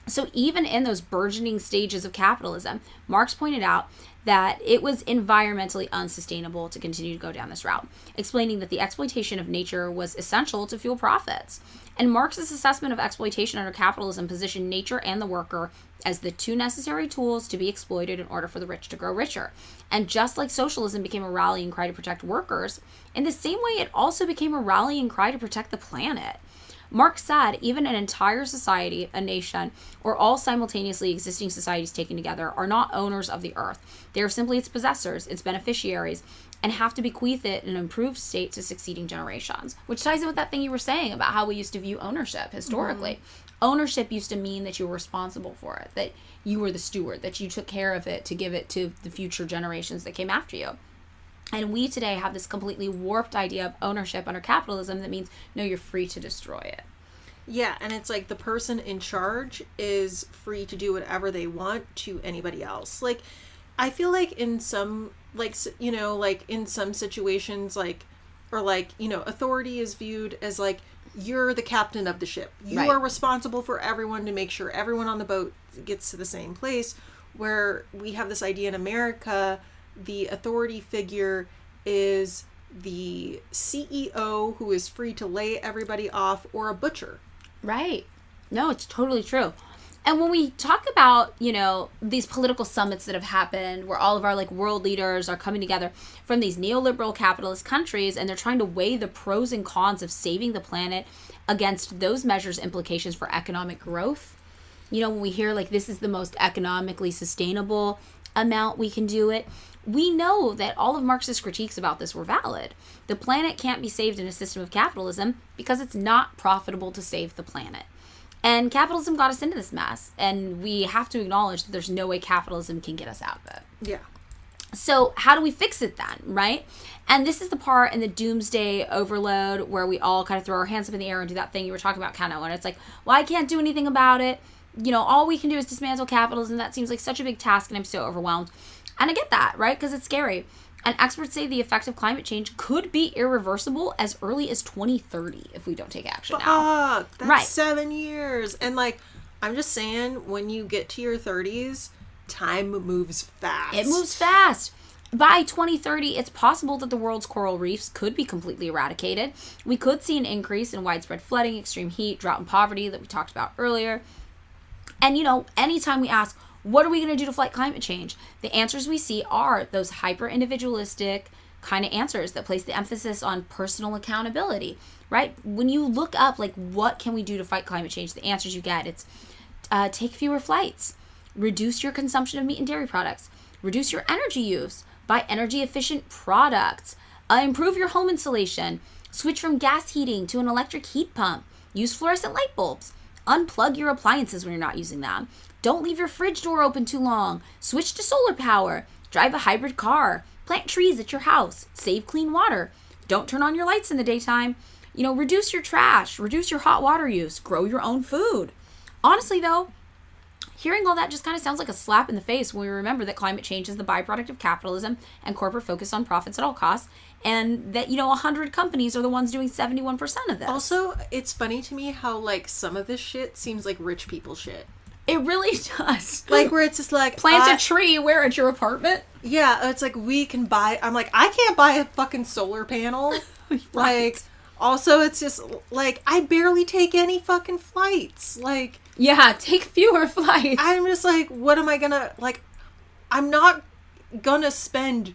So even in those burgeoning stages of capitalism, Marx pointed out that it was environmentally unsustainable to continue to go down this route, explaining that the exploitation of nature was essential to fuel profits. And Marx's assessment of exploitation under capitalism positioned nature and the worker as the two necessary tools to be exploited in order for the rich to grow richer. And just like socialism became a rallying cry to protect workers, in the same way it also became a rallying cry to protect the planet. Marx said even an entire society, a nation, or all simultaneously existing societies taken together are not owners of the earth. They are simply its possessors, its beneficiaries, and have to bequeath it in an improved state to succeeding generations. Which ties in with that thing you were saying about how we used to view ownership historically. Mm-hmm. Ownership used to mean that you were responsible for it, that you were the steward, that you took care of it to give it to the future generations that came after you. And we today have this completely warped idea of ownership under capitalism that means, no, you're free to destroy it. Yeah, and it's like the person in charge is free to do whatever they want to anybody else. Like, I feel like in some, like, you know, like in some situations, like, or like, you know, authority is viewed as like, you're the captain of the ship. You right. are responsible for everyone to make sure everyone on the boat gets to the same place. Where we have this idea in America, the authority figure is the CEO who is free to lay everybody off, or a butcher. Right. No, it's totally true. And when we talk about, you know, these political summits that have happened where all of our like world leaders are coming together from these neoliberal capitalist countries and they're trying to weigh the pros and cons of saving the planet against those measures' implications for economic growth. You know, when we hear like this is the most economically sustainable amount we can do it, we know that all of Marx's critiques about this were valid. The planet can't be saved in a system of capitalism because it's not profitable to save the planet. And capitalism got us into this mess, and we have to acknowledge that there's no way capitalism can get us out of it. Yeah. So how do we fix it then, right? And this is the part in the doomsday overload where we all kind of throw our hands up in the air and do that thing you were talking about, Kenna, when it's like, well, I can't do anything about it. You know, all we can do is dismantle capitalism. That seems like such a big task, and I'm so overwhelmed. And I get that, right? Because it's scary. And experts say the effect of climate change could be irreversible as early as 2030 if we don't take action now. That's right. 7 years. And like, I'm just saying, when you get to your 30s, time moves fast. It moves fast. By 2030, it's possible that the world's coral reefs could be completely eradicated. We could see an increase in widespread flooding, extreme heat, drought, and poverty that we talked about earlier. And, you know, anytime we ask, what are we going to do to fight climate change? The answers we see are those hyper-individualistic kind of answers that place the emphasis on personal accountability, right? When you look up, like, what can we do to fight climate change? The answers you get, it's take fewer flights, reduce your consumption of meat and dairy products, reduce your energy use, buy energy-efficient products, improve your home insulation, switch from gas heating to an electric heat pump, use fluorescent light bulbs, unplug your appliances when you're not using them, don't leave your fridge door open too long, switch to solar power, drive a hybrid car, plant trees at your house, save clean water, don't turn on your lights in the daytime, you know, reduce your trash, reduce your hot water use, grow your own food. Honestly though, hearing all that just kind of sounds like a slap in the face when we remember that climate change is the byproduct of capitalism and corporate focus on profits at all costs, and that, you know, 100 companies are the ones doing 71% of this. Also, it's funny to me how, like, some of this shit seems like rich people shit. It really does. Like, where it's just like, plant a tree where at your apartment? Yeah, it's like, we can buy, I'm like, I can't buy a fucking solar panel. Right. Like, also, it's just, like, I barely take any fucking flights. Like, yeah, take fewer flights. I'm just like, what am I gonna, like, I'm not gonna spend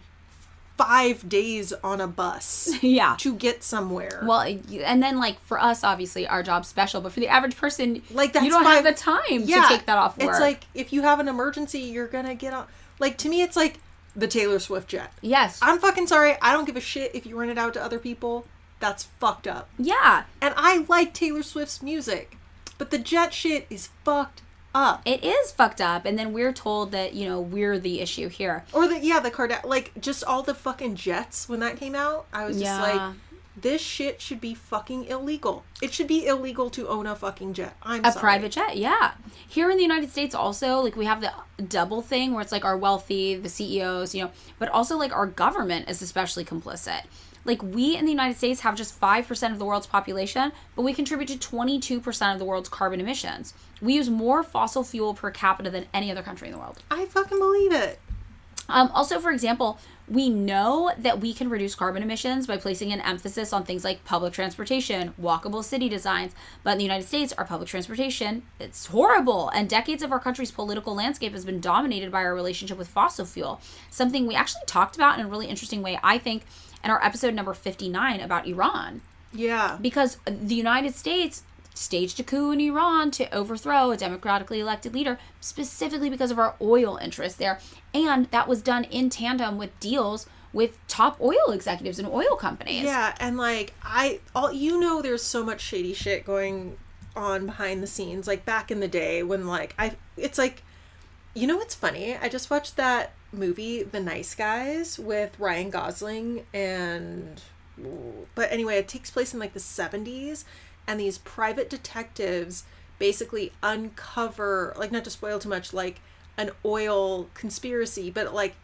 5 days on a bus to get somewhere. Well, and then like for us, obviously our job's special, but for the average person, like that's you don't have the time to take that off work. It's like if you have an emergency, you're gonna get on. Like to me, it's like the Taylor Swift jet. Yes. I'm fucking sorry. I don't give a shit if you rent it out to other people. That's fucked up. Yeah. And I like Taylor Swift's music, but the jet shit is fucked up. It is fucked up, and then we're told that, you know, we're the issue here. Or the like just all the fucking jets when that came out. I was just like, this shit should be fucking illegal. It should be illegal to own a fucking jet. A private jet, yeah. Here in the United States also, like we have the double thing where it's like our wealthy, the CEOs, you know, but also like our government is especially complicit. Like, we in the United States have just 5% of the world's population, but we contribute to 22% of the world's carbon emissions. We use more fossil fuel per capita than any other country in the world. I fucking believe it. Also, for example, we know that we can reduce carbon emissions by placing an emphasis on things like public transportation, walkable city designs. But in the United States, our public transportation, it's horrible. And decades of our country's political landscape has been dominated by our relationship with fossil fuel. Something we actually talked about in a really interesting way, I think, in our episode number 59 about Iran. Yeah. Because the United States staged a coup in Iran to overthrow a democratically elected leader, specifically because of our oil interests there. And that was done in tandem with deals with top oil executives and oil companies. Yeah, and like, there's so much shady shit going on behind the scenes. Like, back in the day when, like, it's like, you know what's funny? I just watched that movie, The Nice Guys, with Ryan Gosling but anyway, it takes place in, like, the 70s. And these private detectives basically uncover, like, not to spoil too much, like, an oil conspiracy, but like,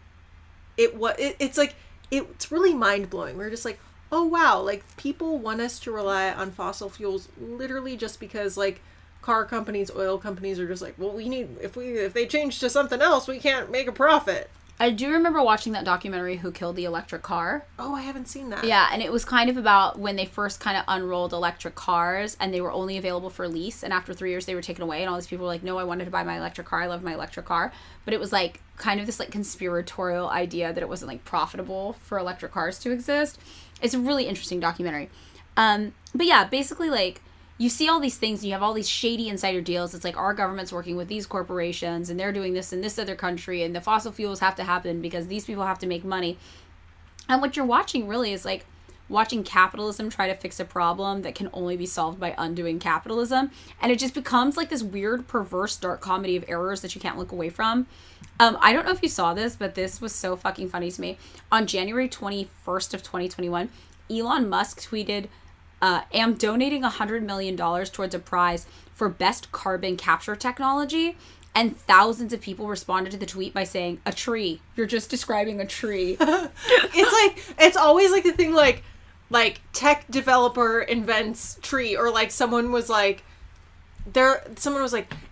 it's really mind-blowing. We're just like, oh wow, like, people want us to rely on fossil fuels literally just because, like, car companies, oil companies are just like, well, if they change to something else, we can't make a profit. I do remember watching that documentary, Who Killed the Electric Car. Oh, I haven't seen that. Yeah, and it was kind of about when they first kind of unrolled electric cars, and they were only available for lease, and after 3 years they were taken away, and all these people were like, no, I wanted to buy my electric car, I love my electric car. But it was like kind of this like conspiratorial idea that it wasn't like profitable for electric cars to exist. It's a really interesting documentary. But yeah, basically, like, you see all these things, and you have all these shady insider deals. It's like our government's working with these corporations, and they're doing this in this other country, and the fossil fuels have to happen because these people have to make money. And what you're watching really is like watching capitalism try to fix a problem that can only be solved by undoing capitalism. And it just becomes like this weird, perverse, dark comedy of errors that you can't look away from. I don't know if you saw this, but this was so fucking funny to me. On January 21st of 2021, Elon Musk tweeted, am donating $100 million towards a prize for best carbon capture technology. And thousands of people responded to the tweet by saying, a tree. You're just describing a tree. It's always like the thing like tech developer invents tree, or like someone was like,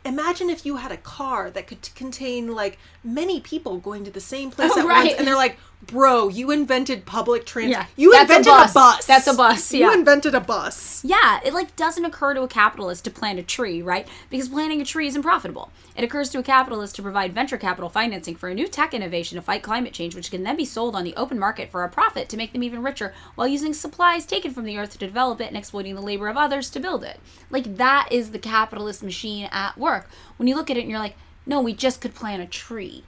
imagine if you had a car that could contain like many people going to the same place at once, and they're like, bro, you invented public transit. Yeah, you invented a bus. That's a bus. Yeah. You invented a bus. Yeah, it like doesn't occur to a capitalist to plant a tree, right? Because planting a tree isn't profitable. It occurs to a capitalist to provide venture capital financing for a new tech innovation to fight climate change, which can then be sold on the open market for a profit to make them even richer, while using supplies taken from the earth to develop it and exploiting the labor of others to build it. Like, that is the capitalist machine at work. When you look at it and you're like, no, we just could plant a tree,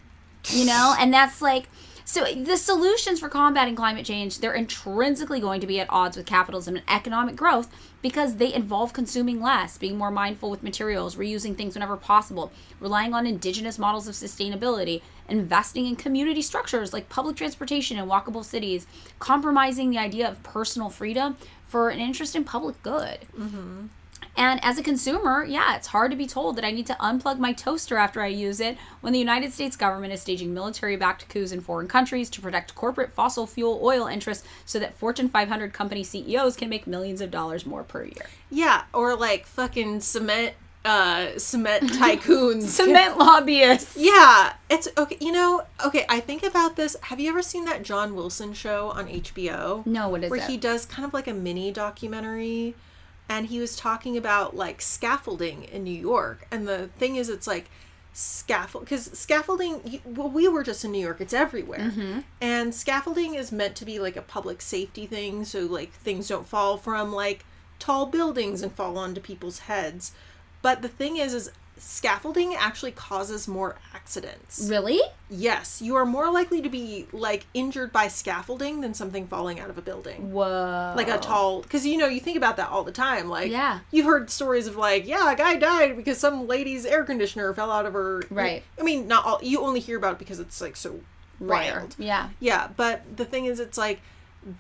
you know? And that's like, so the solutions for combating climate change, they're intrinsically going to be at odds with capitalism and economic growth because they involve consuming less, being more mindful with materials, reusing things whenever possible, relying on indigenous models of sustainability, investing in community structures like public transportation and walkable cities, compromising the idea of personal freedom for an interest in public good. Mm-hmm. And as a consumer, yeah, it's hard to be told that I need to unplug my toaster after I use it when the United States government is staging military-backed coups in foreign countries to protect corporate fossil fuel oil interests so that Fortune 500 company CEOs can make millions of dollars more per year. Yeah, or like fucking cement tycoons. Cement lobbyists. Yeah, it's okay. You know, okay, I think about this. Have you ever seen that John Wilson show on HBO? No, what is it? Where he does kind of like a mini documentary. And he was talking about like scaffolding in New York. And the thing is, it's like because scaffolding, well, we were just in New York, it's everywhere. Mm-hmm. And scaffolding is meant to be like a public safety thing, so like things don't fall from like tall buildings and fall onto people's heads. But the thing is scaffolding actually causes more accidents. Really? Yes, you are more likely to be like injured by scaffolding than something falling out of a building. Whoa. Like a tall, because you know, you think about that all the time. Like, yeah, you've heard stories of like, yeah, a guy died because some lady's air conditioner fell out of her. Right. I mean, not all, you only hear about it because it's like so rare. wild. Yeah. Yeah, but the thing is, it's like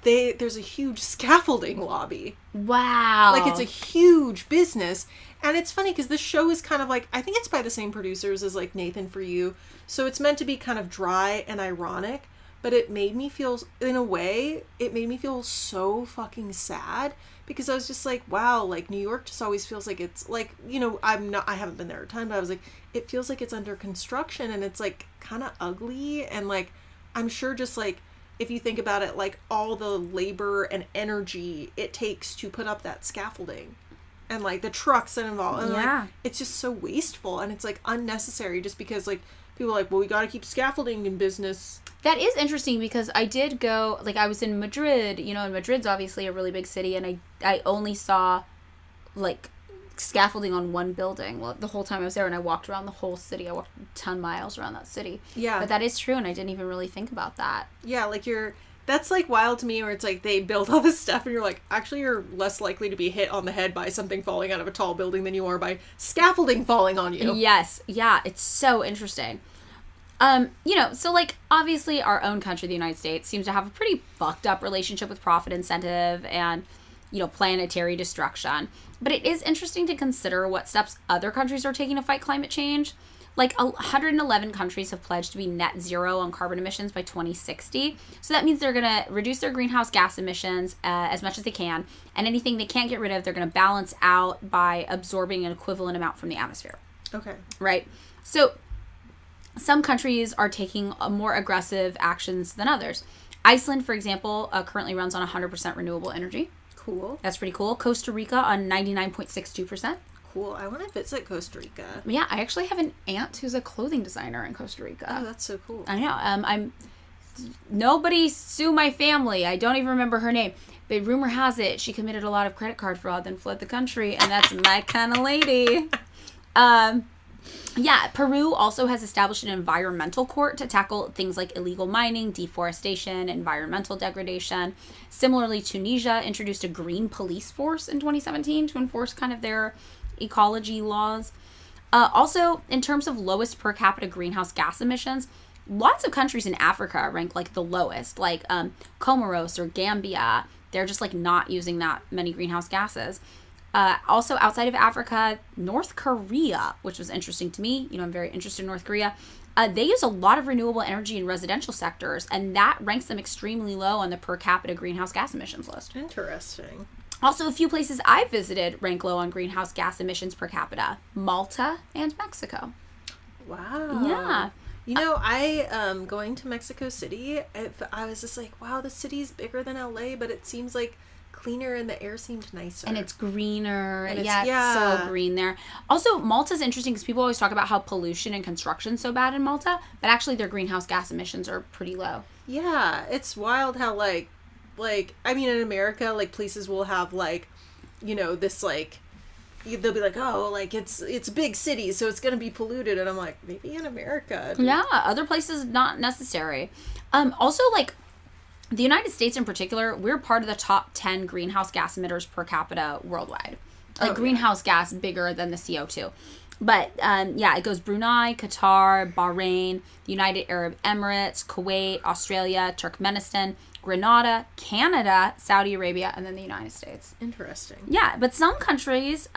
there's a huge scaffolding lobby. Wow. Like, it's a huge business. And it's funny because this show is kind of like, I think it's by the same producers as like Nathan For You. So it's meant to be kind of dry and ironic, but it made me feel, in a way, it made me feel so fucking sad because I was just like, wow, like New York just always feels like it's like, you know, I haven't been there a ton, but I was like, it feels like it's under construction and it's like kind of ugly. And like, I'm sure just like, if you think about it, like all the labor and energy it takes to put up that scaffolding and like the trucks that involve, and like it's just so wasteful and it's like unnecessary just because like people are like, well, we got to keep scaffolding in business. That is interesting because I did go, like I was in Madrid, you know, and Madrid's obviously a really big city, and I only saw like scaffolding on one building. Well, the whole time I was there, and I walked around the whole city. I walked 10 miles around that city. Yeah. But that is true, and I didn't even really think about that. Yeah, like that's like wild to me where it's like they build all this stuff and you're like, actually you're less likely to be hit on the head by something falling out of a tall building than you are by scaffolding falling on you. Yes. Yeah. It's so interesting. You know, so like obviously our own country, the United States, seems to have a pretty fucked up relationship with profit incentive and, you know, planetary destruction. But it is interesting to consider what steps other countries are taking to fight climate change. Like 111 countries have pledged to be net zero on carbon emissions by 2060. So that means they're going to reduce their greenhouse gas emissions as much as they can. And anything they can't get rid of, they're going to balance out by absorbing an equivalent amount from the atmosphere. Okay. Right? So some countries are taking more aggressive actions than others. Iceland, for example, currently runs on 100% renewable energy. Cool. That's pretty cool. Costa Rica on 99.62%. Cool. I want to visit Costa Rica. Yeah, I actually have an aunt who's a clothing designer in Costa Rica. Oh, that's so cool. I know. Nobody sue my family. I don't even remember her name. But rumor has it she committed a lot of credit card fraud, then fled the country, and that's my kind of lady. Yeah, Peru also has established an environmental court to tackle things like illegal mining, deforestation, environmental degradation. Similarly, Tunisia introduced a green police force in 2017 to enforce kind of their ecology laws. Also, in terms of lowest per capita greenhouse gas emissions, lots of countries in Africa rank like the lowest, like Comoros or Gambia. They're just like not using that many greenhouse gases. Also, outside of Africa, North Korea, which was interesting to me. You know, I'm very interested in North Korea. They use a lot of renewable energy in residential sectors, and that ranks them extremely low on the per capita greenhouse gas emissions list. Interesting. Also, a few places I visited rank low on greenhouse gas emissions per capita. Malta and Mexico. Wow. Yeah. You know, I, going to Mexico City, I was just like, wow, the city's bigger than LA, but it seems like cleaner and the air seemed nicer. And it's greener. And it's so green there. Also, Malta's interesting because people always talk about how pollution and construction's so bad in Malta, but actually their greenhouse gas emissions are pretty low. Yeah, it's wild how like, I mean, in America, like, places will have, like, you know, this, like, they'll be like, oh, like, it's a big city, so it's gonna be polluted, and I'm like, maybe in America. Yeah, other places not necessary. Also, like, the United States in particular, we're part of the top 10 greenhouse gas emitters per capita worldwide. Like, greenhouse gas bigger than the CO2. But, yeah, it goes Brunei, Qatar, Bahrain, the United Arab Emirates, Kuwait, Australia, Turkmenistan, Grenada, Canada, Saudi Arabia, and then the United States. Interesting. Yeah, but some countries,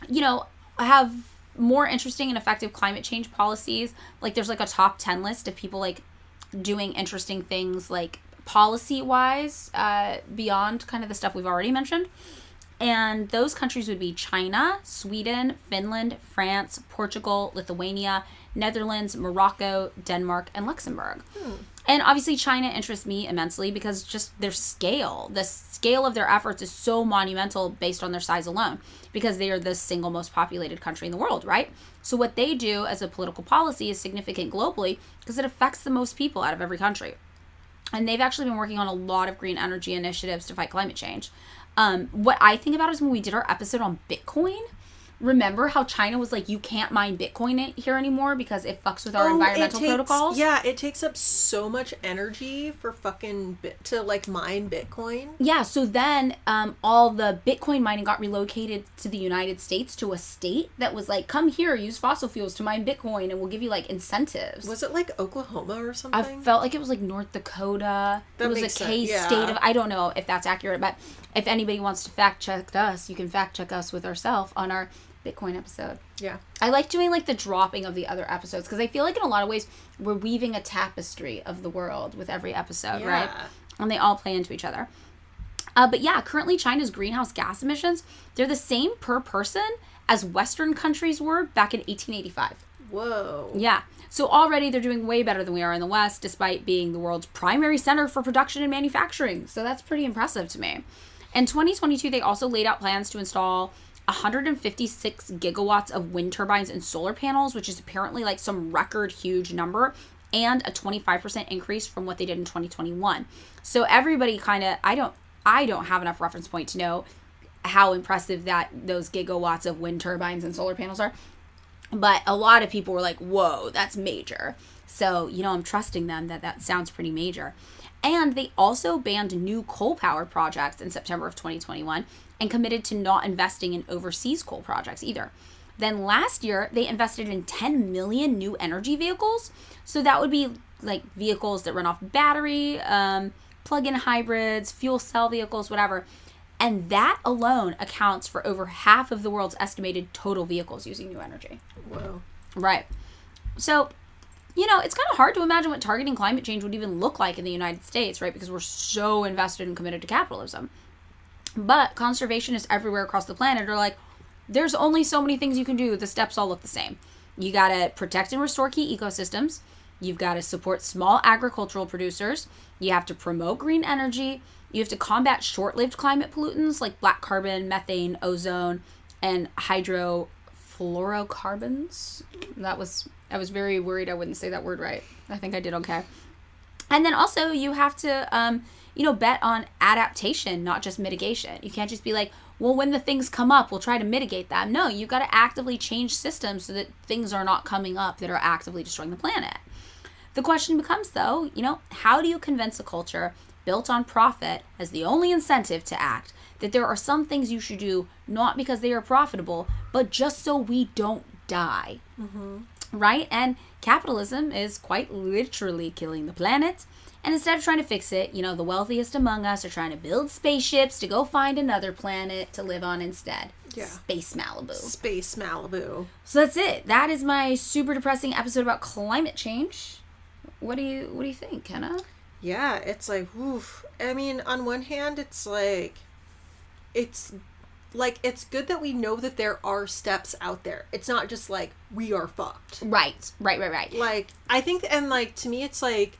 you know, have more interesting and effective climate change policies. Like, there's, like, a top 10 list of people, like, doing interesting things, like, policy-wise, beyond kind of the stuff we've already mentioned. And those countries would be China, Sweden, Finland, France, Portugal, Lithuania, Netherlands, Morocco, Denmark, and Luxembourg. And obviously China interests me immensely because just their scale, the scale of their efforts is so monumental based on their size alone, because they are the single most populated country in the world, right? So what they do as a political policy is significant globally because it affects the most people out of every country. And they've actually been working on a lot of green energy initiatives to fight climate change. What I think about is when we did our episode on Bitcoin. Remember how China was like, you can't mine Bitcoin here anymore because it fucks with our environmental protocols? Yeah, it takes up so much energy for fucking to like mine Bitcoin. Yeah, so then all the Bitcoin mining got relocated to the United States, to a state that was like, come here, use fossil fuels to mine Bitcoin and we'll give you like incentives. Was it like Oklahoma or something? I felt like it was like North Dakota. It was a K-state of, I don't know if that's accurate, but if anybody wants to fact check us, you can fact check us with ourselves on our Bitcoin episode. Yeah. I like doing like the dropping of the other episodes because I feel like in a lot of ways we're weaving a tapestry of the world with every episode, right? And they all play into each other. But yeah, currently China's greenhouse gas emissions, they're the same per person as Western countries were back in 1885. Whoa. Yeah. So already they're doing way better than we are in the West, despite being the world's primary center for production and manufacturing. So that's pretty impressive to me. In 2022, they also laid out plans to install 156 gigawatts of wind turbines and solar panels, which is apparently like some record huge number, and a 25% increase from what they did in 2021. So everybody kind of, I don't have enough reference point to know how impressive that those gigawatts of wind turbines and solar panels are. But a lot of people were like, whoa, that's major. So, I'm trusting them that sounds pretty major. And they also banned new coal-powered projects in September of 2021 and committed to not investing in overseas coal projects either. Then last year, they invested in 10 million new energy vehicles. So that would be like vehicles that run off battery, plug-in hybrids, fuel cell vehicles, whatever. And that alone accounts for over half of the world's estimated total vehicles using new energy. Whoa. Right. So, it's kind of hard to imagine what targeting climate change would even look like in the United States, right? Because we're so invested and committed to capitalism. But conservationists everywhere across the planet are like, there's only so many things you can do. The steps all look the same. You got to protect and restore key ecosystems. You've got to support small agricultural producers. You have to promote green energy. You have to combat short-lived climate pollutants like black carbon, methane, ozone, and hydrofluorocarbons. I was very worried I wouldn't say that word right. I think I did okay. And then also you have to, bet on adaptation, not just mitigation. You can't just be like, well, when the things come up, we'll try to mitigate them. No, you got to actively change systems so that things are not coming up that are actively destroying the planet. The question becomes, though, how do you convince a culture built on profit as the only incentive to act that there are some things you should do not because they are profitable, but just so we don't die? Mm-hmm. Right? And capitalism is quite literally killing the planet. And instead of trying to fix it, the wealthiest among us are trying to build spaceships to go find another planet to live on instead. Yeah. Space Malibu. Space Malibu. So that's it. That is my super depressing episode about climate change. What do you think, Kenna? Yeah, it's like, oof. I mean, on one hand, it's like, it's good that we know that there are steps out there. It's not just like, we are fucked. Right. Like, I think, and like, to me, it's like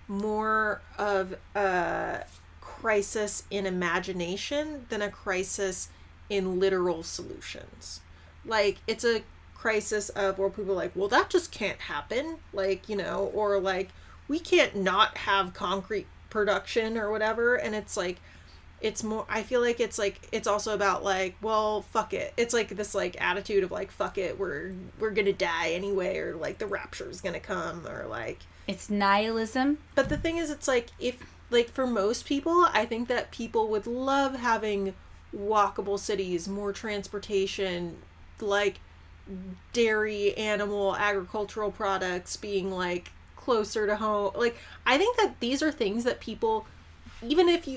more of a crisis in imagination than a crisis in literal solutions. Like, it's a crisis of where people are like, well, that just can't happen. Like, or like, we can't not have concrete production or whatever. And it's like, it's more, I feel like it's also about like, well, fuck it. It's like this like attitude of like, fuck it, we're gonna die anyway, or like the rapture is gonna come, or like, it's nihilism. But the thing is, it's like, if like for most people, I think that people would love having walkable cities, more transportation, like dairy, animal, agricultural products being like closer to home. Like, I think that these are things that people, even if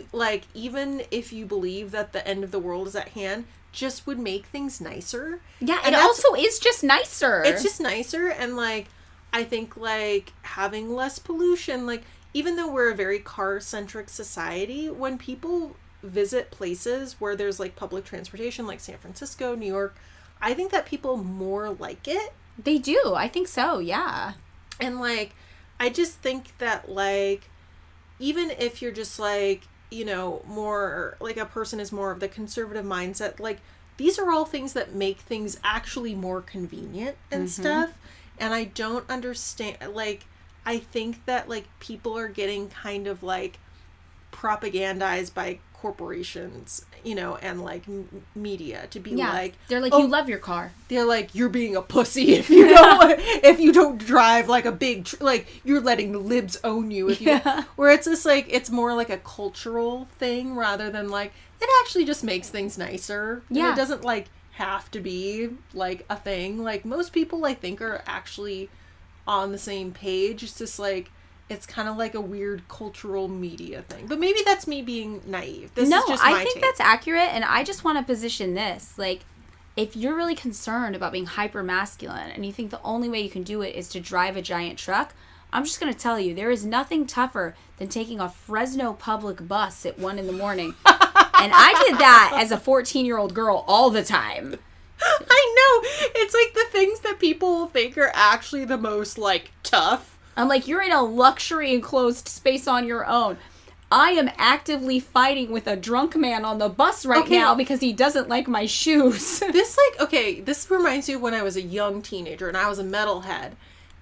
you believe that the end of the world is at hand, just would make things nicer. Yeah, and it also is just nicer. It's just nicer. And like, I think like having less pollution, like, even though we're a very car-centric society, when people visit places where there's like public transportation, like San Francisco, New York, I think that people more like it. They do. I think so, yeah. And like, I just think that, like, even if you're just like, you know, more like a person is more of the conservative mindset, like, these are all things that make things actually more convenient and stuff. And I don't understand, like, I think that, like, people are getting kind of like propagandized by corporations, you know, and like media to be like, they're like, you love your car. They're like, you're being a pussy if you don't if you don't drive like a big like you're letting the libs own you if you where it's just like, it's more like a cultural thing rather than like, it actually just makes things nicer. And it doesn't like have to be like a thing. Like, most people I think are actually on the same page. It's just like, it's kind of like a weird cultural media thing. But maybe that's me being naive. This is just my I think take. that's accurate, and I just want to position this. Like, if you're really concerned about being hyper masculine and you think the only way you can do it is to drive a giant truck, I'm just going to tell you, there is nothing tougher than taking a Fresno public bus at 1 a.m. And I did that as a 14-year-old girl all the time. I know. It's like the things that people think are actually the most, like, tough. I'm like, you're in a luxury enclosed space on your own. I am actively fighting with a drunk man on the bus right now because he doesn't like my shoes. This, like, okay, this reminds me of when I was a young teenager and I was a metalhead.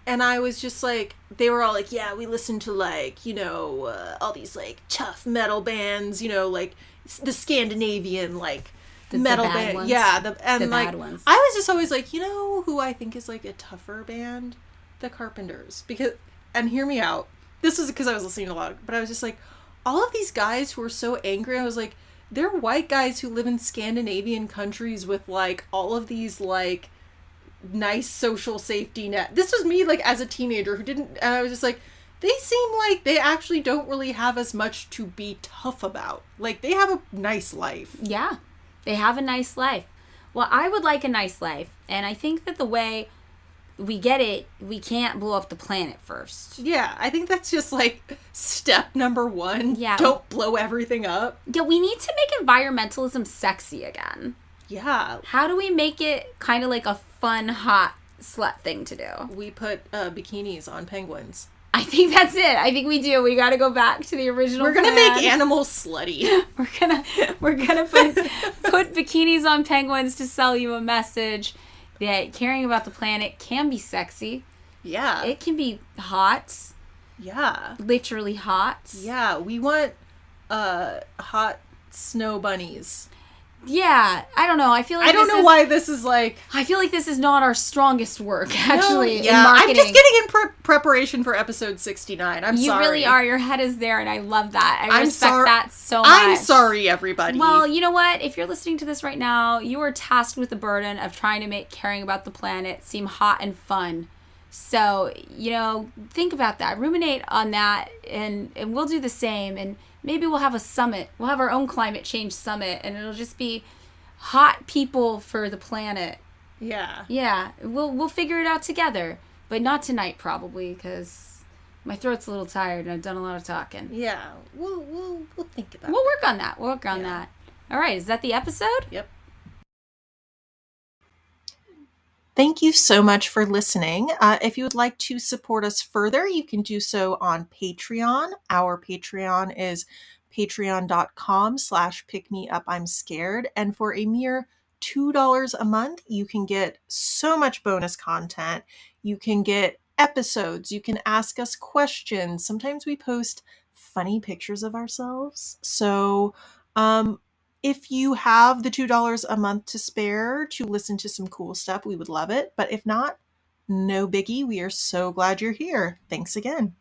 And I was just like, they were all like, yeah, we listen to, like, you know, all these, like, tough metal bands, you know, like, the Scandinavian, like, metal band. Ones. Yeah, the like, bad ones. I was just always like, you know who I think is, like, a tougher band? The Carpenters. Because, and hear me out, this was because I was listening to a lot, but I was just like, all of these guys who are so angry, I was like, they're white guys who live in Scandinavian countries with, like, all of these, like, nice social safety net. This was me, like, as a teenager who didn't, and I was just like, they seem like they actually don't really have as much to be tough about. Like, they have a nice life. Yeah, they have a nice life. Well, I would like a nice life, and I think that the way we get it, we can't blow up the planet first. Yeah, I think that's just, like, step number 1. Yeah. Don't blow everything up. Yeah, we need to make environmentalism sexy again. Yeah. How do we make it kind of like a fun, hot slut thing to do? We put bikinis on penguins. I think that's it. I think we do. We got to go back to the original. We're gonna make animals slutty. We're gonna put bikinis on penguins to sell you a message that caring about the planet can be sexy. Yeah. It can be hot. Yeah. Literally hot. Yeah. We want hot snow bunnies. Yeah, I don't know. I feel like I don't know why this is like. I feel like this is not our strongest work, actually. No, yeah, in marketing. I'm just getting in preparation for episode 69. I'm sorry. You really are. Your head is there, and I love that. I respect that so much. I'm sorry, everybody. Well, you know what? If you're listening to this right now, you are tasked with the burden of trying to make caring about the planet seem hot and fun. So, you know, think about that. Ruminate on that, and we'll do the same. And maybe we'll have a summit. We'll have our own climate change summit, and it'll just be hot people for the planet. Yeah. Yeah. We'll figure it out together, but not tonight probably because my throat's a little tired and I've done a lot of talking. Yeah. We'll think about it. We'll work on that. We'll work on that. All right. Is that the episode? Yep. Thank you so much for listening. If you would like to support us further, you can do so on Patreon. Our Patreon is patreon.com/pickmeupimscared. And for a mere $2 a month, you can get so much bonus content. You can get episodes. You can ask us questions. Sometimes we post funny pictures of ourselves. So, if you have the $2 a month to spare to listen to some cool stuff, we would love it. But if not, no biggie. We are so glad you're here. Thanks again.